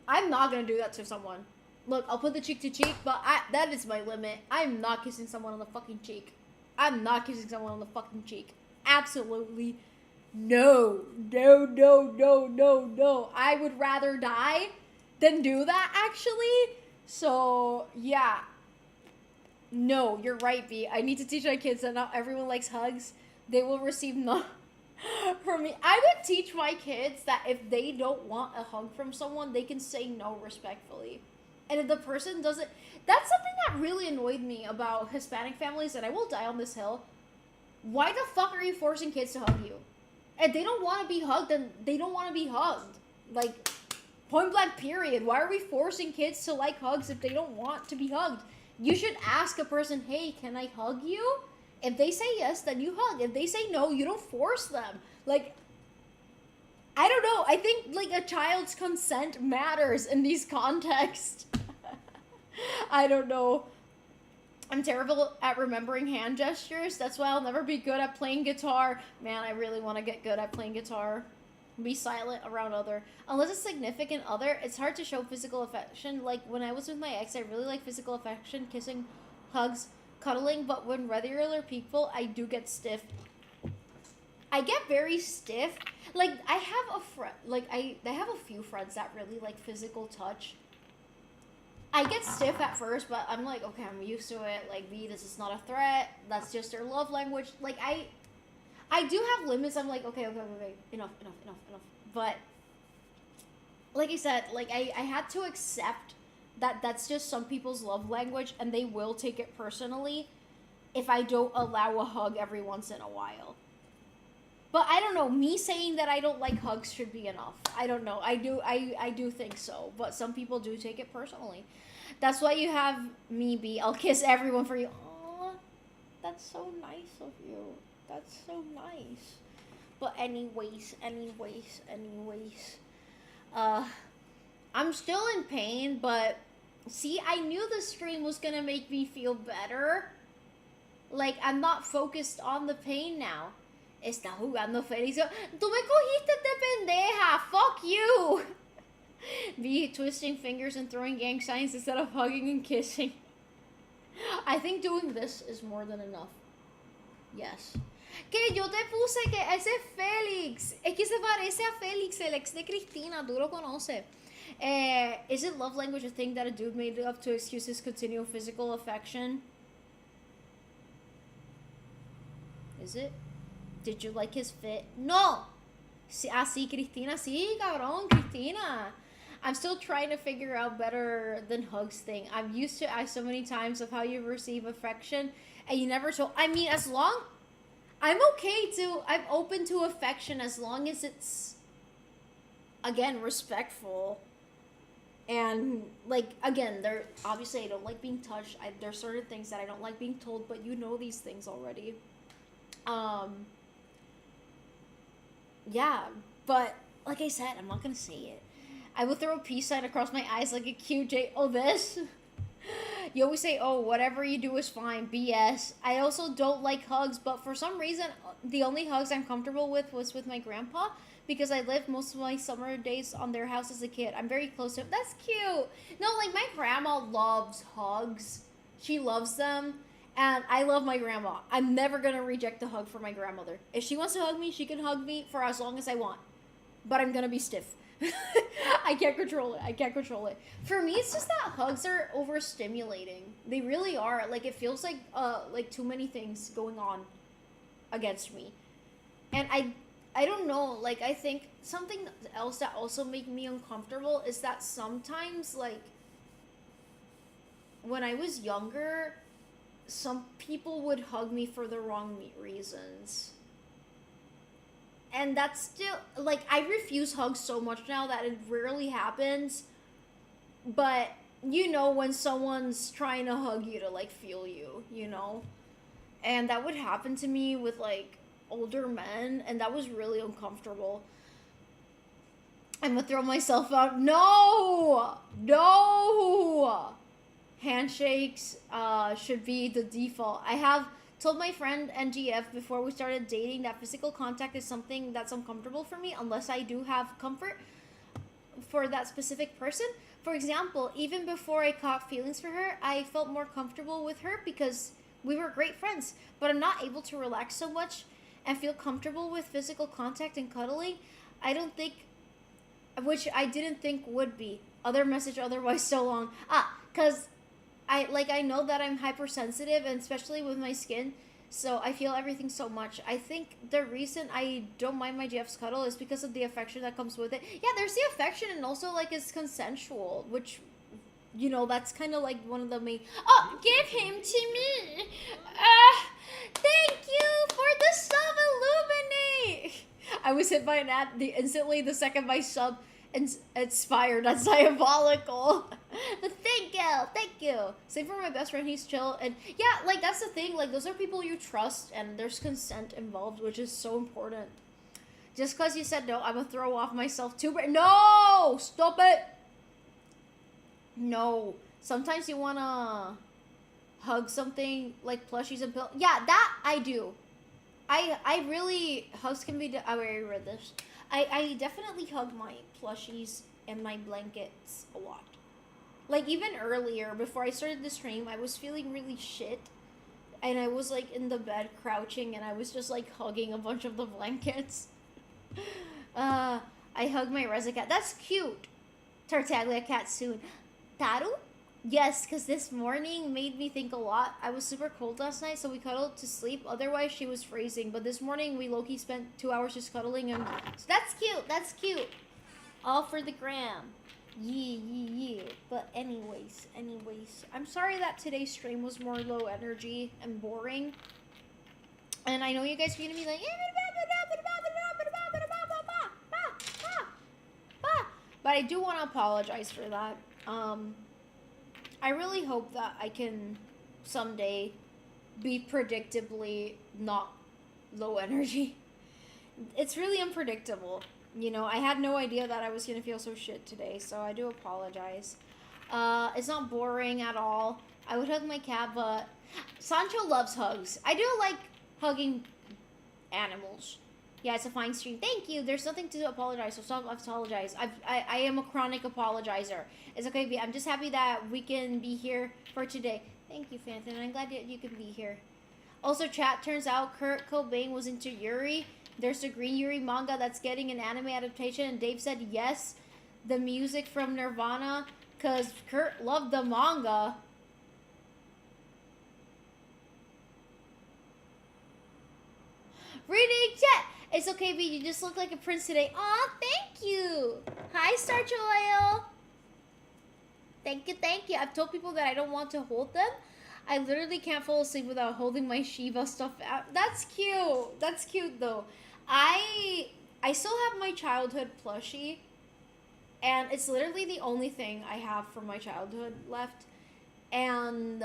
I'm not gonna do that to someone. Look, I'll put the cheek to cheek, but that is my limit. I'm not kissing someone on the fucking cheek. I'm not kissing someone on the fucking cheek. Absolutely no. No, no, no, no, no. I would rather die than do that, actually. So, yeah. No, you're right, B. I need to teach my kids that not everyone likes hugs. They will receive none from me. I would teach my kids that if they don't want a hug from someone, they can say no respectfully. And if the person doesn't... That's something that really annoyed me about Hispanic families, and I will die on this hill. Why the fuck are you forcing kids to hug you? If they don't want to be hugged, then they don't want to be hugged. Like, point blank period. Why are we forcing kids to like hugs if they don't want to be hugged? You should ask a person, hey, can I hug you? If they say yes, then you hug. If they say no, you don't force them. Like, I don't know. I think, like, a child's consent matters in these contexts. I don't know. I'm terrible at remembering hand gestures. That's why I'll never be good at playing guitar. Man, I really want to get good at playing guitar. Be silent around other. Unless a significant other, it's hard to show physical affection. Like, when I was with my ex, I really like physical affection, kissing, hugs, cuddling. But when regular people, I do get stiff. I get very stiff. Like, I have a friend, like, I have a few friends that really like physical touch. I get stiff at first, but I'm like, okay, I'm used to it. Like, B, this is not a threat. That's just their love language. Like, I do have limits. I'm like, okay, enough. But, like I said, like, I had to accept that that's just some people's love language, and they will take it personally if I don't allow a hug every once in a while. But I don't know, me saying that I don't like hugs should be enough. I don't know. I do think so. But some people do take it personally. That's why you have me be, I'll kiss everyone for you. Aw, that's so nice of you. That's so nice. But anyways. I'm still in pain, but see, I knew the stream was gonna make me feel better. Like, I'm not focused on the pain now. Está jugando feliz. Tú me cogiste de pendeja. Fuck you. Be twisting fingers and throwing gang signs instead of hugging and kissing. I think doing this is more than enough. Yes. Que yo te puse que ese es Félix. Es que se parece a Félix, el ex de Cristina. Tú lo conoces. Is it love language a thing that a dude made up to excuse his continual physical affection? Is it? Did you like his fit? No! Sí, Cristina. Sí, cabrón, Cristina. I'm still trying to figure out better than hugs thing. I'm used to ask so many times of how you receive affection, and you never told. I mean, as long... I'm okay to... I'm open to affection as long as it's, again, respectful. And, like, again, there... Obviously, I don't like being touched. There's certain things that I don't like being told, but you know these things already. Yeah, but like I said, I'm not gonna say it. I will throw a peace sign across my eyes like a QJ. Oh, this? You always say, oh, whatever you do is fine. BS. I also don't like hugs, but for some reason, the only hugs I'm comfortable with was with my grandpa, because I lived most of my summer days on their house as a kid. I'm very close to him. That's cute. No, like, my grandma loves hugs. She loves them. And I love my grandma. I'm never going to reject a hug from my grandmother. If she wants to hug me, she can hug me for as long as I want. But I'm going to be stiff. I can't control it. For me, it's just that hugs are overstimulating. They really are. Like, it feels like too many things going on against me. And I don't know. Like, I think something else that also makes me uncomfortable is that sometimes, like, when I was younger... some people would hug me for the wrong reasons. And that's still, like, I refuse hugs so much now that it rarely happens. But, you know, when someone's trying to hug you to, like, feel you, you know? And that would happen to me with, like, older men, and that was really uncomfortable. I'm gonna throw myself out. No! Handshakes should be the default. I have told my friend NGF before we started dating that physical contact is something that's uncomfortable for me unless I do have comfort for that specific person. for example, even before I caught feelings for her, I felt more comfortable with her because we were great friends. But I'm not able to relax so much and feel comfortable with physical contact and cuddling. I don't think, which I didn't think would be. Other message otherwise so long. Because I know that I'm hypersensitive, and especially with my skin, so I feel everything so much. I think the reason I don't mind my GF's cuddle is because of the affection that comes with it. Yeah, there's the affection, and also like it's consensual, which, you know, that's kind of like one of the main. Oh, give him to me. Thank you for the sub, Illuminate. I was hit by an ad instantly the second my sub expired. That's diabolical. But thank you. Same for my best friend, he's chill. And yeah, like that's the thing, like those are people you trust and there's consent involved, which is so important. Just because you said no, I'm gonna throw off myself too. But no, stop it. No, sometimes you wanna hug something like plushies and pillows. Yeah, that I do. I really, hugs can be, I already read this. I definitely hug my plushies and my blankets a lot. Like even earlier, before I started the stream, I was feeling really shit. And I was like in the bed crouching and I was just like hugging a bunch of the blankets. I hug my Reza cat. That's cute. Tartaglia cat soon. Taru? Yes, because this morning made me think a lot. I was super cold last night, so we cuddled to sleep. Otherwise, she was freezing. But this morning, we low-key spent 2 hours just cuddling. And so that's cute. That's cute. All for the gram. Yeah. But anyways. I'm sorry that today's stream was more low energy and boring. And I know you guys are going to be like, but I do want to apologize for that. I really hope that I can someday be predictably not low energy. It's really unpredictable. You know, I had no idea that I was going to feel so shit today, so I do apologize. It's not boring at all. I would hug my cat, but Sancho loves hugs. I do like hugging animals. Yeah, it's a fine stream. Thank you. There's nothing to apologize, so stop apologize. I am a chronic apologizer. It's okay, B. I'm just happy that we can be here for today. Thank you, Phantom. I'm glad that you can be here. Also, chat, turns out Kurt Cobain was into Yuri. There's the Green Yuri manga that's getting an anime adaptation, and Dave said yes, the music from Nirvana, because Kurt loved the manga. Reading chat. It's okay, B. You just look like a prince today. Aw, thank you. Hi, Starch Oil. Thank you. I've told people that I don't want to hold them. I literally can't fall asleep without holding my Shiva stuff out. That's cute. That's cute, though. I still have my childhood plushie. And it's literally the only thing I have from my childhood left. And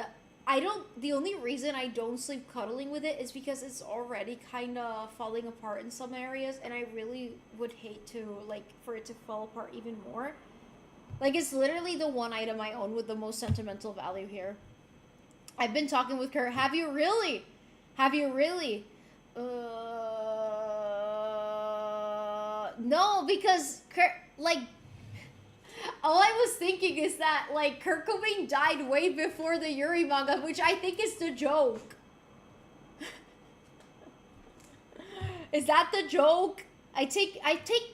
the only reason I don't sleep cuddling with it is because it's already kind of falling apart in some areas, and I really would hate to, like, for it to fall apart even more. Like, it's literally the one item I own with the most sentimental value here. I've been talking with Kurt. Have you really? No, because Kurt, like, all I was thinking is that, like, Kurt Cobain died way before the Yuri manga, which I think is the joke. Is that the joke? I take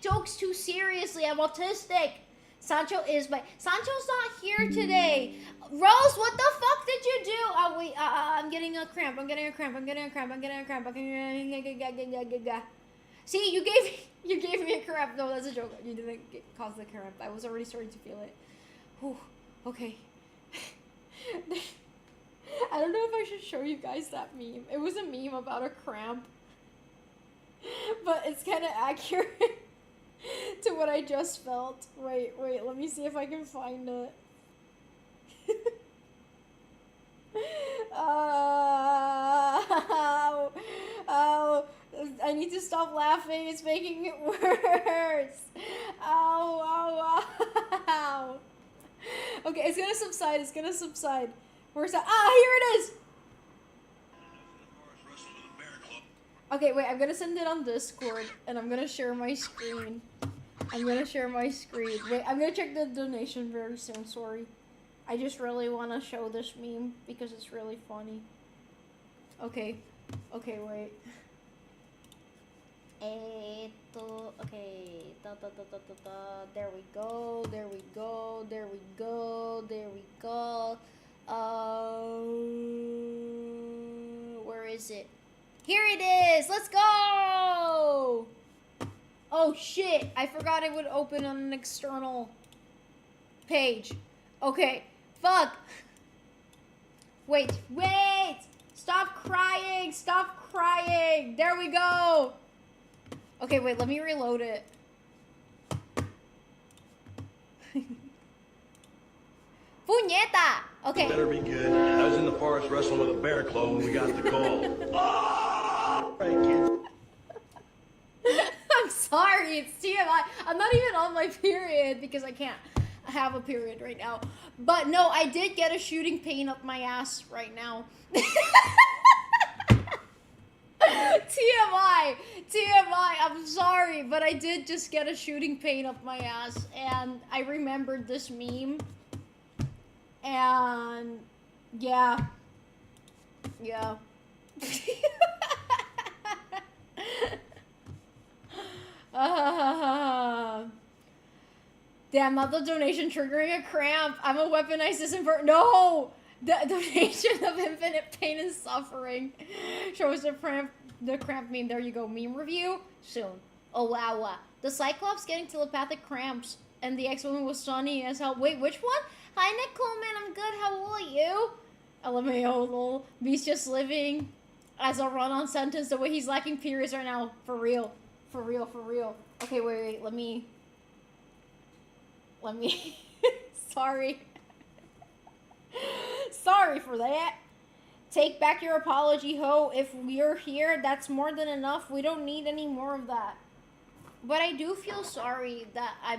jokes too seriously. I'm autistic. Sancho's not here today. Rose, what the fuck did you do? Oh, wait, I'm getting a cramp. See, you gave me a cramp. No, that's a joke. You didn't cause the cramp. I was already starting to feel it. Whew, okay. I don't know if I should show you guys that meme. It was a meme about a cramp. But it's kind of accurate to what I just felt. Wait, let me see if I can find it. Oh, I need to stop laughing. It's making it worse. Ow. Okay, it's gonna subside. Where's that? Here it is. Okay, wait, I'm gonna send it on Discord, and I'm gonna share my screen. I'm gonna share my screen. Wait, I'm gonna check the donation very soon, sorry. I just really want to show this meme because it's really funny. Okay. Okay, wait. Okay. There we go. There we go. There we go. There we go. Where is it? Here it is. Let's go. Oh shit! I forgot it would open on an external page. Okay. Fuck. Wait. Stop crying. Stop crying. There we go. Okay, wait. Let me reload it. Puñeta. Okay. Better be good. I was in the forest wrestling with a bear claw when we got the call. Oh! Right, kids. I'm sorry, it's TMI. I'm not even on my period because I can't have a period right now. But no, I did get a shooting pain up my ass right now. TMI, I'm sorry, but I did just get a shooting pain up my ass, and I remembered this meme. And yeah. Damn, not the donation triggering a cramp. I'm a weaponized disinvert. No! The donation of infinite pain and suffering shows the cramp meme. There you go. Meme review soon. Oh wow. The Cyclops getting telepathic cramps, and the ex-woman was sunny as hell. Wait, which one? Hi, Nicole, man. I'm good. How are you? LMAO, lol. Beast just living as a run-on sentence the way he's lacking periods right now. For real. Okay, wait. Let me... Sorry. Sorry for that. Take back your apology, ho. If we're here, that's more than enough. We don't need any more of that. But I do feel sorry that I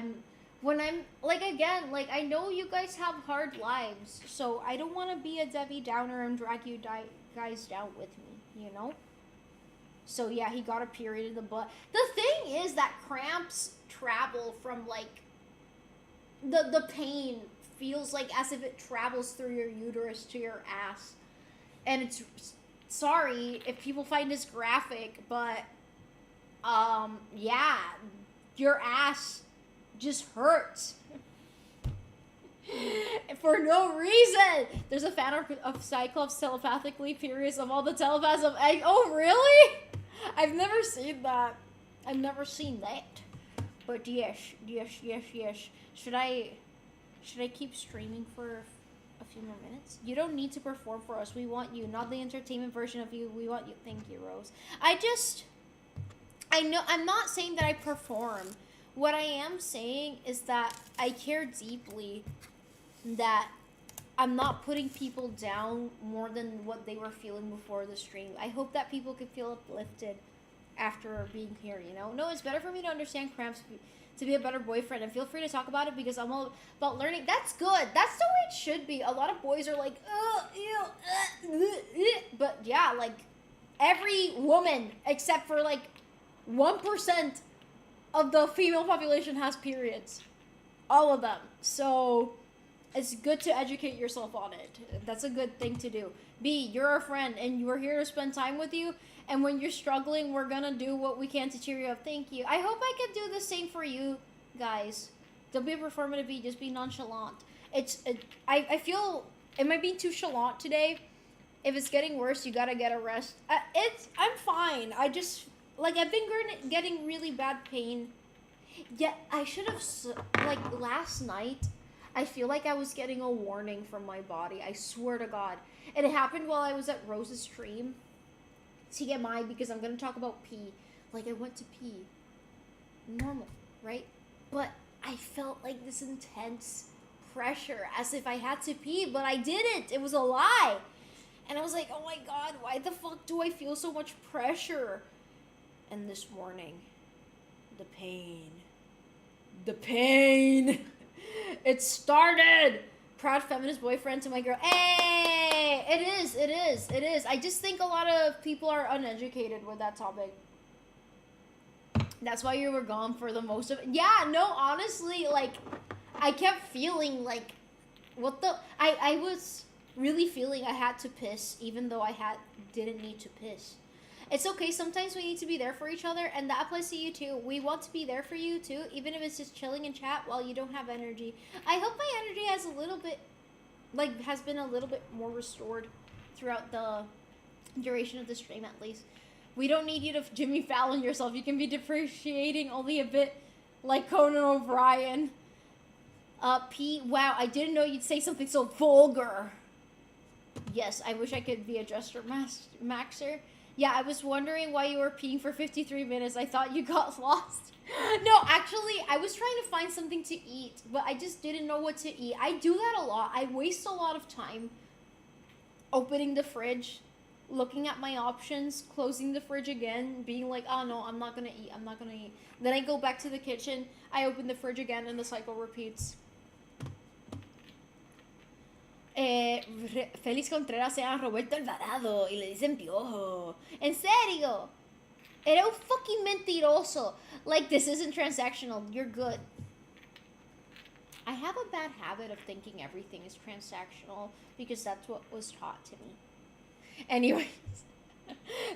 know you guys have hard lives, so I don't want to be a Debbie Downer and drag you guys down with me, you know? So yeah, he got a period in the butt. The thing is that cramps travel from, like, the pain feels like as if it travels through your uterus to your ass. And it's, sorry if people find this graphic, but, yeah, your ass just hurts. For no reason. There's a fan of Cyclops telepathically furious of all the telepaths of egg. Oh, really? I've never seen that. But yes. Should I keep streaming for a few more minutes? You don't need to perform for us. We want you, not the entertainment version of you. We want you. Thank you, Rose. I know, I'm not saying that I perform. What I am saying is that I care deeply that I'm not putting people down more than what they were feeling before the stream. I hope that people could feel uplifted after being here, you know? No, it's better for me to understand cramps to be a better boyfriend, and feel free to talk about it because I'm all about learning. That's good. That's the way it should be. A lot of boys are like, but yeah, like every woman except for like 1% of the female population has periods. All of them. So it's good to educate yourself on it. That's a good thing to do. B, you're our friend and we're here to spend time with you. And when you're struggling, we're gonna do what we can to cheer you up. Thank you. I hope I can do the same for you guys. Don't be a performative B, just be nonchalant. I feel, am I being too chalant today? If it's getting worse, you gotta get a rest. I'm fine. I just, like, I've been getting really bad pain. Yeah, I should have, like, last night, I feel like I was getting a warning from my body. I swear to God. And it happened while I was at Rose's stream. TMI, because I'm gonna talk about pee. Like, I went to pee. Normal, right? But I felt like this intense pressure, as if I had to pee, but I didn't. It was a lie. And I was like, oh my God, why the fuck do I feel so much pressure? And this morning, the pain. It started. Proud feminist boyfriend to my girl. Hey, it is. I just think a lot of people are uneducated with that topic. That's why you were gone for the most of it. Yeah, no, honestly, like, I kept feeling like, I was really feeling I had to piss, even though didn't need to piss. It's okay, sometimes we need to be there for each other, and that applies to you too. We want to be there for you too, even if it's just chilling in chat while you don't have energy. I hope my energy has been a little bit more restored throughout the duration of the stream, at least. We don't need you to Jimmy Fallon yourself. You can be depreciating only a bit like Conan O'Brien. Wow, I didn't know you'd say something so vulgar. Yes, I wish I could be a Jester Maxer. Yeah, I was wondering why you were peeing for 53 minutes. I thought you got lost. No, actually, I was trying to find something to eat, but I just didn't know what to eat. I do that a lot. I waste a lot of time opening the fridge, looking at my options, closing the fridge again, being like, oh no, I'm not gonna eat. Then I go back to the kitchen, I open the fridge again, and the cycle repeats. Félix Contreras se llama Roberto Alvarado y le dicen Piojo. En serio. Era un fucking mentiroso. Like, this isn't transactional. You're good. I have a bad habit of thinking everything is transactional because that's what was taught to me. Anyways.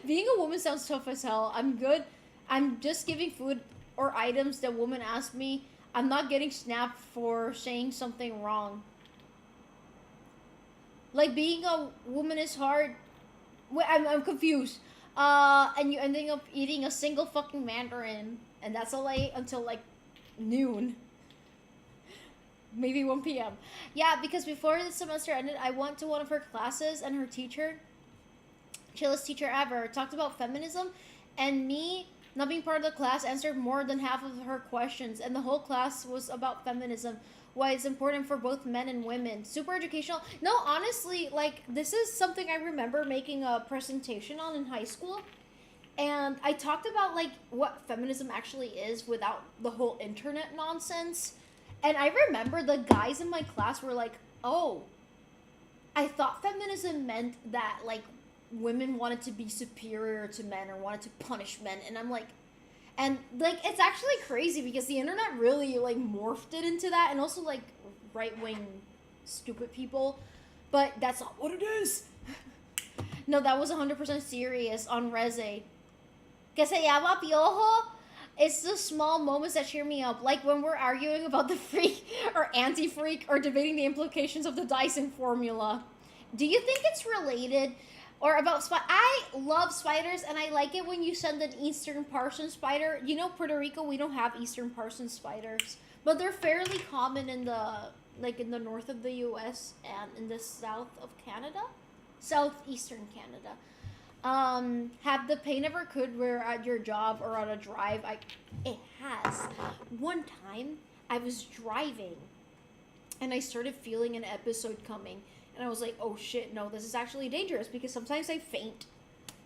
Being a woman sounds tough as hell. I'm good. I'm just giving food or items that woman asked me. I'm not getting snapped for saying something wrong. Like, being a woman is hard. Wait, I'm confused. And you ending up eating a single fucking mandarin. And that's all I ate until, like, noon. Maybe 1 p.m. Yeah, because before the semester ended, I went to one of her classes, and her teacher, chillest teacher ever, talked about feminism. And me, not being part of the class, answered more than half of her questions. And the whole class was about feminism. Why it's important for both men and women. Super educational. No, honestly, like, this is something I remember making a presentation on in high school. And I talked about, like, what feminism actually is without the whole internet nonsense. And I remember the guys in my class were like, oh, I thought feminism meant that, like, women wanted to be superior to men or wanted to punish men. And I'm like, and, like, it's actually crazy because the internet really, like, morphed it into that. And also, like, right-wing stupid people. But that's not what it is. No, that was 100% serious on Reze. Que se llama Piojo? It's the small moments that cheer me up. Like when we're arguing about the freak or anti-freak or debating the implications of the Dyson formula. Do you think it's related? Or about I love spiders, and I like it when you send an Eastern Parson spider. You know, Puerto Rico, we don't have Eastern Parson spiders, but they're fairly common in the north of the U.S. and in the south of Canada, southeastern Canada. Have the pain ever could where at your job or on a drive? It has. One time, I was driving, and I started feeling an episode coming. And I was like, oh shit, no, this is actually dangerous because sometimes I faint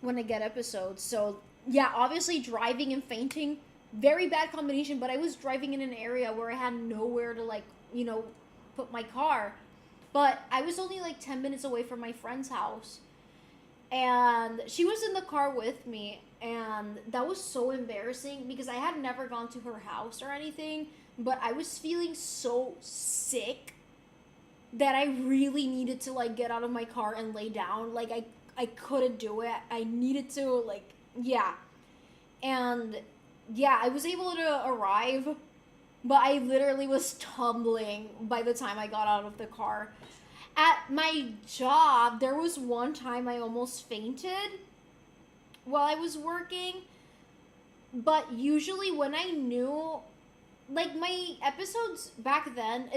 when I get episodes. So, yeah, obviously driving and fainting, very bad combination, but I was driving in an area where I had nowhere to, like, you know, put my car. But I was only like 10 minutes away from my friend's house. And she was in the car with me, and that was so embarrassing because I had never gone to her house or anything, but I was feeling so sick that I really needed to, like, get out of my car and lay down. Like, I couldn't do it. I needed to, like, yeah. And, yeah, I was able to arrive, but I literally was tumbling by the time I got out of the car. At my job, there was one time I almost fainted while I was working. But usually when I knew, like, my episodes back then,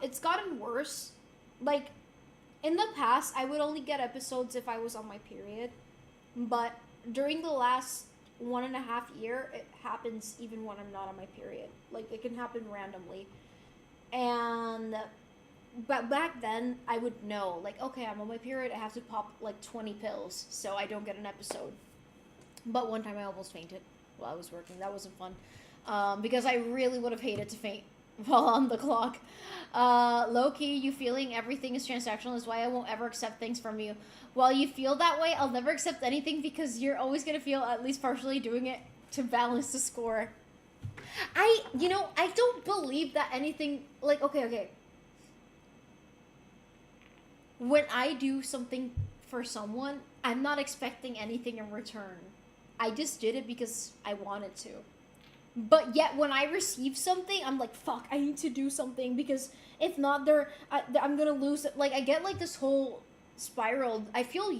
it's gotten worse. Like, in the past, I would only get episodes if I was on my period. But during the last 1.5 years, it happens even when I'm not on my period. Like, it can happen randomly. But back then, I would know, like, okay, I'm on my period, I have to pop, like, 20 pills so I don't get an episode. But one time I almost fainted while I was working. That wasn't fun. Because I really would have hated to faint while on the clock. Low-key, you feeling everything is transactional is why I won't ever accept things from you. While you feel that way, I'll never accept anything because you're always going to feel at least partially doing it to balance the score. I don't believe that anything, like, okay. When I do something for someone, I'm not expecting anything in return. I just did it because I wanted to. But yet, when I receive something, I'm like, fuck, I need to do something, because if not, I'm gonna lose it. Like, I get, like, this whole spiral. I feel